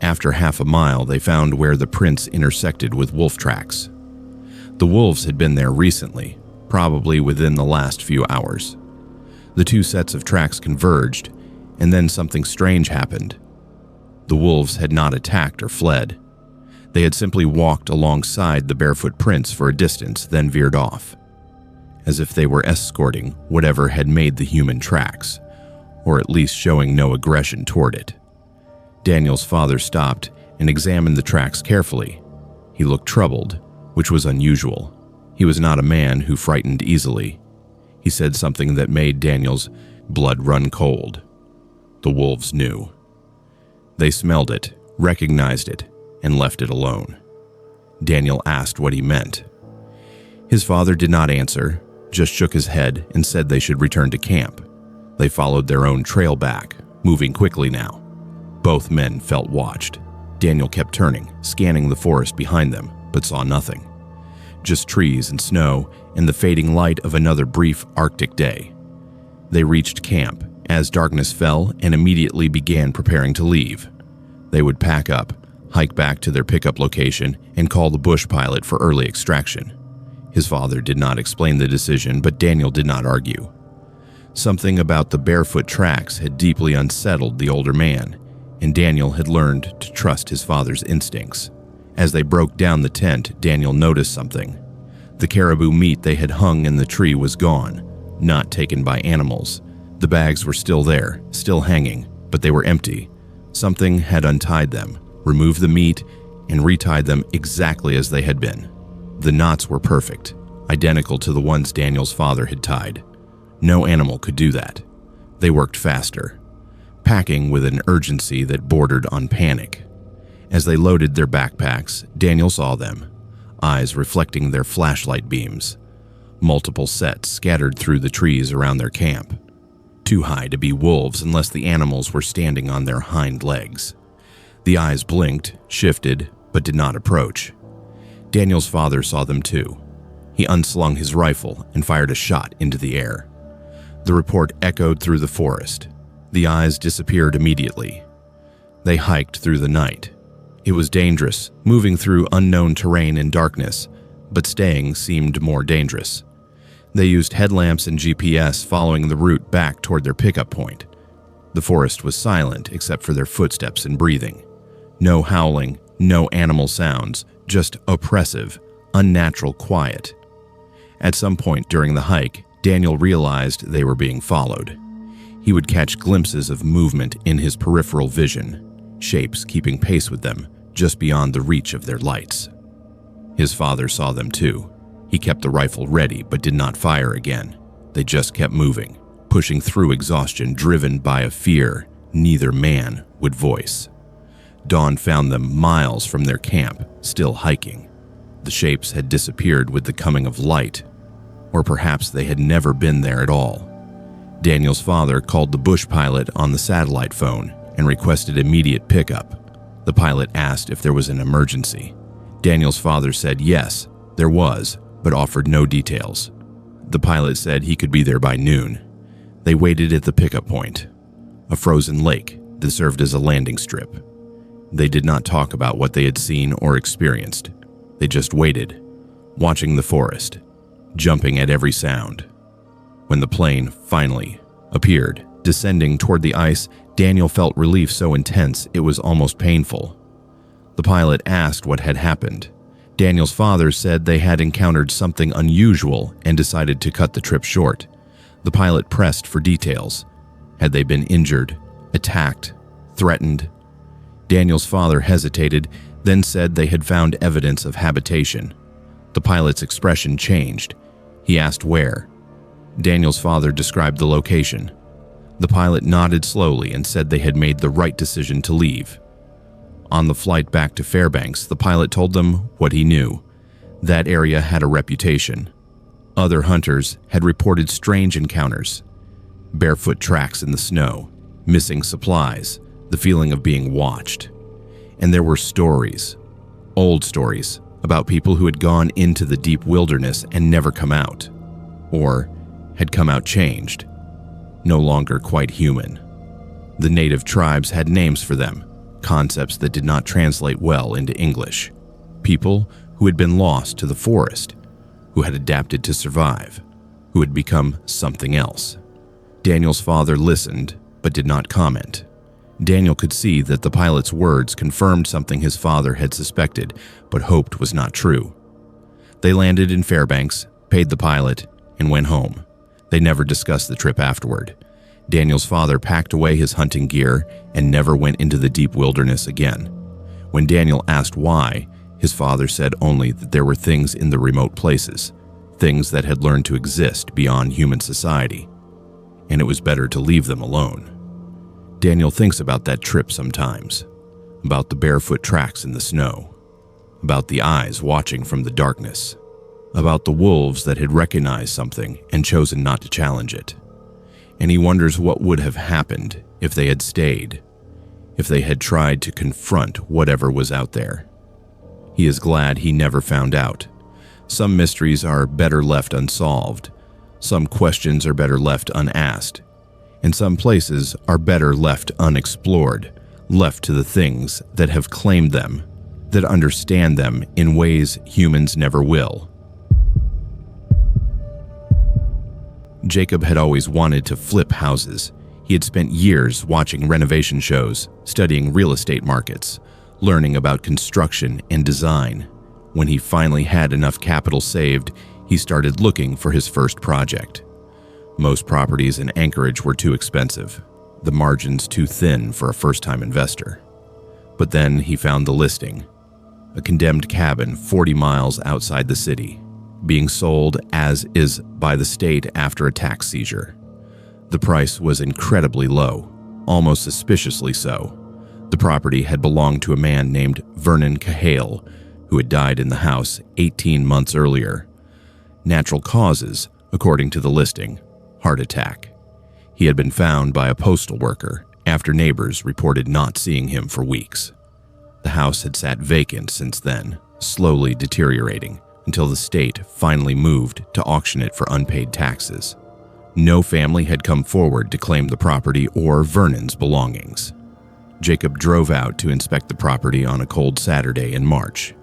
After half a mile, they found where the prints intersected with wolf tracks. The wolves had been there recently, probably within the last few hours. The 2 sets of tracks converged, and then something strange happened. The wolves had not attacked or fled. They had simply walked alongside the barefoot prints for a distance, then veered off, as if they were escorting whatever had made the human tracks, or at least showing no aggression toward it. Daniel's father stopped and examined the tracks carefully. He looked troubled, which was unusual. He was not a man who frightened easily. He said something that made Daniel's blood run cold. The wolves knew. They smelled it, recognized it, and left it alone. Daniel asked what he meant. His father did not answer, just shook his head and said they should return to camp. They followed their own trail back, moving quickly now. Both men felt watched. Daniel kept turning, scanning the forest behind them, but saw nothing. Just trees and snow and the fading light of another brief Arctic day. They reached camp as darkness fell and immediately began preparing to leave. They would pack up, hike back to their pickup location, and call the bush pilot for early extraction. His father did not explain the decision, but Daniel did not argue. Something about the barefoot tracks had deeply unsettled the older man, and Daniel had learned to trust his father's instincts. As they broke down the tent, Daniel noticed something. The caribou meat they had hung in the tree was gone, not taken by animals. The bags were still there, still hanging, but they were empty. Something had untied them, removed the meat, and retied them exactly as they had been. The knots were perfect, identical to the ones Daniel's father had tied. No animal could do that. They worked faster, packing with an urgency that bordered on panic. As they loaded their backpacks, Daniel saw them, eyes reflecting their flashlight beams. Multiple sets scattered through the trees around their camp. Too high to be wolves unless the animals were standing on their hind legs. The eyes blinked, shifted, but did not approach. Daniel's father saw them too. He unslung his rifle and fired a shot into the air. The report echoed through the forest. The eyes disappeared immediately. They hiked through the night. It was dangerous, moving through unknown terrain in darkness, but staying seemed more dangerous. They used headlamps and GPS, following the route back toward their pickup point. The forest was silent except for their footsteps and breathing. No howling, no animal sounds, just oppressive, unnatural quiet. At some point during the hike, Daniel realized they were being followed. He would catch glimpses of movement in his peripheral vision, shapes keeping pace with them just beyond the reach of their lights. His father saw them too. He kept the rifle ready but did not fire again. They just kept moving, pushing through exhaustion driven by a fear neither man would voice. Dawn found them miles from their camp, still hiking. The shapes had disappeared with the coming of light, or perhaps they had never been there at all. Daniel's father called the bush pilot on the satellite phone and requested immediate pickup. The pilot asked if there was an emergency. Daniel's father said yes, there was, but offered no details. The pilot said he could be there by noon. They waited at the pickup point, a frozen lake that served as a landing strip. They did not talk about what they had seen or experienced. They just waited, watching the forest, jumping at every sound. When the plane finally appeared, descending toward the ice, Daniel felt relief so intense it was almost painful. The pilot asked what had happened. Daniel's father said they had encountered something unusual and decided to cut the trip short. The pilot pressed for details. Had they been injured, attacked, threatened? Daniel's father hesitated, then said they had found evidence of habitation. The pilot's expression changed. He asked where. Daniel's father described the location. The pilot nodded slowly and said they had made the right decision to leave. On the flight back to Fairbanks, the pilot told them what he knew. That area had a reputation. Other hunters had reported strange encounters. Barefoot tracks in the snow, missing supplies, the feeling of being watched. And there were stories, old stories, about people who had gone into the deep wilderness and never come out, or had come out changed, no longer quite human. The native tribes had names for them, concepts that did not translate well into English. People who had been lost to the forest, who had adapted to survive, who had become something else. Daniel's father listened, but did not comment. Daniel could see that the pilot's words confirmed something his father had suspected, but hoped was not true. They landed in Fairbanks, paid the pilot, and went home. They never discussed the trip afterward. Daniel's father packed away his hunting gear and never went into the deep wilderness again. When Daniel asked why, his father said only that there were things in the remote places, things that had learned to exist beyond human society, and it was better to leave them alone. Daniel thinks about that trip sometimes, about the barefoot tracks in the snow, about the eyes watching from the darkness, about the wolves that had recognized something and chosen not to challenge it. And he wonders what would have happened if they had stayed, if they had tried to confront whatever was out there. He is glad he never found out. Some mysteries are better left unsolved. Some questions are better left unasked. And some places are better left unexplored, left to the things that have claimed them, that understand them in ways humans never will. Jacob had always wanted to flip houses. He had spent years watching renovation shows, studying real estate markets, learning about construction and design. When he finally had enough capital saved, he started looking for his first project. Most properties in Anchorage were too expensive, the margins too thin for a first-time investor. But then he found the listing, a condemned cabin 40 miles outside the city, being sold as is by the state after a tax seizure. The price was incredibly low, almost suspiciously so. The property had belonged to a man named Vernon Cahill, who had died in the house 18 months earlier. Natural causes, according to the listing, heart attack. He had been found by a postal worker after neighbors reported not seeing him for weeks. The house had sat vacant since then, slowly deteriorating until the state finally moved to auction it for unpaid taxes. No family had come forward to claim the property or Vernon's belongings. Jacob drove out to inspect the property on a cold Saturday in March.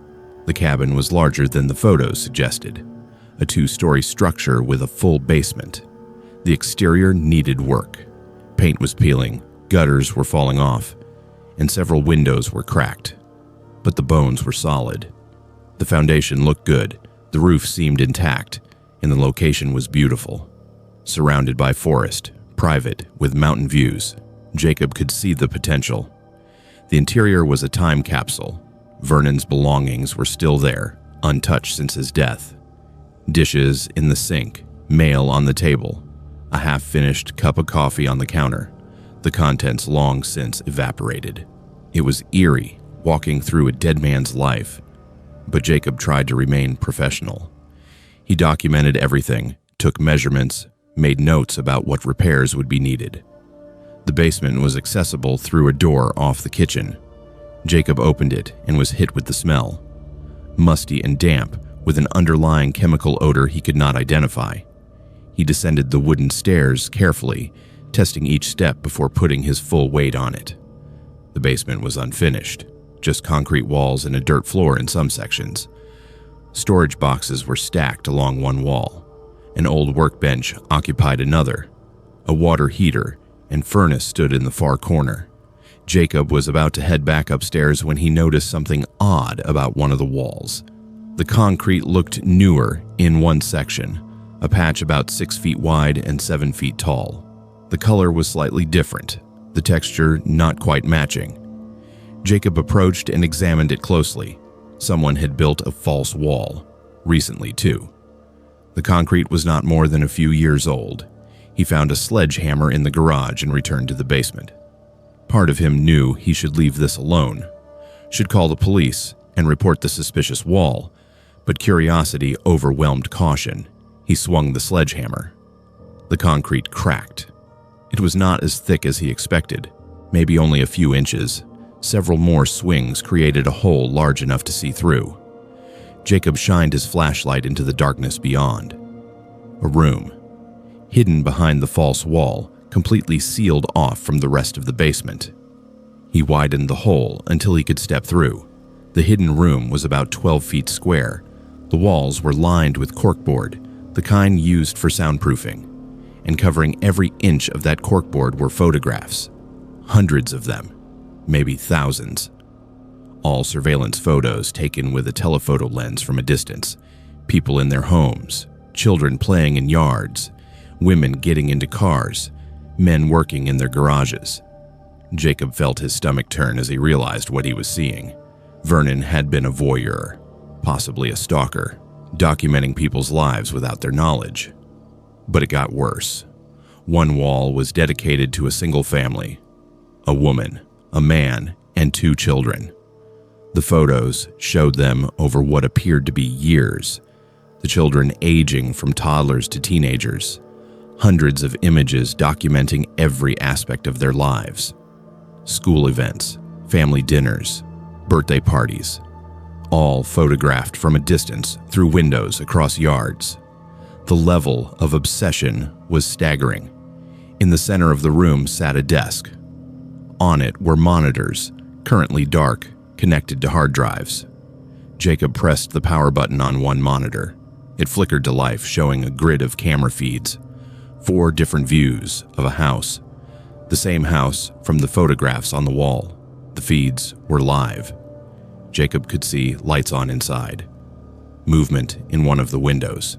The cabin was larger than the photos suggested, a 2-story structure with a full basement. The exterior needed work. Paint was peeling, gutters were falling off, and several windows were cracked. But the bones were solid. The foundation looked good, the roof seemed intact, and the location was beautiful. Surrounded by forest, private, with mountain views, Jacob could see the potential. The interior was a time capsule. Vernon's belongings were still there, untouched since his death. Dishes in the sink, mail on the table, a half-finished cup of coffee on the counter, the contents long since evaporated. It was eerie, walking through a dead man's life, but Jacob tried to remain professional. He documented everything, took measurements, made notes about what repairs would be needed. The basement was accessible through a door off the kitchen. Jacob opened it and was hit with the smell. Musty and damp, with an underlying chemical odor he could not identify. He descended the wooden stairs carefully, testing each step before putting his full weight on it. The basement was unfinished, just concrete walls and a dirt floor in some sections. Storage boxes were stacked along one wall. An old workbench occupied another. A water heater and furnace stood in the far corner. Jacob was about to head back upstairs when he noticed something odd about one of the walls. The concrete looked newer in one section, a patch about 6 feet wide and 7 feet tall. The color was slightly different, the texture not quite matching. Jacob approached and examined it closely. Someone had built a false wall, recently too. The concrete was not more than a few years old. He found a sledgehammer in the garage and returned to the basement. Part of him knew he should leave this alone, should call the police and report the suspicious wall, but curiosity overwhelmed caution. He swung the sledgehammer. The concrete cracked. It was not as thick as he expected, maybe only a few inches. Several more swings created a hole large enough to see through. Jacob shined his flashlight into the darkness beyond. A room, hidden behind the false wall, completely sealed off from the rest of the basement. He widened the hole until he could step through. The hidden room was about 12 feet square. The walls were lined with corkboard, the kind used for soundproofing, and covering every inch of that corkboard were photographs. Hundreds of them, maybe thousands. All surveillance photos taken with a telephoto lens from a distance. People in their homes, children playing in yards, women getting into cars, men working in their garages. Jacob felt his stomach turn as he realized what he was seeing. Vernon had been a voyeur, possibly a stalker, documenting people's lives without their knowledge. But it got worse. One wall was dedicated to a single family, a woman, a man, and 2 children. The photos showed them over what appeared to be years, the children aging from toddlers to teenagers, hundreds of images documenting every aspect of their lives. School events, family dinners, birthday parties, all photographed from a distance through windows across yards. The level of obsession was staggering. In the center of the room sat a desk. On it were monitors, currently dark, connected to hard drives. Jacob pressed the power button on one monitor. It flickered to life, showing a grid of camera feeds, 4 different views of a house. The same house from the photographs on the wall. The feeds were live. Jacob could see lights on inside. Movement in one of the windows.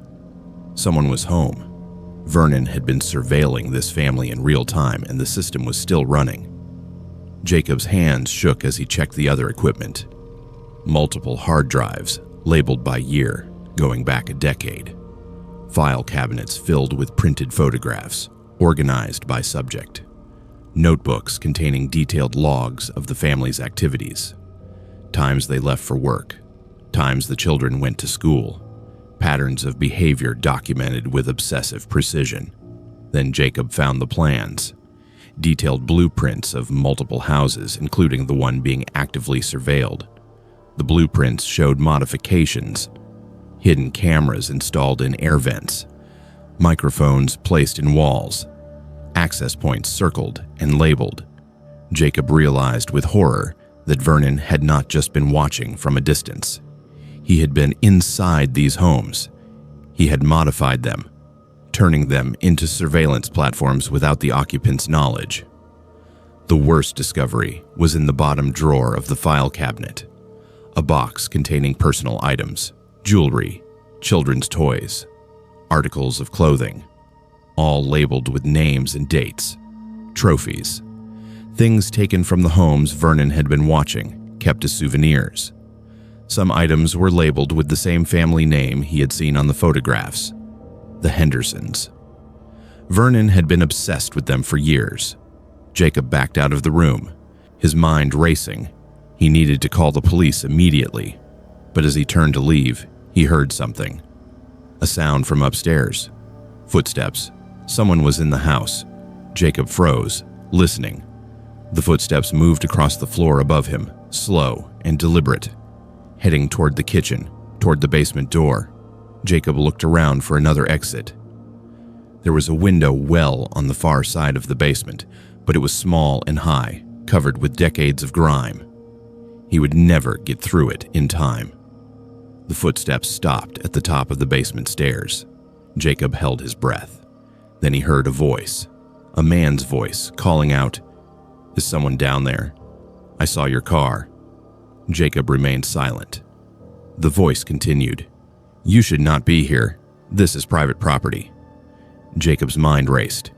Someone was home. Vernon had been surveilling this family in real time, and the system was still running. Jacob's hands shook as he checked the other equipment. Multiple hard drives, labeled by year, going back a decade. File cabinets filled with printed photographs, organized by subject. Notebooks containing detailed logs of the family's activities. Times they left for work. Times the children went to school. Patterns of behavior documented with obsessive precision. Then Jacob found the plans. Detailed blueprints of multiple houses, including the one being actively surveilled. The blueprints showed modifications, hidden cameras installed in air vents, microphones placed in walls, access points circled and labeled. Jacob realized with horror that Vernon had not just been watching from a distance. He had been inside these homes. He had modified them, turning them into surveillance platforms without the occupants' knowledge. The worst discovery was in the bottom drawer of the file cabinet, a box containing personal items, jewelry, children's toys, articles of clothing, all labeled with names and dates, trophies, things taken from the homes Vernon had been watching, kept as souvenirs. Some items were labeled with the same family name he had seen on the photographs, the Hendersons. Vernon had been obsessed with them for years. Jacob backed out of the room, his mind racing. He needed to call the police immediately, but as he turned to leave, he heard something. A sound from upstairs. Footsteps. Someone was in the house. Jacob froze, listening. The footsteps moved across the floor above him, slow and deliberate, heading toward the kitchen, toward the basement door. Jacob looked around for another exit. There was a window well on the far side of the basement, but it was small and high, covered with decades of grime. He would never get through it in time. The footsteps stopped at the top of the basement stairs. Jacob held his breath. Then he heard a voice, a man's voice, calling out, "Is someone down there? I saw your car." Jacob remained silent. The voice continued, "You should not be here. This is private property." Jacob's mind raced.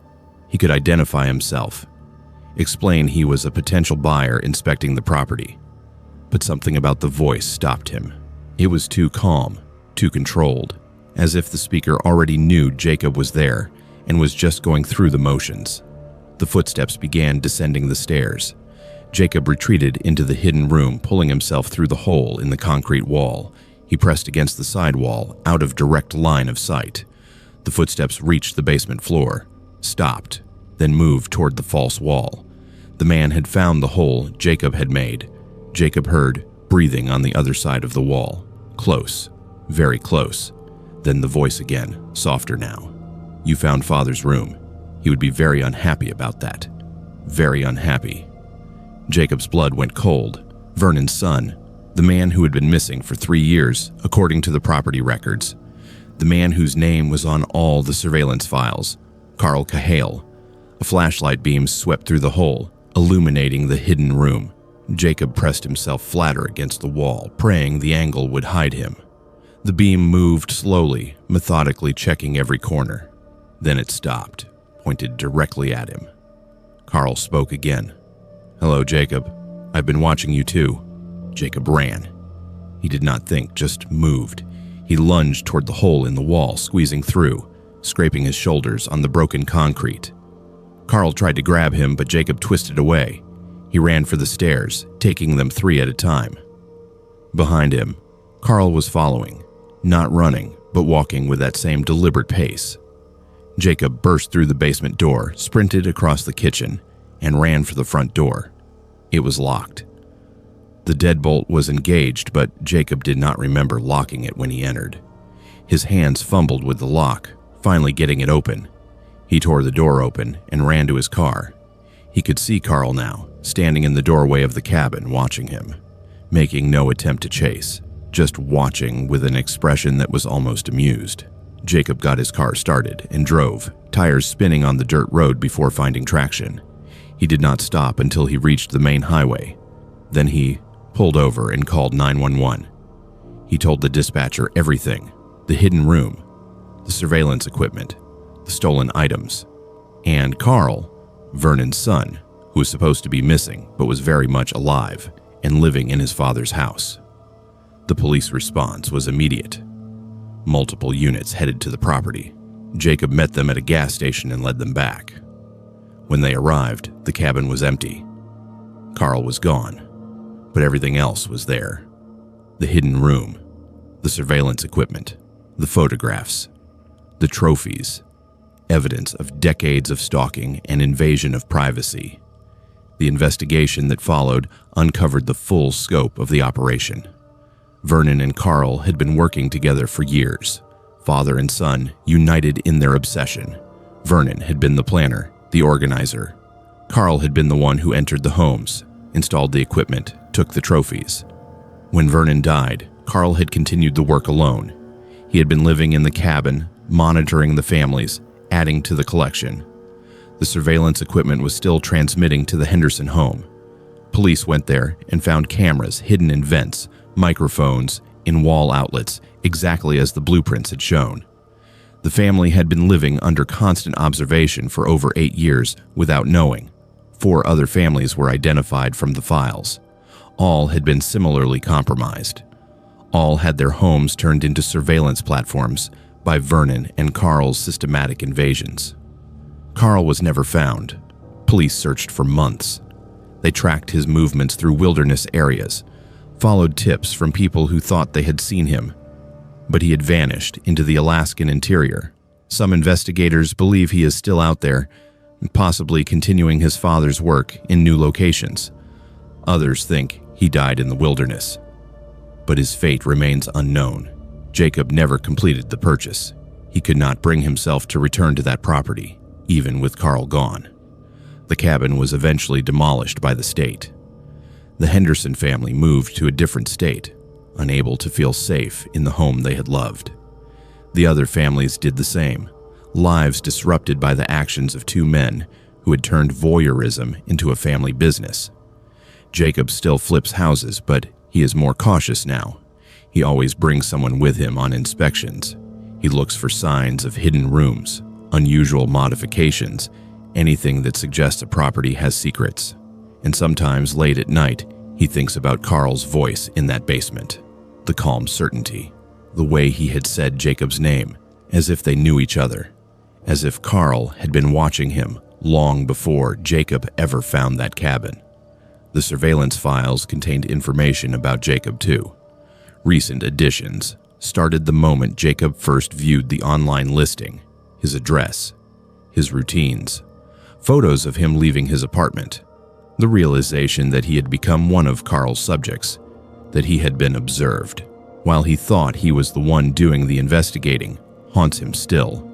He could identify himself, explain he was a potential buyer inspecting the property. But something about the voice stopped him. It was too calm, too controlled, as if the speaker already knew Jacob was there and was just going through the motions. The footsteps began descending the stairs. Jacob retreated into the hidden room, pulling himself through the hole in the concrete wall. He pressed against the side wall, out of direct line of sight. The footsteps reached the basement floor, stopped, then moved toward the false wall. The man had found the hole Jacob had made. Jacob heard breathing on the other side of the wall. Close, very close. Then the voice again, softer now. "You found Father's room. He would be very unhappy about that. Very unhappy." Jacob's blood went cold. Vernon's son, the man who had been missing for 3 years, according to the property records. The man whose name was on all the surveillance files, Carl Cahill. A flashlight beam swept through the hole, illuminating the hidden room. Jacob pressed himself flatter against the wall, praying the angle would hide him. The beam moved slowly, methodically checking every corner. Then it stopped, pointed directly at him. Carl spoke again. "Hello, Jacob. I've been watching you too." Jacob ran. He did not think, just moved. He lunged toward the hole in the wall, squeezing through, scraping his shoulders on the broken concrete. Carl tried to grab him, but Jacob twisted away. He ran for the stairs, taking them 3 at a time. Behind him, Carl was following, not running, but walking with that same deliberate pace. Jacob burst through the basement door, sprinted across the kitchen, and ran for the front door. It was locked. The deadbolt was engaged, but Jacob did not remember locking it when he entered. His hands fumbled with the lock, finally getting it open. He tore the door open and ran to his car. He could see Carl now, standing in the doorway of the cabin, watching him, making no attempt to chase, just watching with an expression that was almost amused. Jacob got his car started and drove, tires spinning on the dirt road before finding traction. He did not stop until he reached the main highway. Then he pulled over and called 911. He told the dispatcher everything: the hidden room, the surveillance equipment, the stolen items, and Carl, Vernon's son, who was supposed to be missing but was very much alive and living in his father's house. The police response was immediate. Multiple units headed to the property. Jacob met them at a gas station and led them back. When they arrived, the cabin was empty. Carl was gone, but everything else was there. The hidden room, the surveillance equipment, the photographs, the trophies, evidence of decades of stalking and invasion of privacy. The investigation that followed uncovered the full scope of the operation. Vernon and Carl had been working together for years, father and son united in their obsession. Vernon had been the planner, the organizer. Carl had been the one who entered the homes, installed the equipment, took the trophies. When Vernon died, Carl had continued the work alone. He had been living in the cabin, monitoring the families, adding to the collection. The surveillance equipment was still transmitting to the Henderson home. Police went there and found cameras hidden in vents, microphones, in wall outlets, exactly as the blueprints had shown. The family had been living under constant observation for over 8 years without knowing. 4 other families were identified from the files. All had been similarly compromised. All had their homes turned into surveillance platforms by Vernon and Carl's systematic invasions. Carl was never found. Police searched for months. They tracked his movements through wilderness areas, followed tips from people who thought they had seen him, but he had vanished into the Alaskan interior. Some investigators believe he is still out there, possibly continuing his father's work in new locations. Others think he died in the wilderness. But his fate remains unknown. Jacob never completed the purchase. He could not bring himself to return to that property, even with Carl gone. The cabin was eventually demolished by the state. The Henderson family moved to a different state, unable to feel safe in the home they had loved. The other families did the same, lives disrupted by the actions of 2 men who had turned voyeurism into a family business. Jacob still flips houses, but he is more cautious now. He always brings someone with him on inspections. He looks for signs of hidden rooms, unusual modifications, anything that suggests a property has secrets. And sometimes late at night, he thinks about Carl's voice in that basement. The calm certainty, the way he had said Jacob's name, as if they knew each other, as if Carl had been watching him long before Jacob ever found that cabin. The surveillance files contained information about Jacob too. Recent additions started the moment Jacob first viewed the online listing, his address, his routines, photos of him leaving his apartment. The realization that he had become one of Carl's subjects, that he had been observed, while he thought he was the one doing the investigating, haunts him still.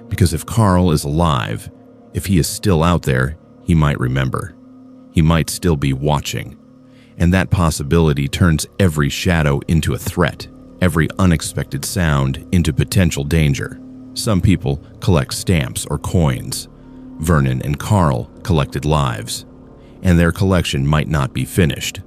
Because if Carl is alive, if he is still out there, he might remember. He might still be watching. And that possibility turns every shadow into a threat, every unexpected sound into potential danger. Some people collect stamps or coins. Vernon and Carl collected lives. And their collection might not be finished,